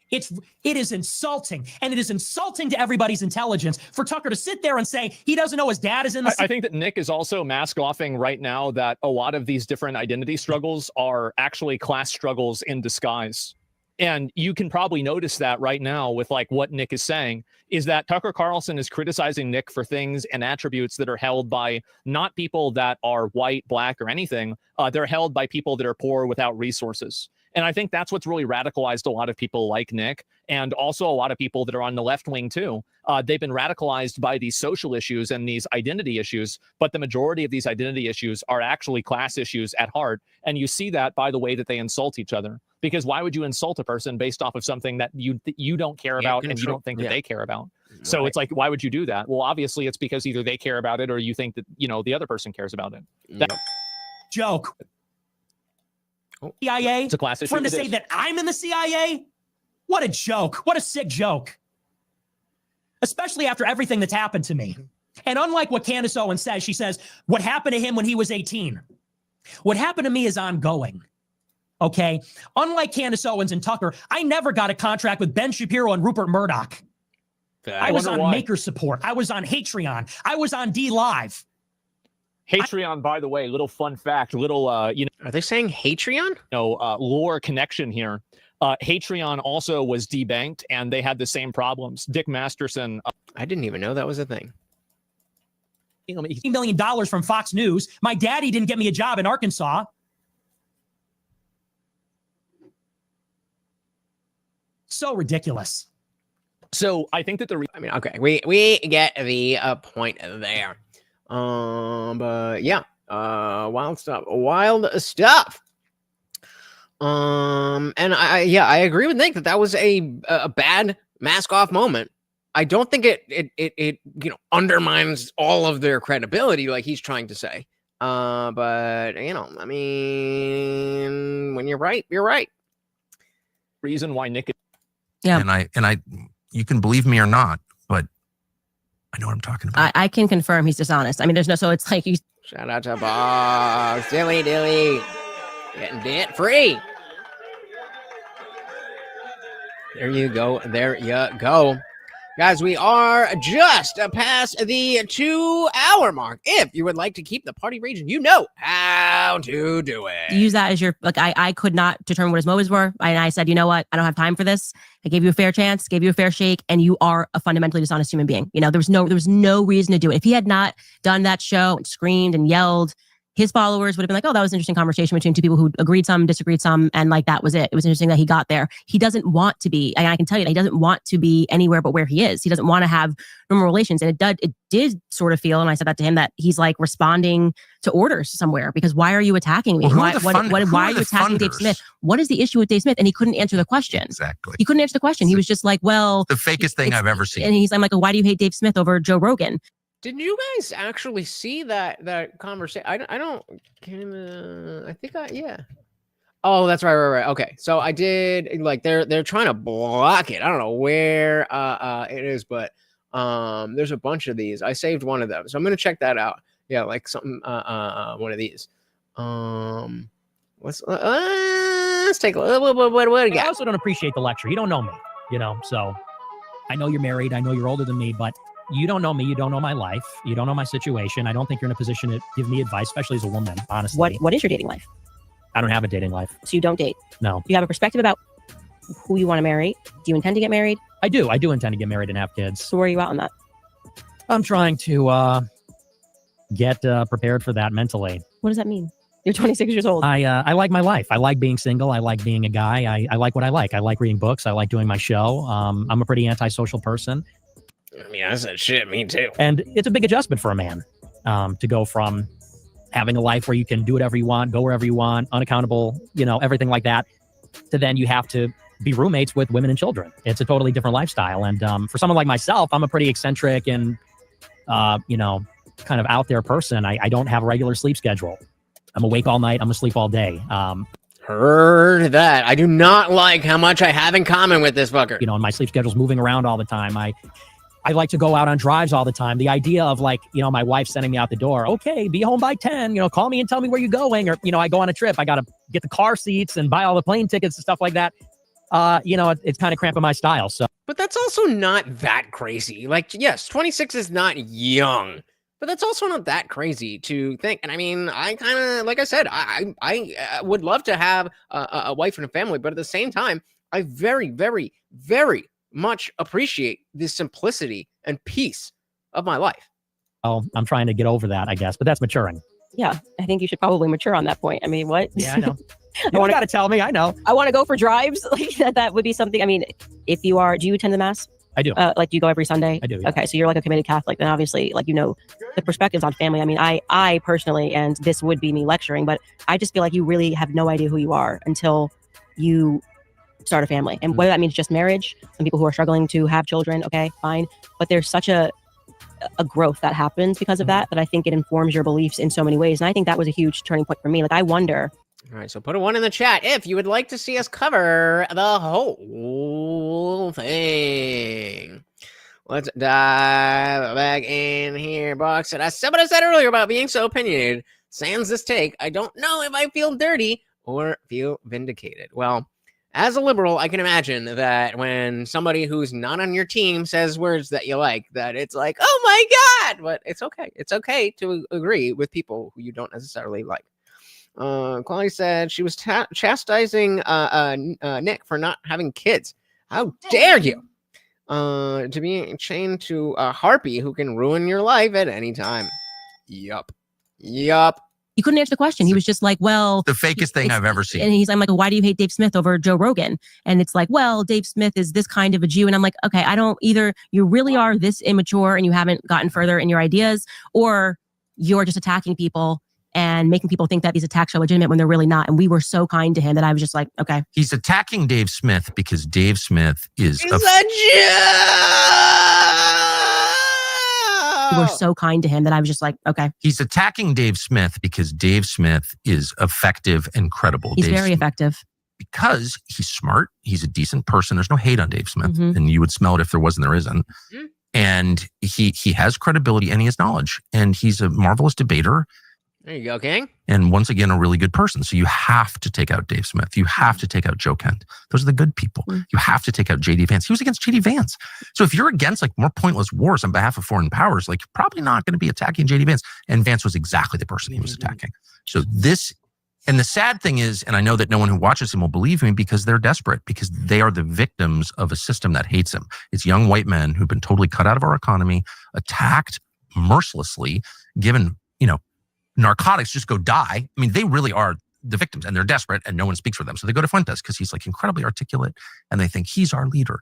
It is insulting, and it is insulting to everybody's intelligence for Tucker to sit there and say he doesn't know his dad is in the. I think that Nick is also mask offing right now that a lot of these different identity struggles are actually class struggles in disguise. And you can probably notice that right now with like what Nick is saying is that Tucker Carlson is criticizing Nick for things and attributes that are held by not people that are white, black, or anything. They're held by people that are poor without resources. And I think that's what's really radicalized a lot of people like Nick and also a lot of people that are on the left wing, too. They've been radicalized by these social issues and these identity issues. But the majority of these identity issues are actually class issues at heart. And you see that by the way that they insult each other. Because why would you insult a person based off of something that you don't care about and you don't think that they care about? So it's like, why would you do that? Well, obviously, it's because either they care about it or you think that, the other person cares about it. Joke. CIA, it's a class issue. For him to say that I'm in the CIA? What a joke. What a sick joke. Especially after everything that's happened to me. And unlike what Candace Owens says, she says, what happened to him when he was 18? What happened to me is ongoing. Okay? Unlike Candace Owens and Tucker, I never got a contract with Ben Shapiro and Rupert Murdoch. I was on Maker Support. I was on Patreon. I was on DLive. Patreon, by the way, little fun fact, Are they saying Patreon? No, lore connection here. Patreon also was debanked, and they had the same problems. Dick Masterson. I didn't even know that was a thing. $80 million from Fox News. My daddy didn't get me a job in Arkansas. So ridiculous. So I think that okay, we get the point there. But yeah, wild stuff. And I agree with Nick that was a bad mask off moment. I don't think it undermines all of their credibility, like he's trying to say. But I mean, when you're right, you're right. Reason why Nick. Yeah, and I, you can believe me or not, but I know what I'm talking about. I can confirm he's dishonest. I mean, there's no, so it's like he's. Shout out to Box, Dilly, getting debt free. There you go. Guys, we are just past the 2-hour mark. If you would like to keep the party raging, you know how to do it. Use that as your, like, I could not determine what his motives were. And I said, you know what? I don't have time for this. I gave you a fair chance, gave you a fair shake, and you are a fundamentally dishonest human being. There was no reason to do it. If he had not done that show and screamed and yelled, his followers would have been like, oh, that was an interesting conversation between two people who agreed some, disagreed some, and like that was it. It was interesting that he got there. He doesn't want to be, and I can tell you that he doesn't want to be anywhere but where he is. He doesn't want to have normal relations. And it did sort of feel, and I said that to him, that he's like responding to orders somewhere, because why are you attacking me? Well, why are you attacking Dave Smith? What is the issue with Dave Smith? And he couldn't answer the question. Exactly. He couldn't answer the question. He was just like, well. The fakest thing I've ever seen. And I'm like, why do you hate Dave Smith over Joe Rogan? Did you guys actually see that conversation? Yeah. Oh, that's right. Okay. So I did, like, they're trying to block it. I don't know where it is, but there's a bunch of these. I saved one of them, so I'm gonna check that out. Yeah, like something one of these. Let's take a look. What do you got? I also don't appreciate the lecture. You don't know me, so I know you're married. I know you're older than me, but you don't know me. You don't know my life. You don't know my situation. I don't think you're in a position to give me advice, especially as a woman, honestly. What is your dating life? I don't have a dating life. So you don't date? No. Do you have a perspective about who you want to marry? Do you intend to get married? I do intend to get married and have kids. So where are you at on that? I'm trying to get prepared for that mentally. What does that mean? You're 26 years old. I like my life. I like being single. I like being a guy. I like what I like. I like reading books. I like doing my show. I'm a pretty antisocial person. Yeah, I said shit. Me too. And it's a big adjustment for a man to go from having a life where you can do whatever you want, go wherever you want, unaccountable, everything like that, to then you have to be roommates with women and children. It's a totally different lifestyle. And for someone like myself, I'm a pretty eccentric and, kind of out there person. I don't have a regular sleep schedule. I'm awake all night. I'm asleep all day. Heard that. I do not like how much I have in common with this fucker. And my sleep schedule's moving around all the time. I like to go out on drives all the time. The idea of my wife sending me out the door. Okay, be home by 10. Call me and tell me where you're going. Or, I go on a trip. I got to get the car seats and buy all the plane tickets and stuff like that. It's kind of cramping my style. So, but that's also not that crazy. Yes, 26 is not young. But that's also not that crazy to think. And I mean, I kind of, like I said, I would love to have a wife and a family. But at the same time, I very, very, very much appreciate the simplicity and peace of my life. Oh, I'm trying to get over that, I guess. But that's maturing. Yeah, I think you should probably mature on that point. I mean, what? Yeah, I know. You got to tell me. I know. I want to go for drives. That would be something. I mean, if you are, do you attend the mass? I do. Do you go every Sunday? I do. Yeah. Okay, so you're like a committed Catholic. Then obviously, the perspectives on family. I mean, I personally, and this would be me lecturing, but I just feel like you really have no idea who you are until you start a family. And whether that means just marriage, some people who are struggling to have children, okay, fine. But there's such a growth that happens because of that I think it informs your beliefs in so many ways. And I think that was a huge turning point for me. I wonder. All right, so put a 1 in the chat if you would like to see us cover the whole thing. Let's dive back in here, box. And as somebody said earlier about being so opinionated, sans this take, I don't know if I feel dirty or feel vindicated. Well, as a liberal, I can imagine that when somebody who's not on your team says words that you like, that it's like, oh my God, but it's okay. It's okay to agree with people who you don't necessarily like. Chloe said she was chastising Nick for not having kids. How dare you? To be chained to a harpy who can ruin your life at any time. Yup. He couldn't answer the question. He was just like, well, the fakest thing I've ever seen. And I'm like, why do you hate Dave Smith over Joe Rogan? And it's like, well, Dave Smith is this kind of a Jew. And I'm like, okay, I don't either. You really are this immature and you haven't gotten further in your ideas, or you're just attacking people and making people think that these attacks are legitimate when they're really not. And we were so kind to him that I was just like, okay. He's attacking Dave Smith because Dave Smith is a Jew. We were so kind to him that I was just like, okay. He's attacking Dave Smith because Dave Smith is effective and credible. He's very effective. Because he's smart. He's a decent person. There's no hate on Dave Smith. And you would smell it if there wasn't, there isn't. And he has credibility and he has knowledge. And he's a marvelous debater. There you go, King. And once again, a really good person. So you have to take out Dave Smith. You have to take out Joe Kent. Those are the good people. You have to take out J.D. Vance. He was against J.D. Vance. So if you're against more pointless wars on behalf of foreign powers, you're probably not going to be attacking J.D. Vance. And Vance was exactly the person he was attacking. So and the sad thing is, and I know that no one who watches him will believe me because they're desperate, because they are the victims of a system that hates him. It's young white men who've been totally cut out of our economy, attacked mercilessly, given, narcotics, just go die. I mean, they really are the victims and they're desperate and no one speaks for them. So they go to Fuentes because he's incredibly articulate and they think he's our leader.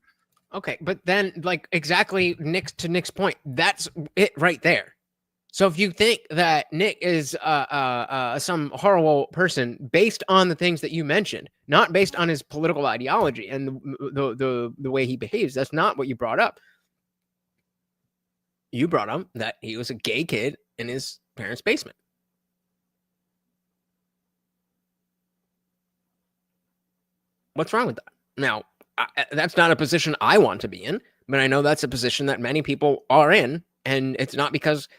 Okay. But then exactly Nick's point, that's it right there. So if you think that Nick is some horrible person based on the things that you mentioned, not based on his political ideology and the way he behaves, that's not what you brought up. You brought up that he was a gay kid in his parents' basement. What's wrong with that? Now, that's not a position I want to be in, but I know that's a position that many people are in, and it's not because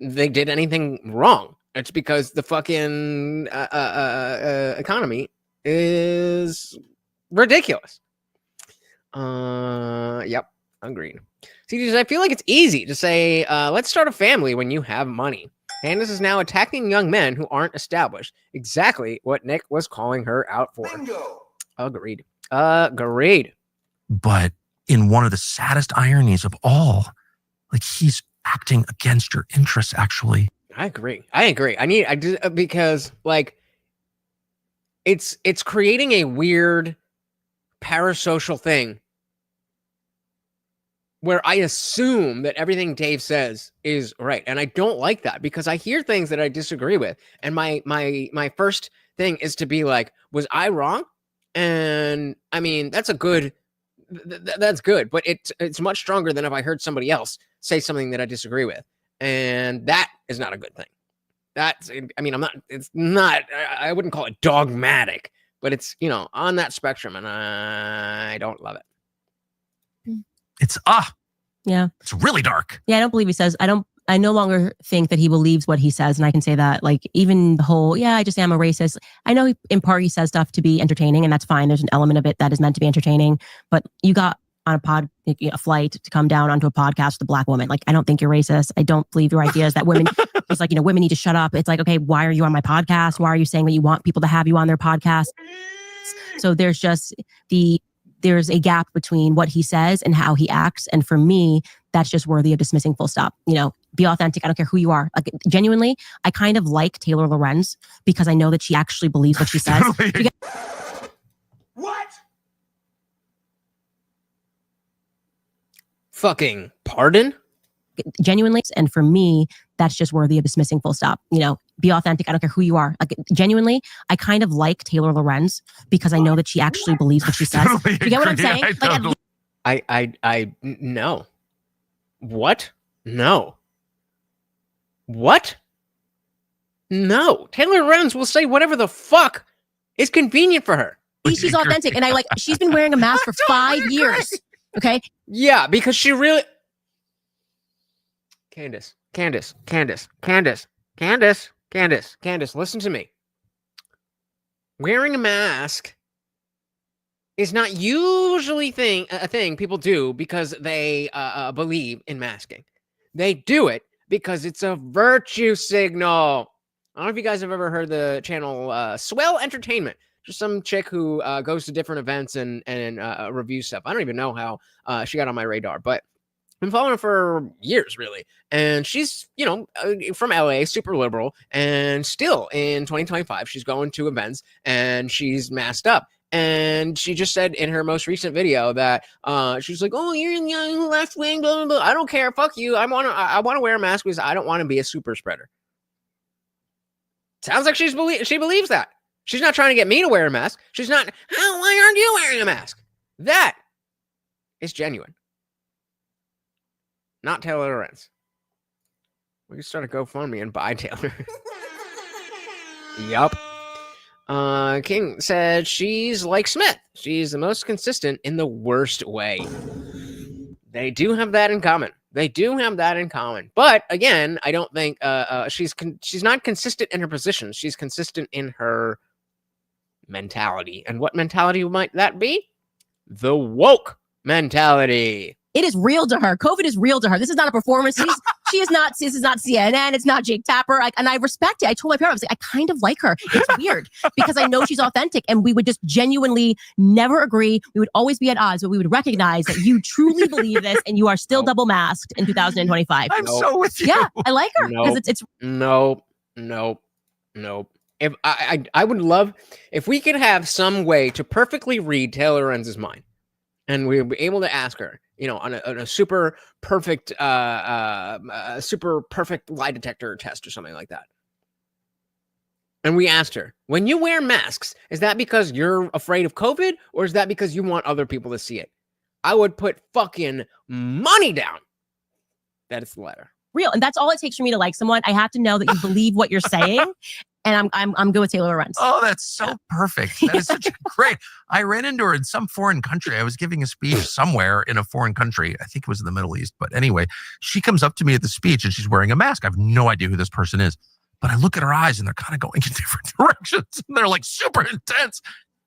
they did anything wrong. It's because the fucking economy is ridiculous. Yep, agreed. See, I feel like it's easy to say, let's start a family when you have money. Candace is now attacking young men who aren't established. Exactly what Nick was calling her out for. Bingo. Agreed. But in one of the saddest ironies of all, like he's acting against your interests, actually. I agree. Because like it's creating a weird parasocial thing where I assume that everything Dave says is right. And I don't like that because I hear things that I disagree with. And my first thing is to be like, was I wrong? And I mean, that's a good, that's good, but it's much stronger than if I heard somebody else say something that I disagree with. And that is not a good thing. That's, I mean, I wouldn't call it dogmatic, but it's, you know, on that spectrum, and I don't love it. It's yeah, it's really dark. Yeah, I don't believe he says. I no longer think that he believes what he says, and I can say that. Like even the whole, I just am a racist. I know in part he says stuff to be entertaining, and that's fine. There's an element of it that is meant to be entertaining. But you got on a flight to come down onto a podcast with a black woman. Like, I don't think you're racist. I don't believe your idea is that women. It's like, women need to shut up. It's like, okay, why are you on my podcast? Why are you saying that you want people to have you on their podcast? So there's just there's a gap between what he says and how he acts. And for me, that's just worthy of dismissing, full stop. Be authentic. I don't care who you are. Like, genuinely, I kind of like Taylor Lorenz because I know that she actually believes what she says. What? Fucking pardon? Genuinely. And for me, that's just worthy of dismissing, full stop. Be authentic. I don't care who you are. Like, genuinely, I kind of like Taylor Lorenz because I know that she actually believes what she says. You get what I'm saying? No. What? No. What? No. Taylor Lorenz will say whatever the fuck is convenient for her. She's authentic. And she's been wearing a mask for 5 years. Okay. Yeah, because she really. Candace, listen to me. Wearing a mask is not usually a thing people do because they believe in masking. They do it because it's a virtue signal. I don't know if you guys have ever heard the channel Swell Entertainment. Just some chick who goes to different events and reviews stuff. I don't even know how she got on my radar, but I've been following her for years, really. And she's, from LA, super liberal. And still in 2025, she's going to events and she's masked up. And she just said in her most recent video that she's like, "Oh, you're in the left wing, blah, blah, blah. I don't care. Fuck you. I want to wear a mask because I don't want to be a super spreader." Sounds like she believes that. She's not trying to get me to wear a mask. She's not, why aren't you wearing a mask? That is genuine. Not Taylor Lorenz. We can start a GoFundMe and buy Taylor. Yup. King said she's like Smith. She's the most consistent in the worst way. They do have that in common. But again, I don't think she's not consistent in her position. She's consistent in her mentality. And what mentality might that be? The woke mentality. It is real to her. COVID is real to her. This is not a performance. She is not. This is not CNN. It's not Jake Tapper. And I respect it. I told my parents, I kind of like her. It's weird because I know she's authentic, and we would just genuinely never agree. We would always be at odds, but we would recognize that you truly believe this, and you are still double masked in 2025. I'm so with you. Yeah, I like her because it's. No. If I would love if we could have some way to perfectly read Taylor Lorenz's mind, and we would be able to ask her, on a super perfect lie detector test or something like that. And we asked her, when you wear masks, is that because you're afraid of COVID, or is that because you want other people to see it? I would put fucking money down that it's the latter. Real, and that's all it takes for me to like someone. I have to know that you believe what you're saying. And I'm good with Taylor Lorenz. Oh, that's so perfect. That is such a great. I ran into her in some foreign country. I was giving a speech somewhere in a foreign country. I think it was in the Middle East. But anyway, she comes up to me at the speech and she's wearing a mask. I have no idea who this person is. But I look at her eyes and they're kind of going in different directions. And they're like super intense.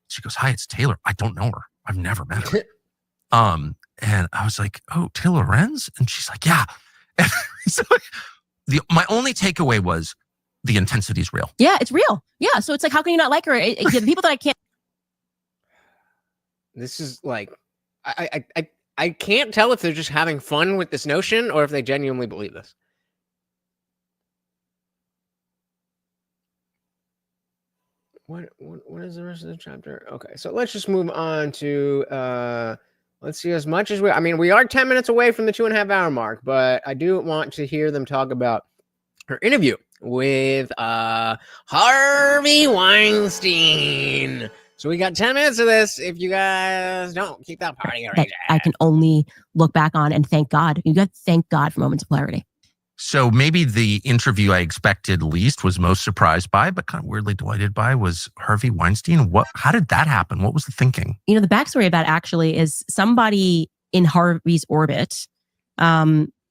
She goes, "Hi, it's Taylor. I don't know her. I've never met her." And I was like, "Oh, Taylor Lorenz?" And she's like, "Yeah." And so my only takeaway was, the intensity is real. Yeah, it's real. Yeah, so it's like, how can you not like her? The people that I can't. This is like, I I can't tell if they're just having fun with this notion or if they genuinely believe this. What is the rest of the chapter? Okay, so let's just move on to let's see. As much as we are 10 minutes away from the 2.5 hour mark, but I do want to hear them talk about her interview with Harvey Weinstein. So we got 10 minutes of this. If you guys don't keep that party already, I can only look back on and thank God. You got to thank God for moments of clarity. So maybe the interview I expected least, was most surprised by, but kind of weirdly delighted by, was Harvey Weinstein. How did that happen? What was the thinking? The backstory of that actually is somebody in Harvey's orbit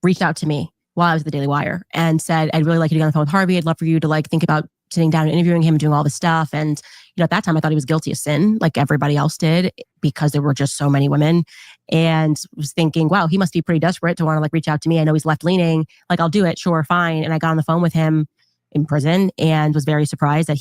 reached out to me while I was at the Daily Wire and said, I'd really like you to get on the phone with Harvey. I'd love for you to think about sitting down and interviewing him and doing all this stuff. And, at that time I thought he was guilty of sin, like everybody else did, because there were just so many women, and was thinking, wow, he must be pretty desperate to want to reach out to me. I know he's left leaning. I'll do it. Sure. Fine. And I got on the phone with him in prison and was very surprised that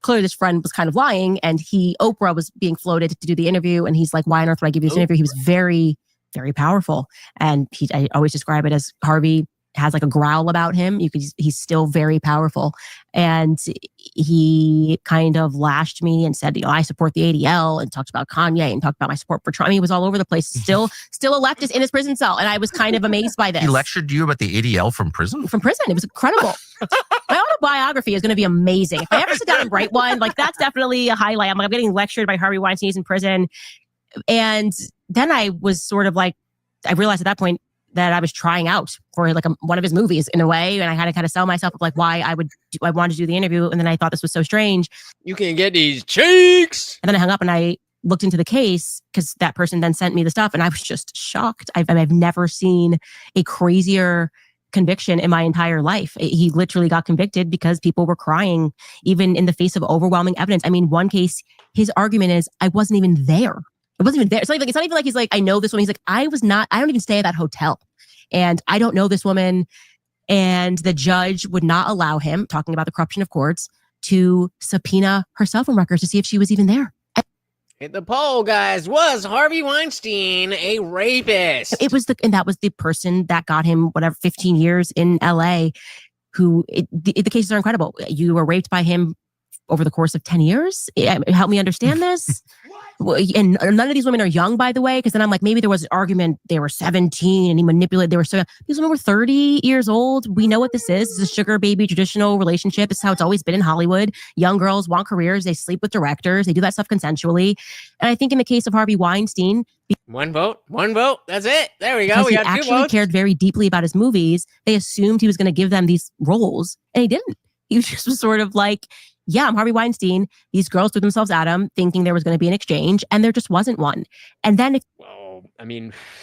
clearly this friend was kind of lying, and Oprah was being floated to do the interview. And he's like, why on earth would I give you this interview? He was very, very powerful. And I always describe it as Harvey has a growl about him. He's still very powerful. And he kind of lashed me and said, I support the ADL, and talked about Kanye and talked about my support for Trump. He was all over the place. Still a leftist in his prison cell. And I was kind of amazed by this. He lectured you about the ADL from prison? From prison. It was incredible. My autobiography is going to be amazing. If I ever sit down and write one, that's definitely a highlight. I'm getting lectured by Harvey Weinstein. He's in prison. And then I was sort of I realized at that point that I was trying out for one of his movies in a way. And I had to kind of sell myself of why I wanted to do the interview. And then I thought this was so strange. You can get these cheeks. And then I hung up and I looked into the case, because that person then sent me the stuff, and I was just shocked. I've never seen a crazier conviction in my entire life. He literally got convicted because people were crying, even in the face of overwhelming evidence. One case, his argument is, I wasn't even there. It wasn't even there. It's not even like he's I know this woman. He's I don't even stay at that hotel. And I don't know this woman. And the judge would not allow him, talking about the corruption of courts, to subpoena her cell phone records to see if she was even there. Hit the poll, guys. Was Harvey Weinstein a rapist? And that was the person that got him 15 years in LA, the cases are incredible. You were raped by him over the course of 10 years. Help me understand this. And none of these women are young, by the way, because then I'm maybe there was an argument they were 17 and he manipulated. They were so young. These women were 30 years old. We know what this is. It's a sugar baby traditional relationship. It's how it's always been in Hollywood. Young girls want careers. They sleep with directors. They do that stuff consensually. And I think in the case of Harvey Weinstein, one vote. That's it. There we go. We got 2 votes. He actually cared very deeply about his movies. They assumed he was going to give them these roles, and he didn't. He just was sort of yeah, I'm Harvey Weinstein. These girls threw themselves at him thinking there was going to be an exchange, and there just wasn't one. And then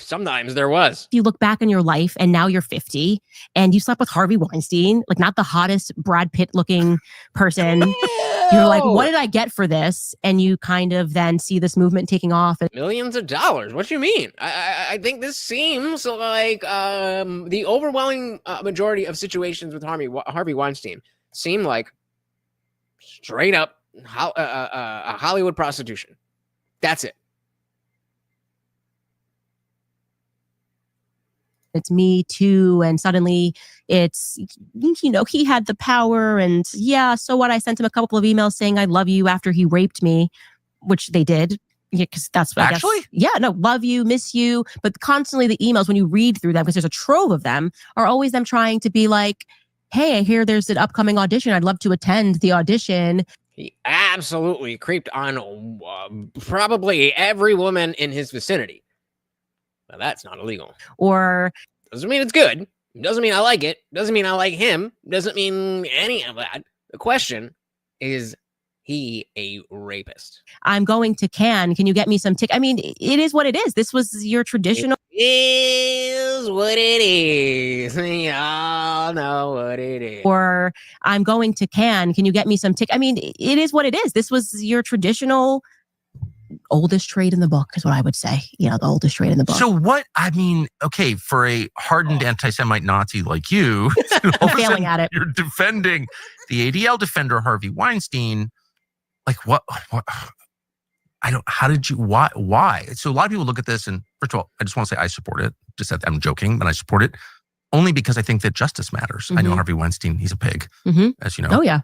sometimes there was. If you look back on your life and now you're 50 and you slept with Harvey Weinstein, not the hottest Brad Pitt looking person. You're what did I get for this? And you kind of then see this movement taking off. Millions of dollars. What do you mean? I think this seems like the overwhelming majority of situations with Harvey Weinstein seem like straight up a Hollywood prostitution. That's it. It's Me Too, and suddenly it's, he had the power, and so what? I sent him a couple of emails saying I love you after he raped me, which they did. Yeah, because that's what actually. I guess. Yeah, no, love you, miss you, but constantly the emails, when you read through them, because there's a trove of them, are always them trying to be hey, I hear there's an upcoming audition. I'd love to attend the audition. He absolutely creeped on probably every woman in his vicinity. Now, that's not illegal. Or doesn't mean it's good. Doesn't mean I like it. Doesn't mean I like him. Doesn't mean any of that. The question is he a rapist? I'm going to Cannes. Can you get me some tickets? It is what it is. This was your traditional. It is what it is. Y'all know what it is. Or I'm going to Cannes. Can you get me some tickets? It is what it is. This was your traditional oldest trade in the book, is what I would say. The oldest trade in the book. So what? Okay, for a hardened anti-Semite Nazi like you, failing at it, you're defending the ADL defender Harvey Weinstein. What? how did you, why? So a lot of people look at this and first of all, I just want to say I support it. Just that I'm joking, but I support it only because I think that justice matters. I know Harvey Weinstein, he's a pig, as you know. Oh, yeah.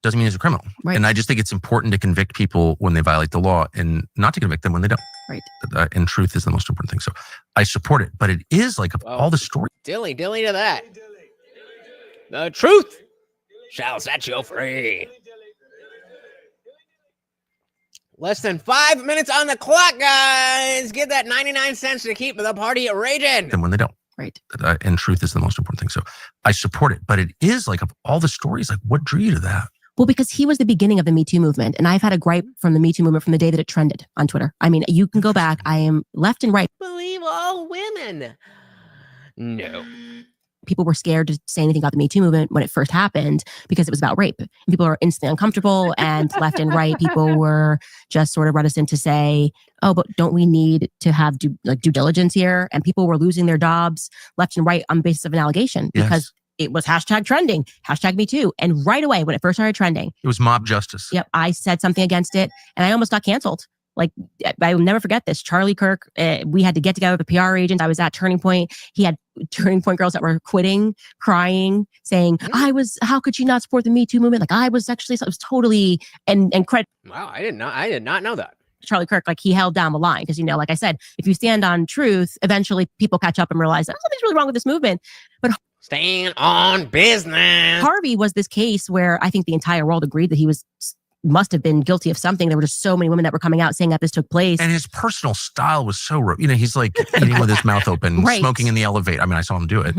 Doesn't mean he's a criminal. Right. And I just think it's important to convict people when they violate the law and not to convict them when they don't. Right. And truth is the most important thing. So I support it. But it is like of all the stories. Dilly to that. The truth shall set you free. Less than 5 minutes on the clock, guys. Get that 99 cents to keep the party raging. And when they don't. Right. And truth is the most important thing. So I support it. But it is like of all the stories, like what drew you to that? Well, because he was the beginning of the Me Too movement. And I've had a gripe from the Me Too movement from the day that it trended on Twitter. I mean, you can go back. I am left and right. Believe all women. No. People were scared to say anything about the Me Too movement when it first happened because it was about rape. And people were instantly uncomfortable, and left and right, people were just sort of reticent to say, oh, but don't we need to have due diligence here? And people were losing their jobs left and right on the basis of an allegation because it was hashtag trending, hashtag Me Too. And right away, when it first started trending, it was mob justice. Yep. I said something against it and I almost got canceled. Like, I will never forget this. Charlie Kirk, we had to get together with the PR agents. I was at Turning Point. He had Turning Point girls that were quitting, crying, saying, how could she not support the Me Too movement? Like, I was actually, it was totally, and credit. Wow, I did not know that. Charlie Kirk, like, he held down the line because, like I said, if you stand on truth, eventually people catch up and realize that something's really wrong with this movement. But stand on business. Harvey was this case where I think the entire world agreed that he must have been guilty of something. There were just so many women that were coming out saying that this took place. And his personal style was so, he's like eating with his mouth open, smoking in the elevator. I mean, I saw him do it.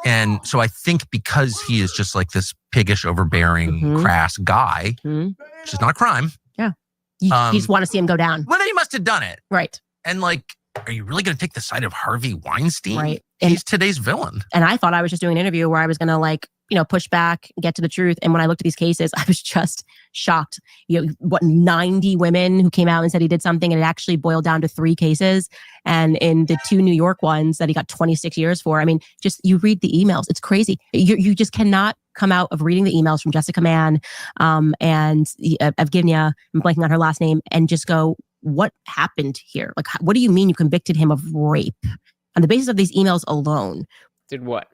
And so I think because he is just like this piggish, overbearing, crass guy, which is not a crime. Yeah. You just want to see him go down. Well, then he must have done it. Right. And like, are you really going to take the side of Harvey Weinstein? Right. He's today's villain. And I thought I was just doing an interview where I was going to push back, get to the truth. And when I looked at these cases, I was just shocked. 90 women who came out and said he did something, and it actually boiled down to 3 cases. And in the 2 New York ones that he got 26 years for, I mean, just you read the emails. It's crazy. You just cannot come out of reading the emails from Jessica Mann and Evgenia, I'm blanking on her last name, and just go, what happened here? Like, what do you mean you convicted him of rape? On the basis of these emails alone. Did what?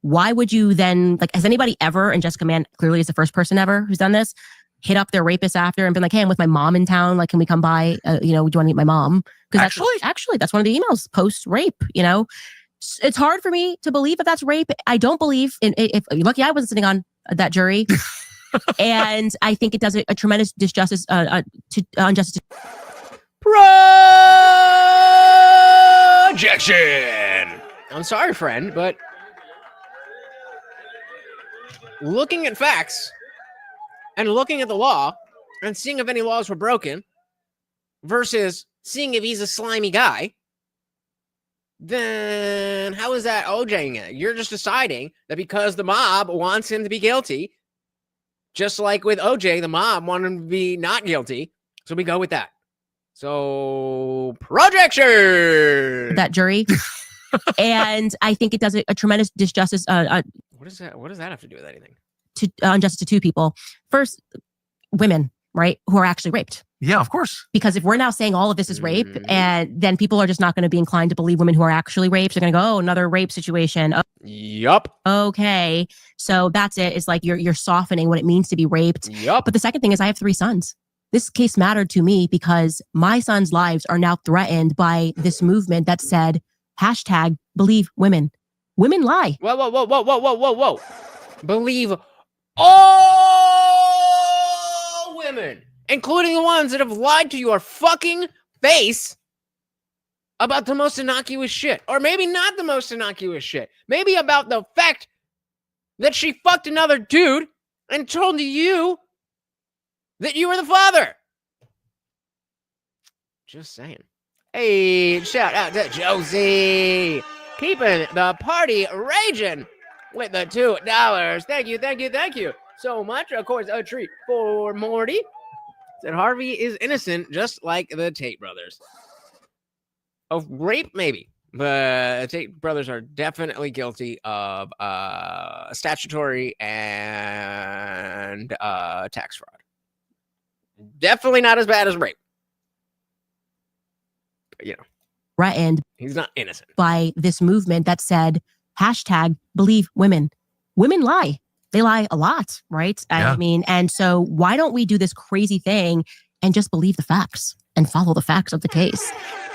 Why would you then, has anybody ever, and Jessica Mann clearly is the first person ever who's done this, hit up their rapist after and been like, hey, I'm with my mom in town. Like, can we come by? Do you want to meet my mom? Because actually, that's one of the emails post-rape, It's hard for me to believe that that's rape. I don't believe if you're lucky I wasn't sitting on that jury. And I think it does a tremendous injustice to projection. I'm sorry, friend, but looking at facts and looking at the law and seeing if any laws were broken versus seeing if he's a slimy guy, then how is that OJing it? You're just deciding that because the mob wants him to be guilty, just like with OJ, the mob wanted him to be not guilty. So we go with that. So projection. That jury. And I think it does a tremendous injustice. What is that? What does that have to do with anything? Injustice to 2 people. First, women, right, who are actually raped. Yeah, of course. Because if we're now saying all of this is rape, and then people are just not going to be inclined to believe women who are actually raped. They're going to go, oh, another rape situation. Oh, yup. Okay. So that's it. It's like you're softening what it means to be raped. Yup. But the second thing is I have 3 sons. This case mattered to me because my sons' lives are now threatened by this movement that said, hashtag believe women. Women lie. Whoa. Believe all women, including the ones that have lied to your fucking face about the most innocuous shit. Or maybe not the most innocuous shit. Maybe about the fact that she fucked another dude and told you that you were the father. Just saying. Hey, shout out to Josie. Keeping the party raging with the $2. Thank you so much. Of course, a treat for Morty. Said Harvey is innocent, just like the Tate brothers. Of rape, maybe. But the Tate brothers are definitely guilty of statutory and tax fraud. Definitely not as bad as rape. threatened he's not innocent by this movement that said hashtag believe women. Women lie. They lie a lot, right? Yeah. I mean, and so why don't we do this crazy thing and just believe the facts and follow the facts of the case?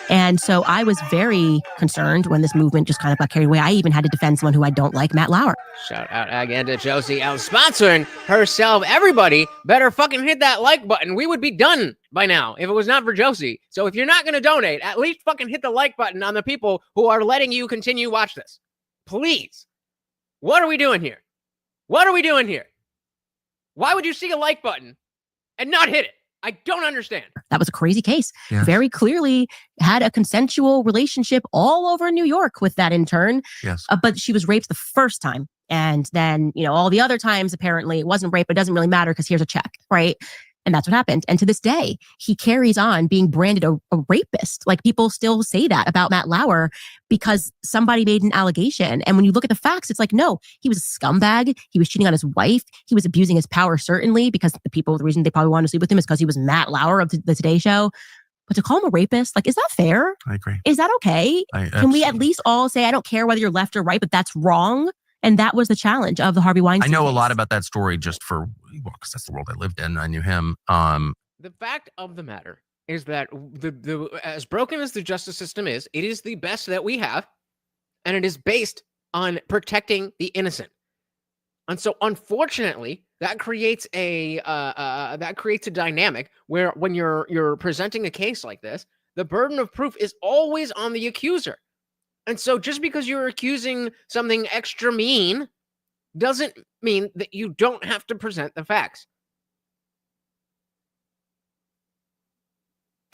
And so I was very concerned when this movement just kind of got carried away. I even had to defend someone who I don't like, Matt Lauer. Shout out again to Josie out sponsoring herself. Everybody better fucking hit that like button. We would be done by now if it was not for Josie. So if you're not going to donate, at least fucking hit the like button on the people who are letting you continue watch this. Please. What are we doing here? What are we doing here? Why would you see a like button and not hit it? I don't understand. That was a crazy case. Yes. Very clearly had a consensual relationship all over New York with that intern. Yes. But she was raped the first time. And then, all the other times, apparently it wasn't rape, but it doesn't really matter because here's a check, right? And that's what happened. And to this day, he carries on being branded a rapist. Like people still say that about Matt Lauer because somebody made an allegation. And when you look at the facts, it's like, no, he was a scumbag. He was cheating on his wife. He was abusing his power, certainly, because the reason they probably wanted to sleep with him is because he was Matt Lauer of the Today Show. But to call him a rapist, like, is that fair? I agree. Is that okay? Can we at least all say, I don't care whether you're left or right, but that's wrong? And that was the challenge of the Harvey Weinstein I know case. a lot about that story just because that's the world I lived in. I knew him. The fact of the matter is that the as broken as the justice system is, it is the best that we have, and it is based on protecting the innocent. And so, unfortunately, that creates a dynamic where when you're presenting a case like this, the burden of proof is always on the accuser. And so just because you're accusing something extra mean doesn't mean that you don't have to present the facts.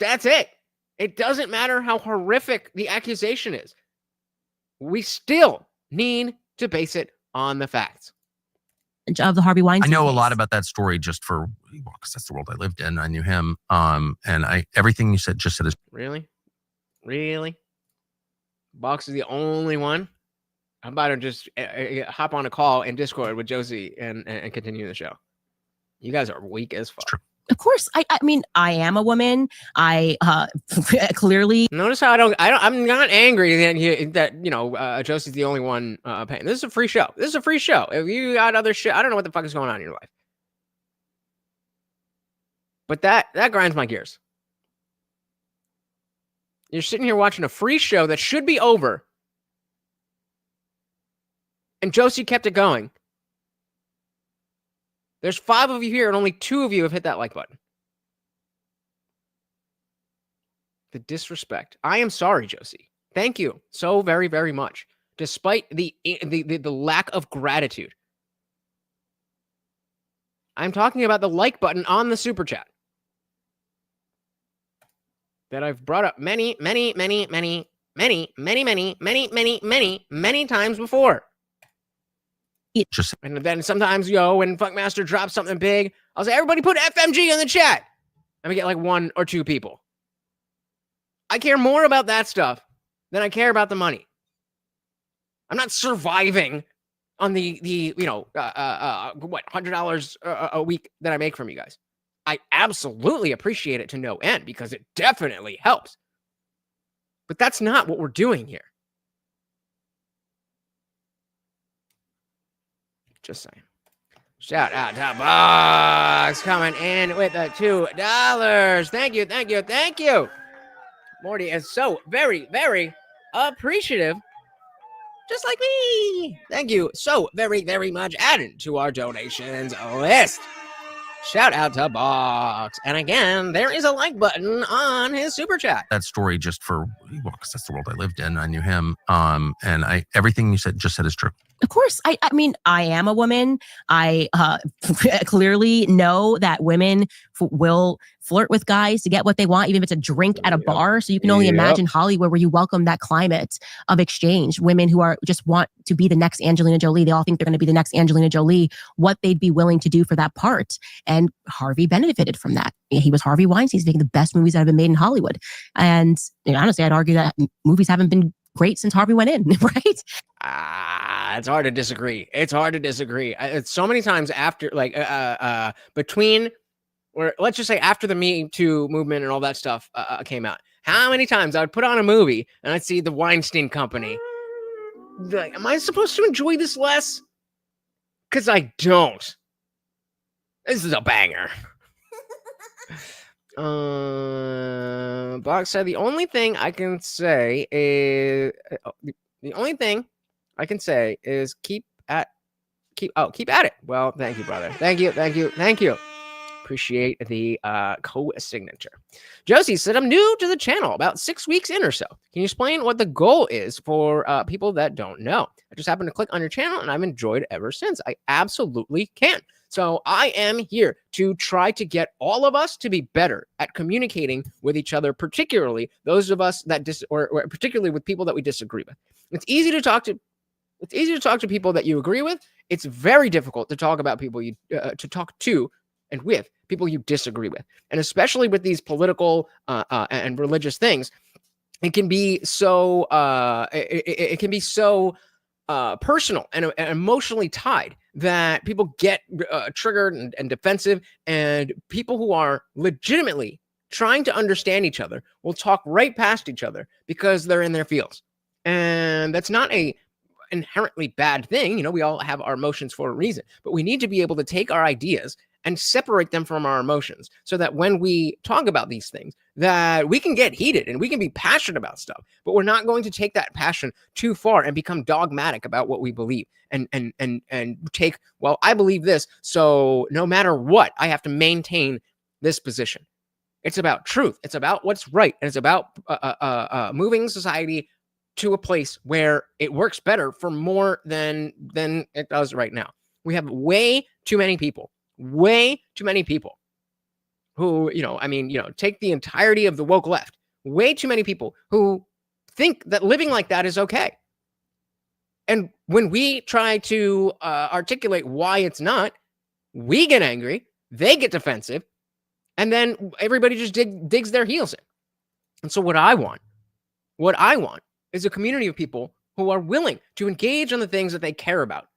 That's it. It doesn't matter how horrific the accusation is. We still need to base it on the facts. Of the Harvey I Weinstein know a case. lot about that story just because that's the world I lived in. I knew him. And everything you said is Really? Box is the only one. I'm about to just hop on a call in Discord with Josie and continue the show. You guys are weak as fuck. True. Of course. I mean, I am a woman. I clearly. Notice how I'm not angry that Josie's the only one paying. This is a free show. If you got other shit, I don't know what the fuck is going on in your life. But that grinds my gears. You're sitting here watching a free show that should be over. And Josie kept it going. There's 5 of you here and only 2 of you have hit that like button. The disrespect. I am sorry, Josie. Thank you so very, very much. Despite the lack of gratitude. I'm talking about the like button on the super chat. That I've brought up many times before. And then sometimes, when Funkmaster drops something big, I'll say, everybody put FMG in the chat. And we get like 1 or 2 people. I care more about that stuff than I care about the money. I'm not surviving on the $100 a week that I make from you guys. I absolutely appreciate it to no end because it definitely helps. But that's not what we're doing here. Just saying. Shout out to Box coming in with the $2. Thank you. Morty is so very, very appreciative. Just like me. Thank you so very, very much. Added to our donations list. Shout out to Box. And again, there is a like button on his super chat. That story just because that's the world I lived in. I knew him. And everything you said is true. Of course. I mean, I am a woman. I clearly know that women will flirt with guys to get what they want, even if it's a drink at a bar. So you can only imagine Hollywood, where you welcome that climate of exchange. Women who are just want to be the next Angelina Jolie. They all think they're going to be the next Angelina Jolie, what they'd be willing to do for that part. And Harvey benefited from that. He was Harvey Weinstein. He's making the best movies that have been made in Hollywood. And honestly, I'd argue that movies haven't been great since Harvey went in, right? It's hard to disagree. It's so many times after, between, or let's just say after the Me Too movement and all that stuff came out, How many times I would put on a movie and I'd see the Weinstein Company. Like, am I supposed to enjoy this less? Because I don't. This is a banger. Box said the only thing I can say is keep at it. Well, thank you, brother. Thank you. Appreciate the co-signature. Josie said, I'm new to the channel, about 6 weeks in or so. Can you explain what the goal is for people that don't know? I just happened to click on your channel and I've enjoyed it ever since. I absolutely can. So I am here to try to get all of us to be better at communicating with each other, particularly those of us that or particularly with people that we disagree with. It's easy to talk to people that you agree with. It's very difficult to talk about people to talk to and with people you disagree with. And especially with these political and religious things, it can be so personal and emotionally tied that people get triggered and defensive, and people who are legitimately trying to understand each other will talk right past each other because they're in their feels. And that's not a inherently bad thing. You know, we all have our emotions for a reason, but we need to be able to take our ideas and separate them from our emotions so that when we talk about these things, that we can get heated and we can be passionate about stuff, but we're not going to take that passion too far and become dogmatic about what we believe and take, well, I believe this, so no matter what, I have to maintain this position. It's about truth. It's about what's right. And it's about moving society to a place where it works better for more than it does right now. We have way too many people who, take the entirety of the woke left, way too many people who think that living like that is okay. And when we try to articulate why it's not, we get angry, they get defensive, and then everybody just digs their heels in. And so what I want is a community of people who are willing to engage on the things that they care about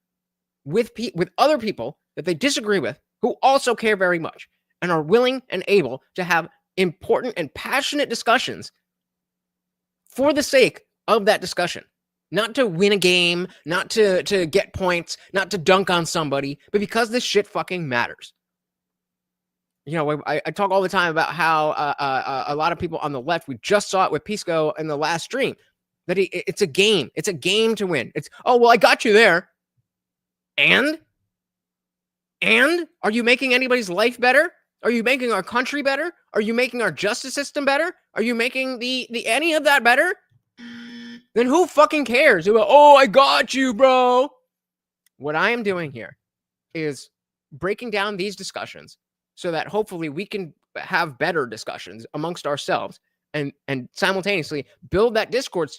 with other people that they disagree with, who also care very much and are willing and able to have important and passionate discussions for the sake of that discussion. Not to win a game, not to get points, not to dunk on somebody, but because this shit fucking matters. You know, I talk all the time about how a lot of people on the left, we just saw it with Pisco in the last stream, that it's a game. It's a game to win. It's, oh, well, I got you there. And are you making anybody's life better? Are you making our country better? Are you making our justice system better? Are you making the any of that better? Then who fucking cares? Oh, I got you, bro. What I am doing here is breaking down these discussions so that hopefully we can have better discussions amongst ourselves and simultaneously build that Discord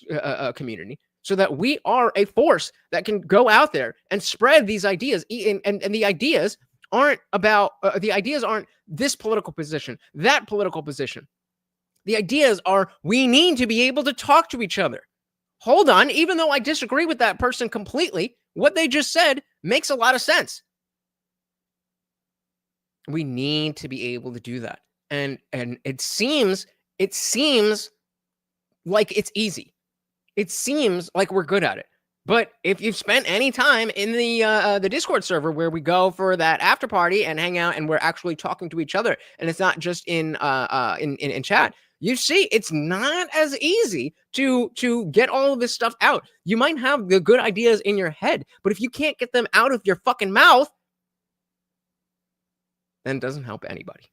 community so that we are a force that can go out there and spread these ideas. And the ideas aren't about, this political position, that political position. The ideas are, we need to be able to talk to each other. Hold on, even though I disagree with that person completely, what they just said makes a lot of sense. We need to be able to do that. And it seems like it's easy. It seems like we're good at it. But if you've spent any time in the Discord server where we go for that after party and hang out and we're actually talking to each other, and it's not just in chat, you see it's not as easy to get all of this stuff out. You might have the good ideas in your head, but if you can't get them out of your fucking mouth, then it doesn't help anybody.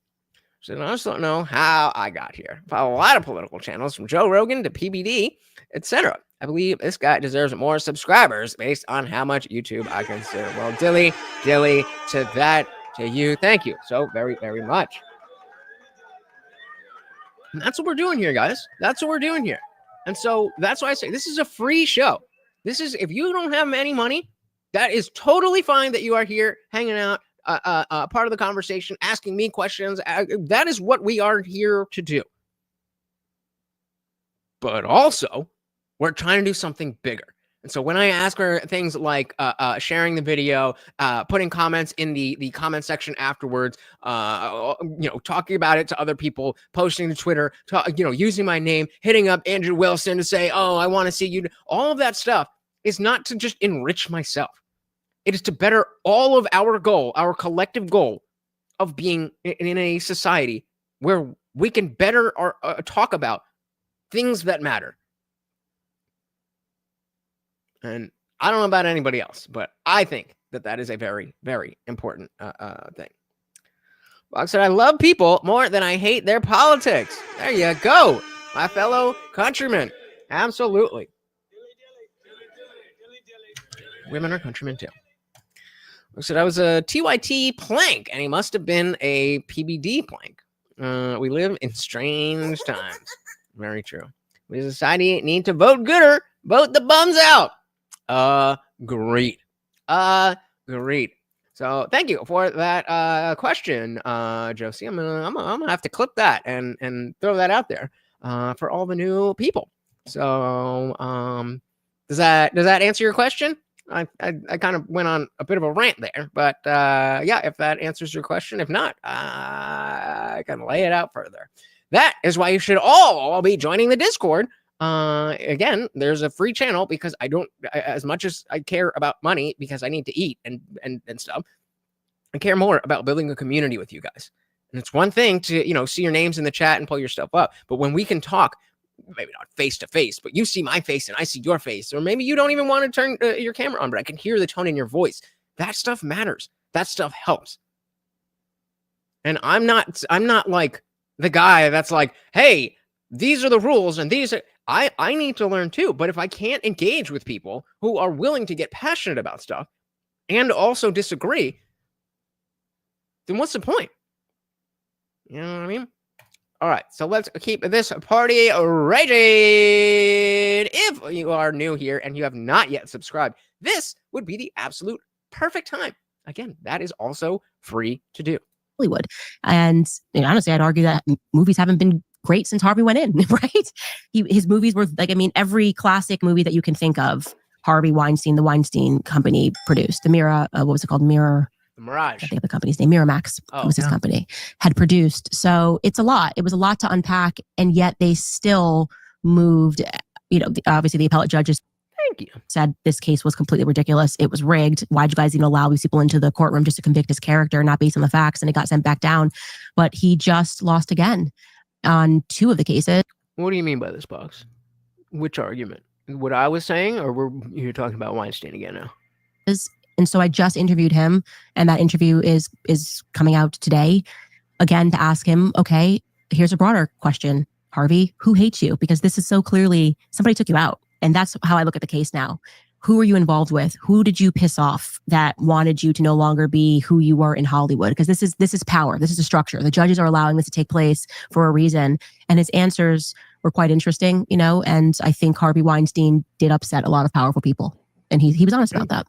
So I just don't know how I got here. Follow a lot of political channels from Joe Rogan to PBD, etc. I believe this guy deserves more subscribers based on how much YouTube I consider. Well, dilly to that, to you. Thank you so very, very much. And that's what we're doing here, guys. That's what we're doing here. And so that's why I say this is a free show. This is, if you don't have any money, that is totally fine that you are here hanging out, part of the conversation, asking me questions. That is what we are here to do. But also, we're trying to do something bigger. And so when I ask her things like sharing the video, putting comments in the comment section afterwards, talking about it to other people, posting to Twitter, using my name, hitting up Andrew Wilson to say, oh, I want to see you. All of that stuff is not to just enrich myself. It is to better all of our goal, our collective goal of being in a society where we can better talk about things that matter. And I don't know about anybody else, but I think that is a very, very important thing. Box said, I love people more than I hate their politics. There you go, my fellow countrymen. Absolutely. Women are countrymen too. Box said, I was a TYT plank, and he must have been a PBD plank. We live in strange times. Very true. We as a society need to vote gooder. Vote the bums out. Great. Great. So thank you for that question, Josie. I'm gonna have to clip that and throw that out there for all the new people. So does that answer your question? I kind of went on a bit of a rant there, but yeah, if that answers your question, if not, I can lay it out further. That is why you should all be joining the Discord. Again, there's a free channel because as much as I care about money because I need to eat and stuff, I care more about building a community with you guys. And it's one thing to, see your names in the chat and pull your stuff up. But when we can talk, maybe not face to face, but you see my face and I see your face, or maybe you don't even want to turn your camera on, but I can hear the tone in your voice. That stuff matters. That stuff helps. And I'm not like the guy that's like, hey, these are the rules and these are, I need to learn too. But if I can't engage with people who are willing to get passionate about stuff and also disagree, then what's the point? You know what I mean? All right, so let's keep this party raging. If you are new here and you have not yet subscribed, this would be the absolute perfect time. Again, that is also free to do. Hollywood. And honestly, I'd argue that movies haven't been great since Harvey went in, right? His movies were every classic movie that you can think of, Harvey Weinstein, the Weinstein Company produced. The Mirror, what was it called? Mirage. I think the company's name, Miramax was his company, had produced. So it's a lot. It was a lot to unpack, and yet they still moved. Obviously the appellate judges said this case was completely ridiculous. It was rigged. Why'd you guys even allow these people into the courtroom just to convict his character, not based on the facts? And it got sent back down. But he just lost again on 2 of the cases. What do you mean by this, Box? Which argument? What I was saying, or were you talking about Weinstein again now? And so I just interviewed him, and that interview is coming out today, again, to ask him, okay, here's a broader question. Harvey, who hates you? Because this is so clearly, somebody took you out. And that's how I look at the case now. Who are you involved with? Who did you piss off that wanted you to no longer be who you were in Hollywood? Because this is power. This is a structure. The judges are allowing this to take place for a reason. And his answers were quite interesting, and I think Harvey Weinstein did upset a lot of powerful people. And he was honest about that.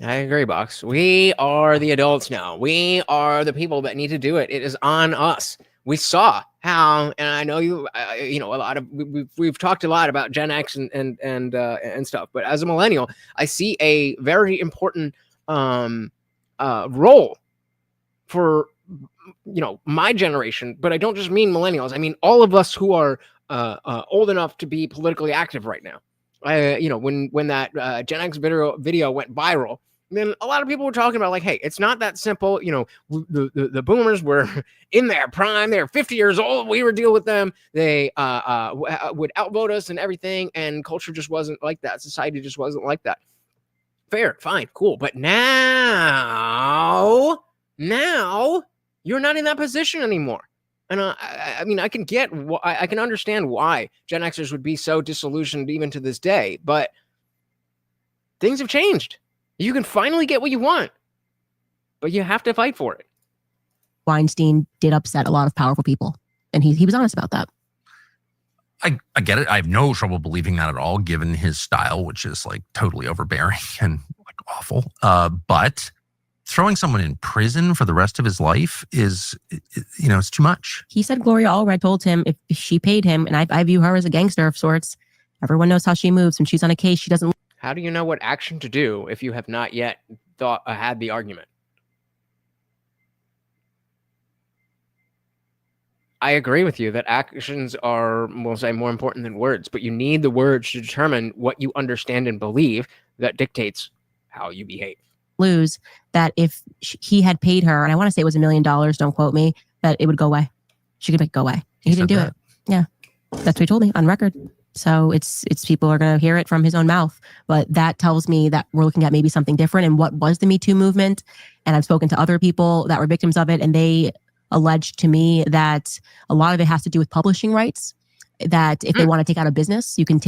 I agree, Box. We are the adults now. We are the people that need to do it. It is on us. We saw how, and I know a lot of we've talked a lot about Gen X and stuff. But as a millennial, I see a very important role for my generation. But I don't just mean millennials. I mean all of us who are old enough to be politically active right now. When that Gen X video went viral, then a lot of people were talking about like, hey, it's not that simple. The boomers were in their prime. They're 50 years old. We were dealing with them. They would outvote us and everything. And culture just wasn't like that. Society just wasn't like that. Fair, fine, cool. But now you're not in that position anymore. And I mean, I can understand why Gen Xers would be so disillusioned even to this day, but things have changed. You can finally get what you want, but you have to fight for it. Weinstein did upset a lot of powerful people, and he was honest about that. I get it. I have no trouble believing that at all, given his style, which is like totally overbearing and like awful. But throwing someone in prison for the rest of his life is, it's too much. He said Gloria Allred told him if she paid him, and I view her as a gangster of sorts, Everyone knows how she moves. When she's on a case, she doesn't. How do you know what action to do if you have not yet had the argument? I agree with you that actions are, we'll say, more important than words, but you need the words to determine what you understand and believe that dictates how you behave. Lose that if he had paid her, and I want to say it was $1 million, don't quote me, that it would go away. She could make it go away. He didn't do it. Yeah. That's what he told me on record. So it's people are going to hear it from his own mouth. But that tells me that we're looking at maybe something different. And what was the Me Too movement? And I've spoken to other people that were victims of it, and they alleged to me that a lot of it has to do with publishing rights. That if they want to take out a business, you can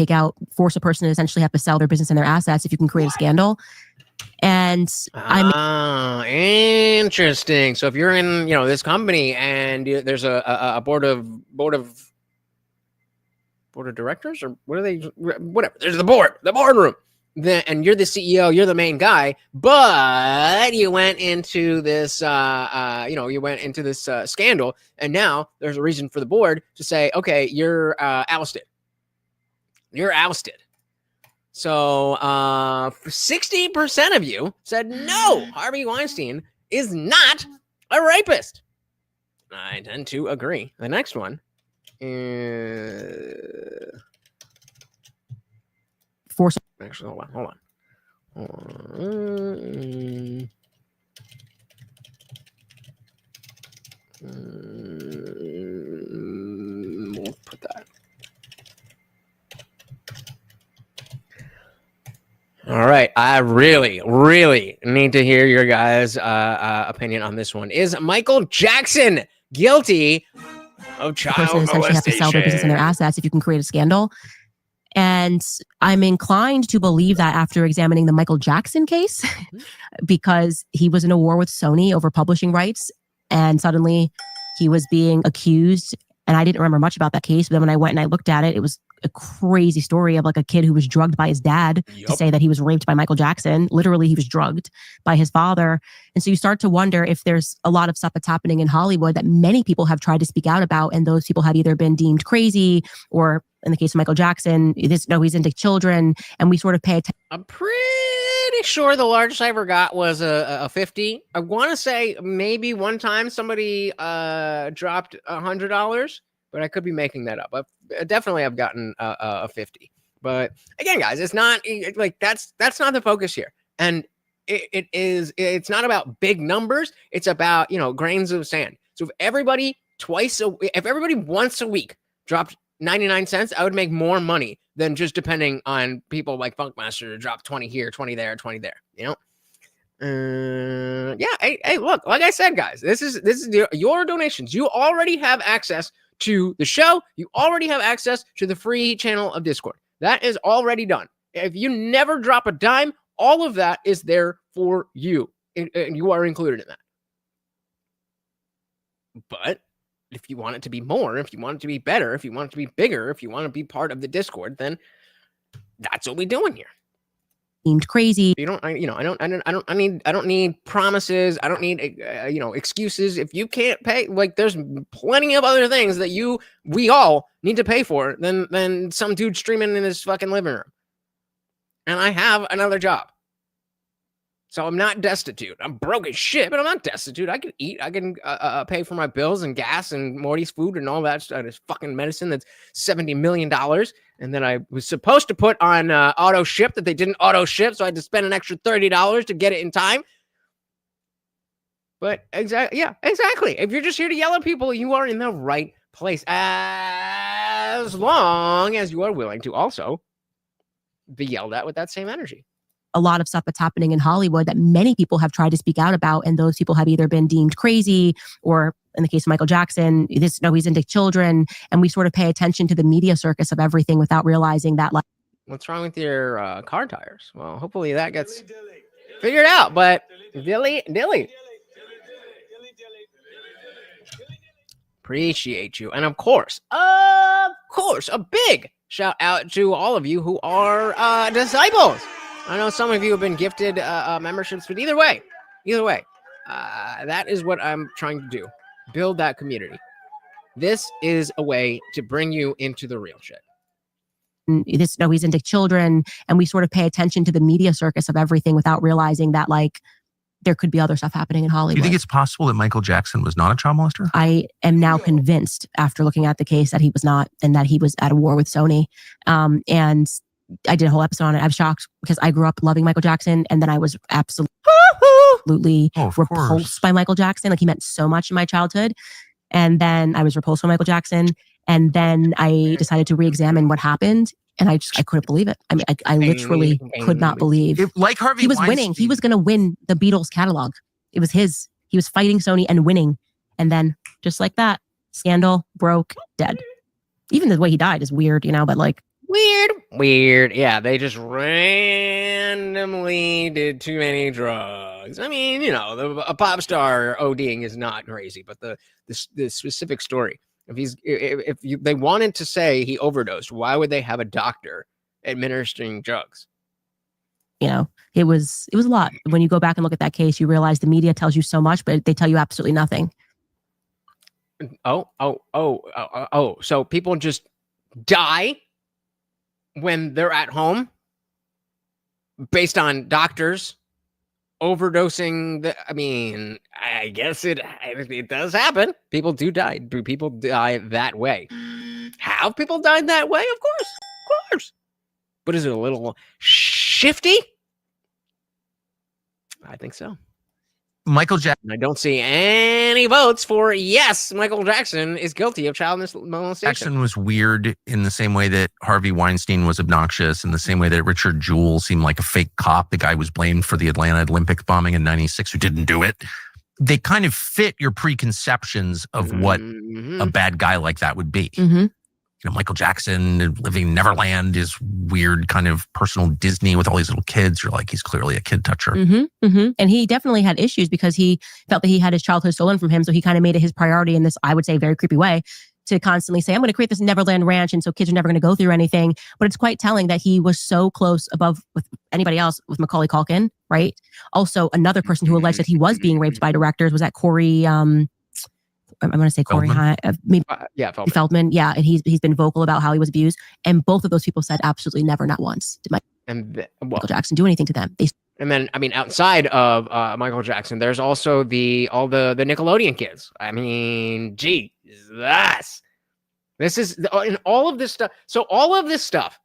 force a person to essentially have to sell their business and their assets if you can create a scandal. And interesting. So if you're in, this company and there's a board of directors, or what are they? Whatever. There's the boardroom. And you're the CEO, you're the main guy, but you went into this, scandal, and now there's a reason for the board to say, okay, you're ousted. You're ousted. So 60% of you said no, Harvey Weinstein is not a rapist. I tend to agree. The next one is... force. Actually, hold on. We'll put that. All right. I really, really need to hear your guys' opinion on this one. Is Michael Jackson guilty of child molestation? Essentially have to sell their business and their assets if you can create a scandal. And I'm inclined to believe that after examining the Michael Jackson case, because he was in a war with Sony over publishing rights, and suddenly he was being accused. And I didn't remember much about that case, but then when I went and I looked at it, it was a crazy story of like a kid who was drugged by his dad to say that he was raped by Michael Jackson. Literally, he was drugged by his father. And so you start to wonder if there's a lot of stuff that's happening in Hollywood that many people have tried to speak out about, and those people have either been deemed crazy, or in the case of Michael Jackson, he's into children, and we sort of pay attention. I'm pretty sure the largest I ever got was a 50. I want to say maybe one time somebody dropped $100, but I could be making that up. Definitely I've gotten a 50. But again, guys, it's not like that's not the focus here. And it's not about big numbers. It's about, grains of sand. So if everybody once a week dropped 99 cents, I would make more money than just depending on people like Funkmaster to drop 20 here, 20 there, 20 there, Hey, look, like I said, guys, this is your donations. You already have access to the show. You already have access to the free channel of Discord. That is already done. If you never drop a dime, all of that is there for you, and you are included in that. But if you want it to be more, if you want it to be better, if you want it to be bigger, if you want to be part of the Discord, then that's what we're doing here. Deemed crazy. I don't need promises. I don't need excuses. If you can't pay, like, there's plenty of other things that we all need to pay for than some dude streaming in his fucking living room. And I have another job. So I'm not destitute. I'm broke as shit, but I'm not destitute. I can eat. I can pay for my bills and gas and Morty's food and all that stuff. This fucking medicine that's $70 million. And then I was supposed to put on auto ship that they didn't auto ship, so I had to spend an extra $30 to get it in time. But exactly. If you're just here to yell at people, you are in the right place. As long as you are willing to also be yelled at with that same energy. A lot of stuff that's happening in Hollywood that many people have tried to speak out about, and those people have either been deemed crazy, or in the case of Michael Jackson, he's into children, and we sort of pay attention to the media circus of everything without realizing that. What's wrong with your car tires? Well, hopefully that gets figured out. But dilly. Appreciate you, and of course, a big shout out to all of you who are disciples. I know some of you have been gifted memberships, but either way, that is what I'm trying to do. Build that community. This is a way to bring you into the real shit. this, no, he's into children. And we sort of pay attention to the media circus of everything without realizing that like there could be other stuff happening in Hollywood. Do you think it's possible that Michael Jackson was not a child molester? I am now convinced after looking at the case that he was not, and that he was at a war with Sony. And I did a whole episode on it. I'm shocked because I grew up loving Michael Jackson, and then I was absolutely repulsed by Michael Jackson. Like, he meant so much in my childhood. And then I was repulsed by Michael Jackson. And then I decided to re-examine what happened. And I couldn't believe it. I mean, I literally could not believe. Like Harvey he was Weinstein. winning. He was going to win the Beatles catalog. It was his. He was fighting Sony and winning. And then just like that, scandal, broke, dead. Even the way he died is weird, but like. Weird. Yeah, they just randomly did too many drugs. I mean, a pop star ODing is not crazy, but the specific story. If they wanted to say he overdosed, why would they have a doctor administering drugs? It was a lot. When you go back and look at that case, you realize the media tells you so much, but they tell you absolutely nothing. Oh. So people just die when they're at home based on doctors overdosing. I guess it does happen. People do die. Do people die that way? Have people died that way? Of course. But is it a little shifty? I think so. Michael Jackson. I don't see any votes for yes, Michael Jackson is guilty of child molestation. Jackson was weird in the same way that Harvey Weinstein was obnoxious, in the same way that Richard Jewell seemed like a fake cop. The guy was blamed for the Atlanta Olympics bombing in '96 who didn't do it. They kind of fit your preconceptions of what a bad guy like that would be. Mm-hmm. Michael Jackson living in Neverland is weird, kind of personal Disney with all these little kids. You're like, he's clearly a kid toucher. Mm-hmm, mm-hmm. And he definitely had issues because he felt that he had his childhood stolen from him. So he kind of made it his priority in this, I would say, very creepy way to constantly say, I'm going to create this Neverland ranch. And so kids are never going to go through anything. But it's quite telling that he was so close above with anybody else with Macaulay Culkin, right? Also, another person who alleged that he was being raped by directors was that Corey, I'm going to say Corey Feldman. Yeah. And he's been vocal about how he was abused. And both of those people said absolutely never, not once, did Michael Jackson do anything to them. And then, outside of Michael Jackson, there's also all the Nickelodeon kids. Jesus. This is, in all of this stuff. So all of this stuff,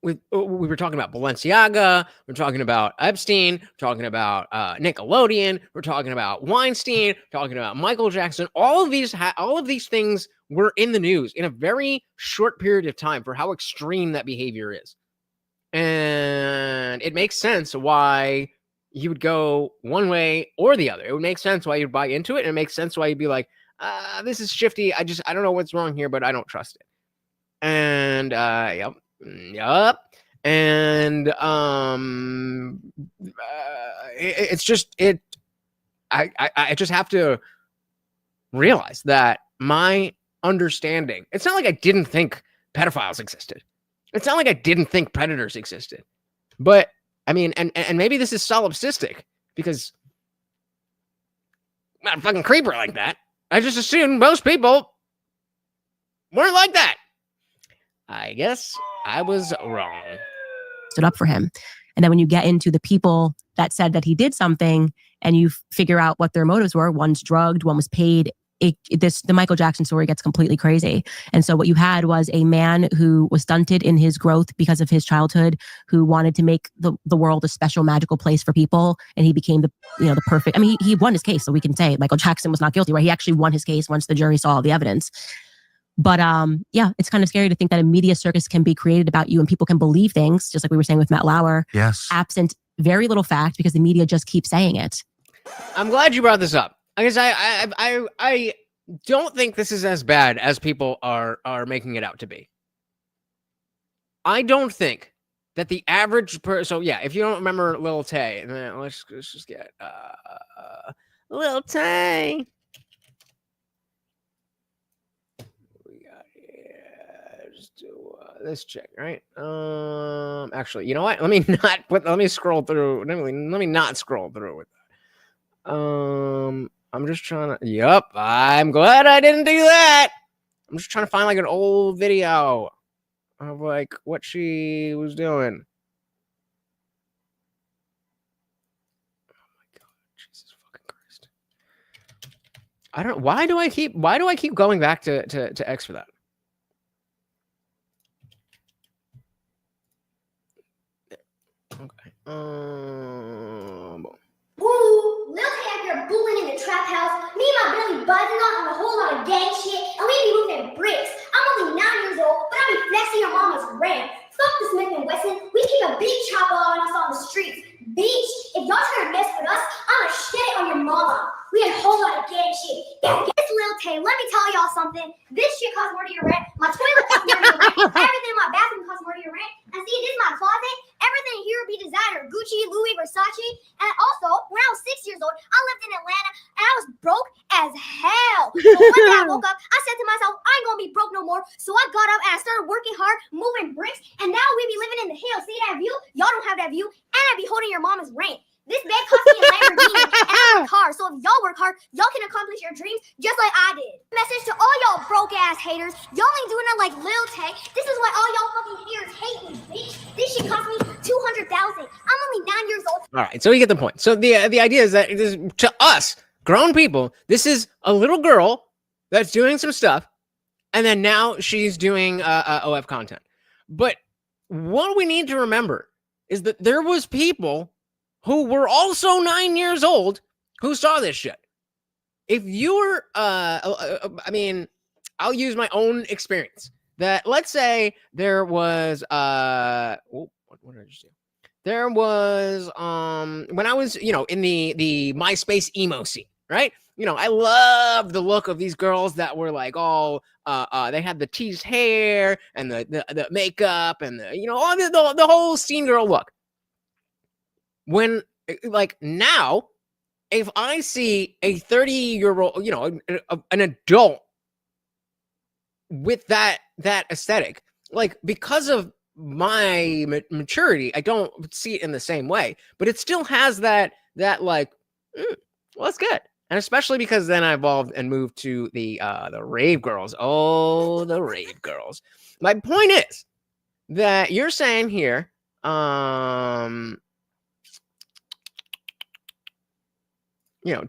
we were talking about Balenciaga, we're talking about Epstein, we're talking about Nickelodeon, we're talking about Weinstein, talking about Michael Jackson. All of these things were in the news in a very short period of time for how extreme that behavior is. And it makes sense why you would go one way or the other. It would make sense why you'd buy into it, and it makes sense why you'd be like, this is shifty. I don't know what's wrong here, but I don't trust it. And yep. And it's just I just have to realize that my understanding, it's not like I didn't think pedophiles existed. It's not like I didn't think predators existed. But and maybe this is solipsistic because I'm not a fucking creeper like that. I just assumed most people weren't like that. I guess I was wrong. Stood up for him. And then when you get into the people that said that he did something and you figure out what their motives were, one's drugged, one was paid, the Michael Jackson story gets completely crazy. And so what you had was a man who was stunted in his growth because of his childhood, who wanted to make the world a special magical place for people. And he became the perfect, he won his case. So we can say Michael Jackson was not guilty, right? He actually won his case once the jury saw all the evidence. But it's kind of scary to think that a media circus can be created about you and people can believe things, just like we were saying with Matt Lauer. Yes. Absent very little fact because the media just keeps saying it. I'm glad you brought this up. Because I don't think this is as bad as people are making it out to be. I don't think that the average person. So yeah, if you don't remember Lil Tay, let's just get Lil Tay. This chick, right? Actually, you know what? Let me scroll through. Let me not scroll through with that. I'm just trying to. Yep, I'm glad I didn't do that. I'm just trying to find like an old video. of like what she was doing. Oh my God, Jesus fucking Christ! I don't. Why do I keep going back to X for that? Okay. Woo! Lil Tay out here booing in the trap house. Me and my Billy buzzing on a whole lot of gang shit, and we be moving bricks. I'm only 9 years old, but I be flexing your mama's rent. Fuck the Smith and Wesson. We keep a big chopper on us on the streets. Bitch, if y'all try to mess with us, I'ma shit it on your mama. We had a whole lot of gang shit. Now guess Lil Tay, let me tell y'all something. This shit costs more to your rent. My toilet costs more to your rent. Everything in my bathroom costs more to your rent. And see, this is my closet. Everything here will be designer. Gucci, Louis, Versace. And also, when I was 6 years old, I lived in Atlanta and I was broke as hell. But one day I woke up, I said to myself, I ain't gonna be broke no more. So I got up and I started working hard, moving bricks, and now we be living in the hills. See that view? Y'all don't have that view, and I be holding your mama's rent. This bed cost me a Lamborghini and I work hard. So if y'all work hard, y'all can accomplish your dreams just like I did. Message to all y'all broke ass haters. Y'all ain't doing it like Lil Tay. This is why all y'all fucking haters hate me, bitch. This shit cost me $200,000. I'm only 9 years old. All right, so we get the point. So the idea is that it is, to us, grown people, this is a little girl that's doing some stuff, and then now she's doing OF content. But what we need to remember is that there was people who were also 9 years old who saw this shit. If you were, I mean, I'll use my own experience. That let's say there was, what did I just do? There was, when I was, in the MySpace emo scene, right? I loved the look of these girls that were like all, they had the teased hair and the makeup and all the whole scene girl look. When, like, now, if I see a 30-year-old, an adult with that aesthetic, like, because of my maturity, I don't see it in the same way, but it still has that like, well, that's good. And especially because then I evolved and moved to the rave girls. Oh, the rave girls. My point is that you're saying here,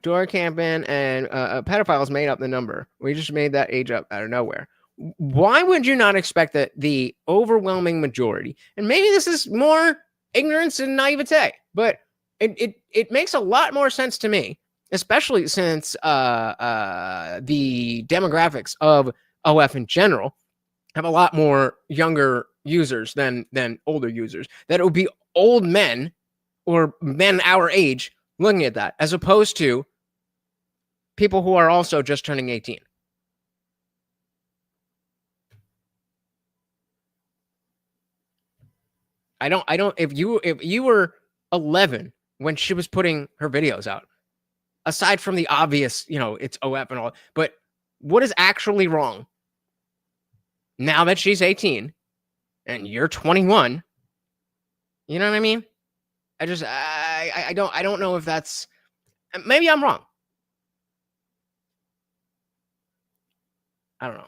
door camping and pedophiles made up the number. We just made that age up out of nowhere. Why would you not expect that the overwhelming majority, and maybe this is more ignorance and naivete, but it makes a lot more sense to me, especially since the demographics of OF in general have a lot more younger users than older users, that it would be old men or men our age looking at that, as opposed to people who are also just turning 18. I don't, if you were 11 when she was putting her videos out, aside from the obvious, it's OF and all, but what is actually wrong now that she's 18 and you're 21? You know what I mean? I don't know if that's, maybe I'm wrong. I don't know.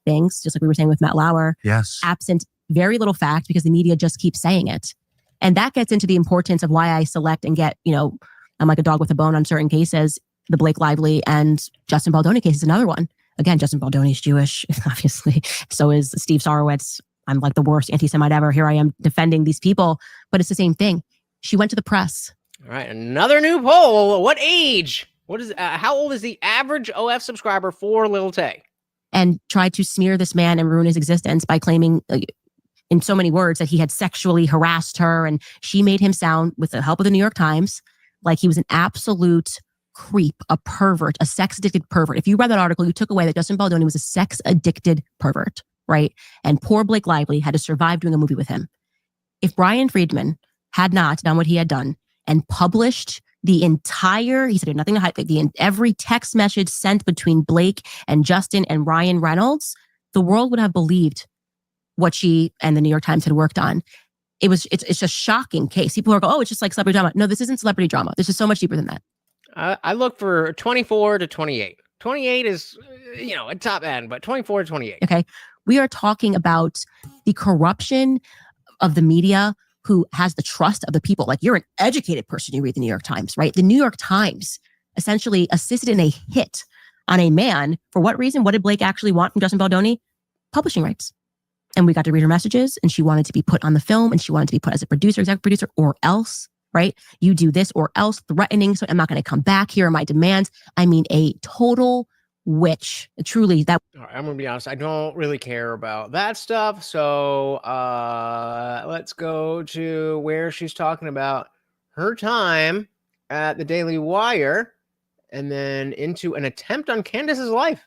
Things, just like we were saying with Matt Lauer. Yes. Absent very little fact because the media just keeps saying it. And that gets into the importance of why I select and get, I'm like a dog with a bone on certain cases. The Blake Lively and Justin Baldoni case is another one. Again, Justin Baldoni is Jewish, obviously. So is Steve Sarowitz. I'm like the worst anti-Semite ever. Here I am defending these people, but it's the same thing. She went to the press. All right, another new poll. What age? How old is the average OF subscriber for Lil Tay? And tried to smear this man and ruin his existence by claiming, in so many words, that he had sexually harassed her, and she made him sound, with the help of the New York Times, like he was an absolute creep, a pervert, a sex-addicted pervert. If you read that article, you took away that Justin Baldoni was a sex-addicted pervert. Right? And poor Blake Lively had to survive doing a movie with him. If Brian Friedman had not done what he had done and published the entire, he said he had nothing to hide, every text message sent between Blake and Justin and Ryan Reynolds, the world would have believed what she and the New York Times had worked on. It's a shocking case. People are going, oh, it's just like celebrity drama. No, this isn't celebrity drama. This is so much deeper than that. I look for 24 to 28. 28 is, a top end, but 24 to 28. Okay. We are talking about the corruption of the media who has the trust of the people. Like, you're an educated person, you read the New York Times, right? The New York Times essentially assisted in a hit on a man. For what reason? What did Blake actually want from Justin Baldoni? Publishing rights. And we got to read her messages, and she wanted to be put on the film, and she wanted to be put as a producer, executive producer, or else, right? You do this or else, threatening. So I'm not going to come back. Here are my demands. I mean, a total witch. Truly, that. All right, I'm gonna be honest. I don't really care about that stuff. So let's go to where she's talking about her time at the Daily Wire, and then into an attempt on Candace's life.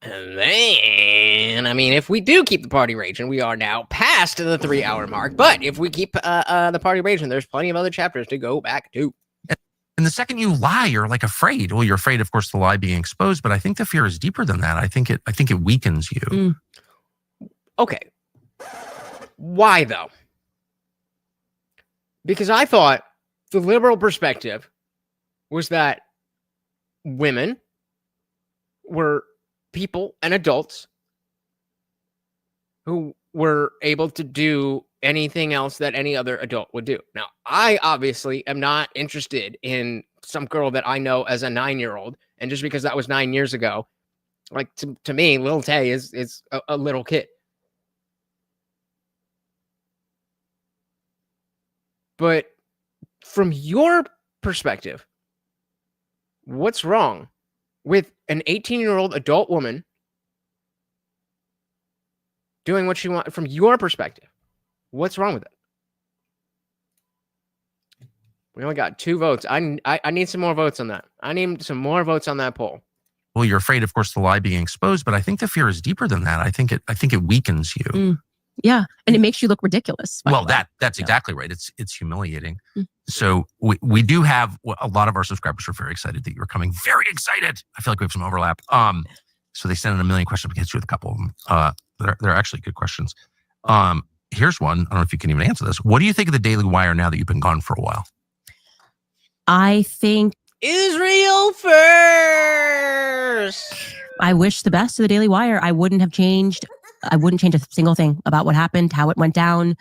And then, I mean, if we do keep the party raging, we are now past the 3-hour mark. But if we keep the party raging, there's plenty of other chapters to go back to. And the second you lie, you're like afraid. Well, you're afraid, of course, the lie being exposed, but I think the fear is deeper than that. I think it weakens you. Okay. Why though? Because I thought the liberal perspective was that women were people and adults who were able to do anything else that any other adult would do. Now, I obviously am not interested in some girl that I know as a 9-year-old. And just because that was 9 years ago, like to me, Lil Tay is a little kid. But from your perspective, what's wrong with an 18-year-old adult woman doing what she wants from your perspective? What's wrong with it? We only got 2 votes. I need some more votes on that. I need some more votes on that poll. Well, you're afraid, of course, the lie being exposed, but I think the fear is deeper than that. I think it weakens you. Yeah, and it makes you look ridiculous. Well, that's exactly right. It's humiliating. So we do have a lot of our subscribers are very excited that you're coming. Very excited. I feel like we have some overlap. So they sent in a million questions. We can hit you with a couple of them. They're actually good questions. Here's one. I don't know if you can even answer this. What do you think of the Daily Wire now that you've been gone for a while? I think Israel first. I wish the best to the Daily Wire. I wouldn't change a single thing about what happened, how it went down.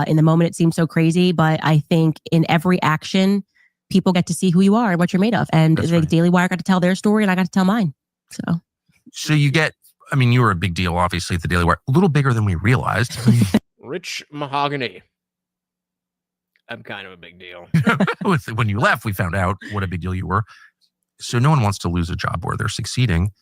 In the moment, it seemed so crazy, but I think in every action, people get to see who you are and what you're made of. And the Daily Wire got to tell their story, and I got to tell mine. So you get, I mean, you were a big deal, obviously, at the Daily Wire, a little bigger than we realized. Rich mahogany. I'm kind of a big deal. When you left, we found out what a big deal you were. So no one wants to lose a job where they're succeeding.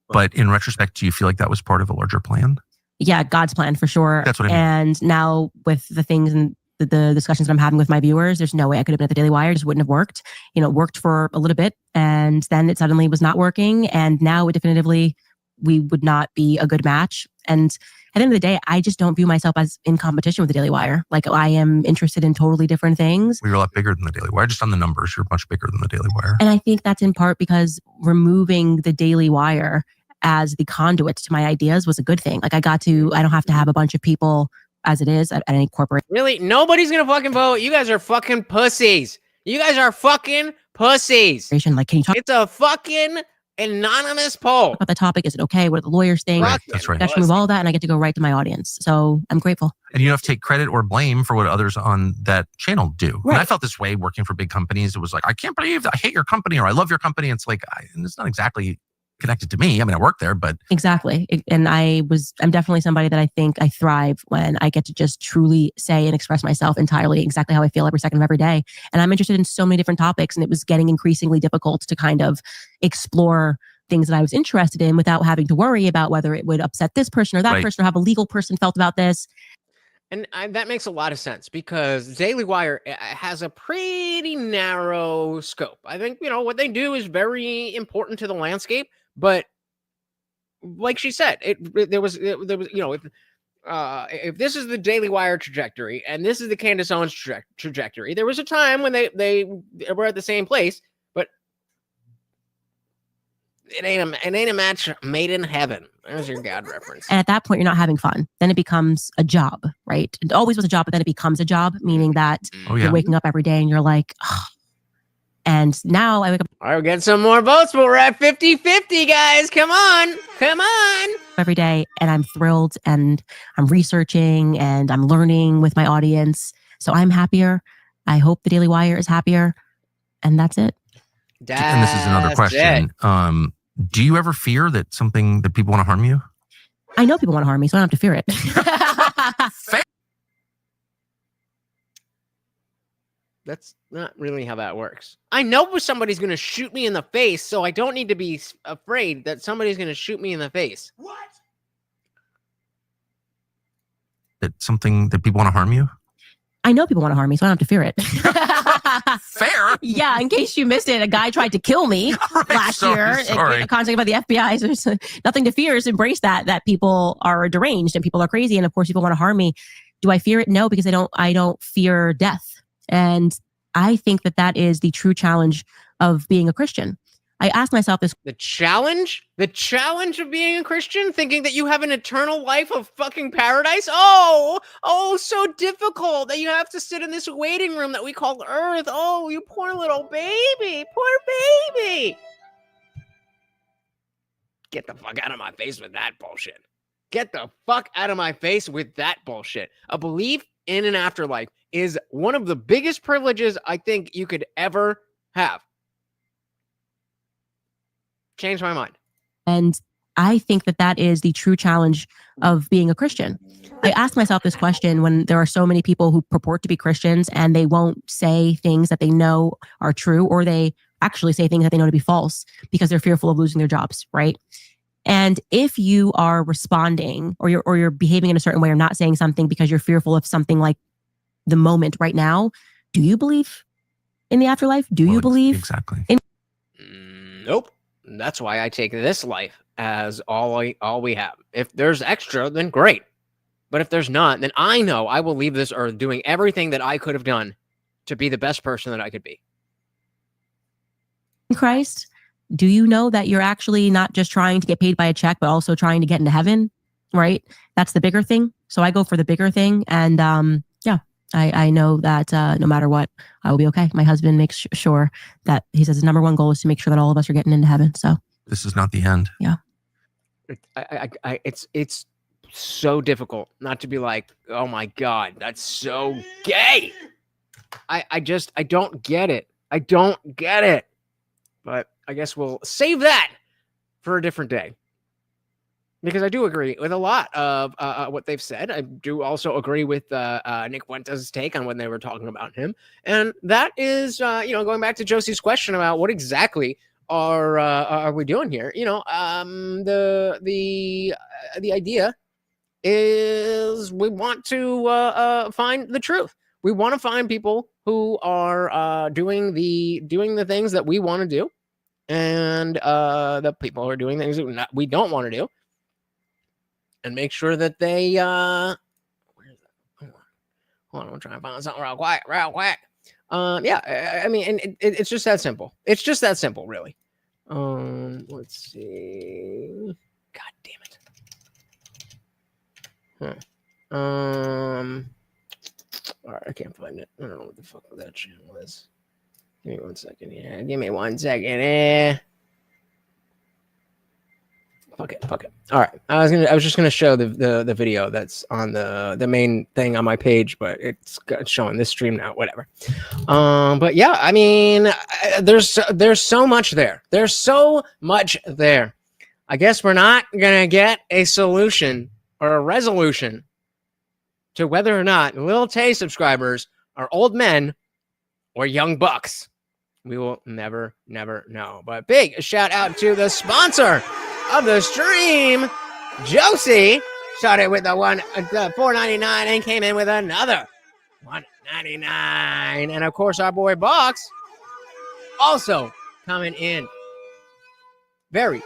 But in retrospect, do you feel like that was part of a larger plan? Yeah, God's plan for sure. That's what I mean. And now with the things and the discussions that I'm having with my viewers, there's no way I could have been at the Daily Wire. It just wouldn't have worked. You know, it worked for a little bit, and then it suddenly was not working. And now it definitively, we would not be a good match. And at the end of the day, I just don't view myself as in competition with the Daily Wire. Like, I am interested in totally different things. Well, you're a lot bigger than the Daily Wire. Just on the numbers, you're much bigger than the Daily Wire. And I think that's in part because removing the Daily Wire as the conduit to my ideas was a good thing. Like, I don't have to have a bunch of people as it is at any corporate. Really? Nobody's going to fucking vote. You guys are fucking pussies. You guys are fucking pussies. Like, can you talk? It's a fucking anonymous poll About the topic? Is it okay? What do the lawyers think? Right, that's right. I should move all that, and I get to go right to my audience. So I'm grateful. And you don't have to take credit or blame for what others on that channel do. Right. And I felt this way working for big companies. It was like, I can't believe that I hate your company or I love your company. It's like, and it's not exactly connected to me. I mean, I work there, but Exactly. And I'm definitely somebody that I think I thrive when I get to just truly say and express myself entirely exactly how I feel every second of every day. And I'm interested in so many different topics, and it was getting increasingly difficult to kind of explore things that I was interested in without having to worry about whether it would upset this person or that person, or how a legal person felt about this. And that makes a lot of sense, because Daily Wire has a pretty narrow scope. I think, what they do is very important to the landscape, but like she said, there was if this is the Daily Wire trajectory and this is the Candace Owens trajectory, there was a time when they were at the same place, but it ain't a match made in heaven. There's your God reference. And at that point, you're not having fun. Then it becomes a job, right? It always was a job, but then it becomes a job, meaning that you're waking up every day and you're like, oh, And now I wake up All right, we're getting some more votes, but we're at 50-50, guys. Come on. Come on. every day and I'm thrilled and I'm researching and I'm learning with my audience. So I'm happier. I hope the Daily Wire is happier. And that's it. And this is another question. Do you ever fear that people want to harm you? I know people want to harm me, so I don't have to fear it. That's not really how that works. I know somebody's going to shoot me in the face, so I don't need to be afraid that somebody's going to shoot me in the face. What? That people want to harm you? I know people want to harm me, so I don't have to fear it. Fair. Yeah, in case you missed it, a guy tried to kill me last year. Sorry. Contact about the FBI. So there's nothing to fear. Just embrace that people are deranged and people are crazy. And of course, people want to harm me. Do I fear it? No, because I don't fear death. And I think that is the true challenge of being a Christian. I ask myself this. The challenge of being a Christian, thinking that you have an eternal life of fucking paradise. Oh, so difficult that you have to sit in this waiting room that we call Earth. Oh, you poor little baby, poor baby. Get the fuck out of my face with that bullshit. Get the fuck out of my face with that bullshit. A belief in an afterlife is one of the biggest privileges I think you could ever have. Changed my mind. And I think that is the true challenge of being a Christian. I ask myself this question when there are so many people who purport to be Christians and they won't say things that they know are true, or they actually say things that they know to be false because they're fearful of losing their jobs, right? And if you are responding or you're behaving in a certain way or not saying something because you're fearful of something like the moment right now, do you believe in the afterlife? Do you believe? Exactly. Nope. That's why I take this life as all we have. If there's extra, then great. But if there's not, then I know I will leave this earth doing everything that I could have done to be the best person that I could be. In Christ, do you know that you're actually not just trying to get paid by a check, but also trying to get into heaven, right? That's the bigger thing. So I go for the bigger thing. And I know that no matter what, I will be okay. My husband makes sure that he says his number one goal is to make sure that all of us are getting into heaven. So this is not the end. Yeah. It's so difficult not to be like, oh my God, that's so gay. I don't get it. I don't get it. But I guess we'll save that for a different day. Because I do agree with a lot of what they've said. I do also agree with Nick Fuentes' take on when they were talking about him. And that is, going back to Josie's question about what exactly are we doing here? The idea is we want to find the truth. We want to find people who are doing the things that we want to do, and the people who are doing things that we don't want to do. And make sure that they, where is that? Hold on, I'm trying to find something real quick. I mean, and it's just that simple. It's just that simple, really. Let's see. God damn it. All right, I can't find it. I don't know what the fuck that channel is. Give me 1 second here. Give me 1 second here. Fuck it. All right. I was just gonna show the video that's on the main thing on my page, but it's showing this stream now. Whatever. But yeah, I mean, there's so much there. There's so much there. I guess we're not gonna get a solution or a resolution to whether or not Lil Tay subscribers are old men or young bucks. We will never know. But big shout out to the sponsor of the stream, Josie. Started with the $4.99 and came in with another $1.99, and of course our boy Box also coming in. Very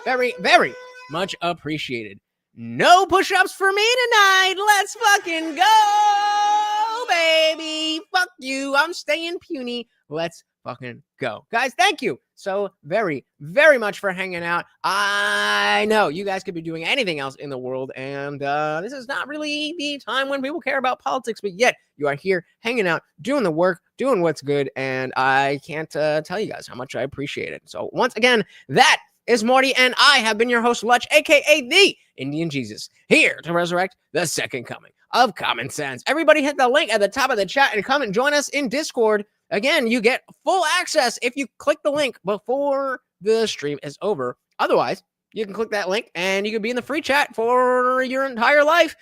much appreciated. No push-ups for me tonight. Let's fucking go, baby. Fuck you. I'm staying puny. Let's fucking go. Guys, thank you so very, very much for hanging out. I know you guys could be doing anything else in the world, and this is not really the time when people care about politics, but yet you are here hanging out, doing the work, doing what's good, and I can't tell you guys how much I appreciate it. So once again, that is Morty, and I have been your host, Lutch, aka the Indian Jesus, here to resurrect the second coming of common sense. Everybody hit the link at the top of the chat and come and join us in Discord. Again, you get full access if you click the link before the stream is over. Otherwise, you can click that link and you can be in the free chat for your entire life.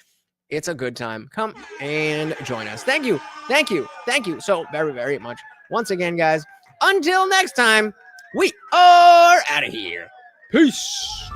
It's a good time. Come and join us. Thank you. Thank you. Thank you so very, very much. Once again, guys, until next time, we are out of here. Peace.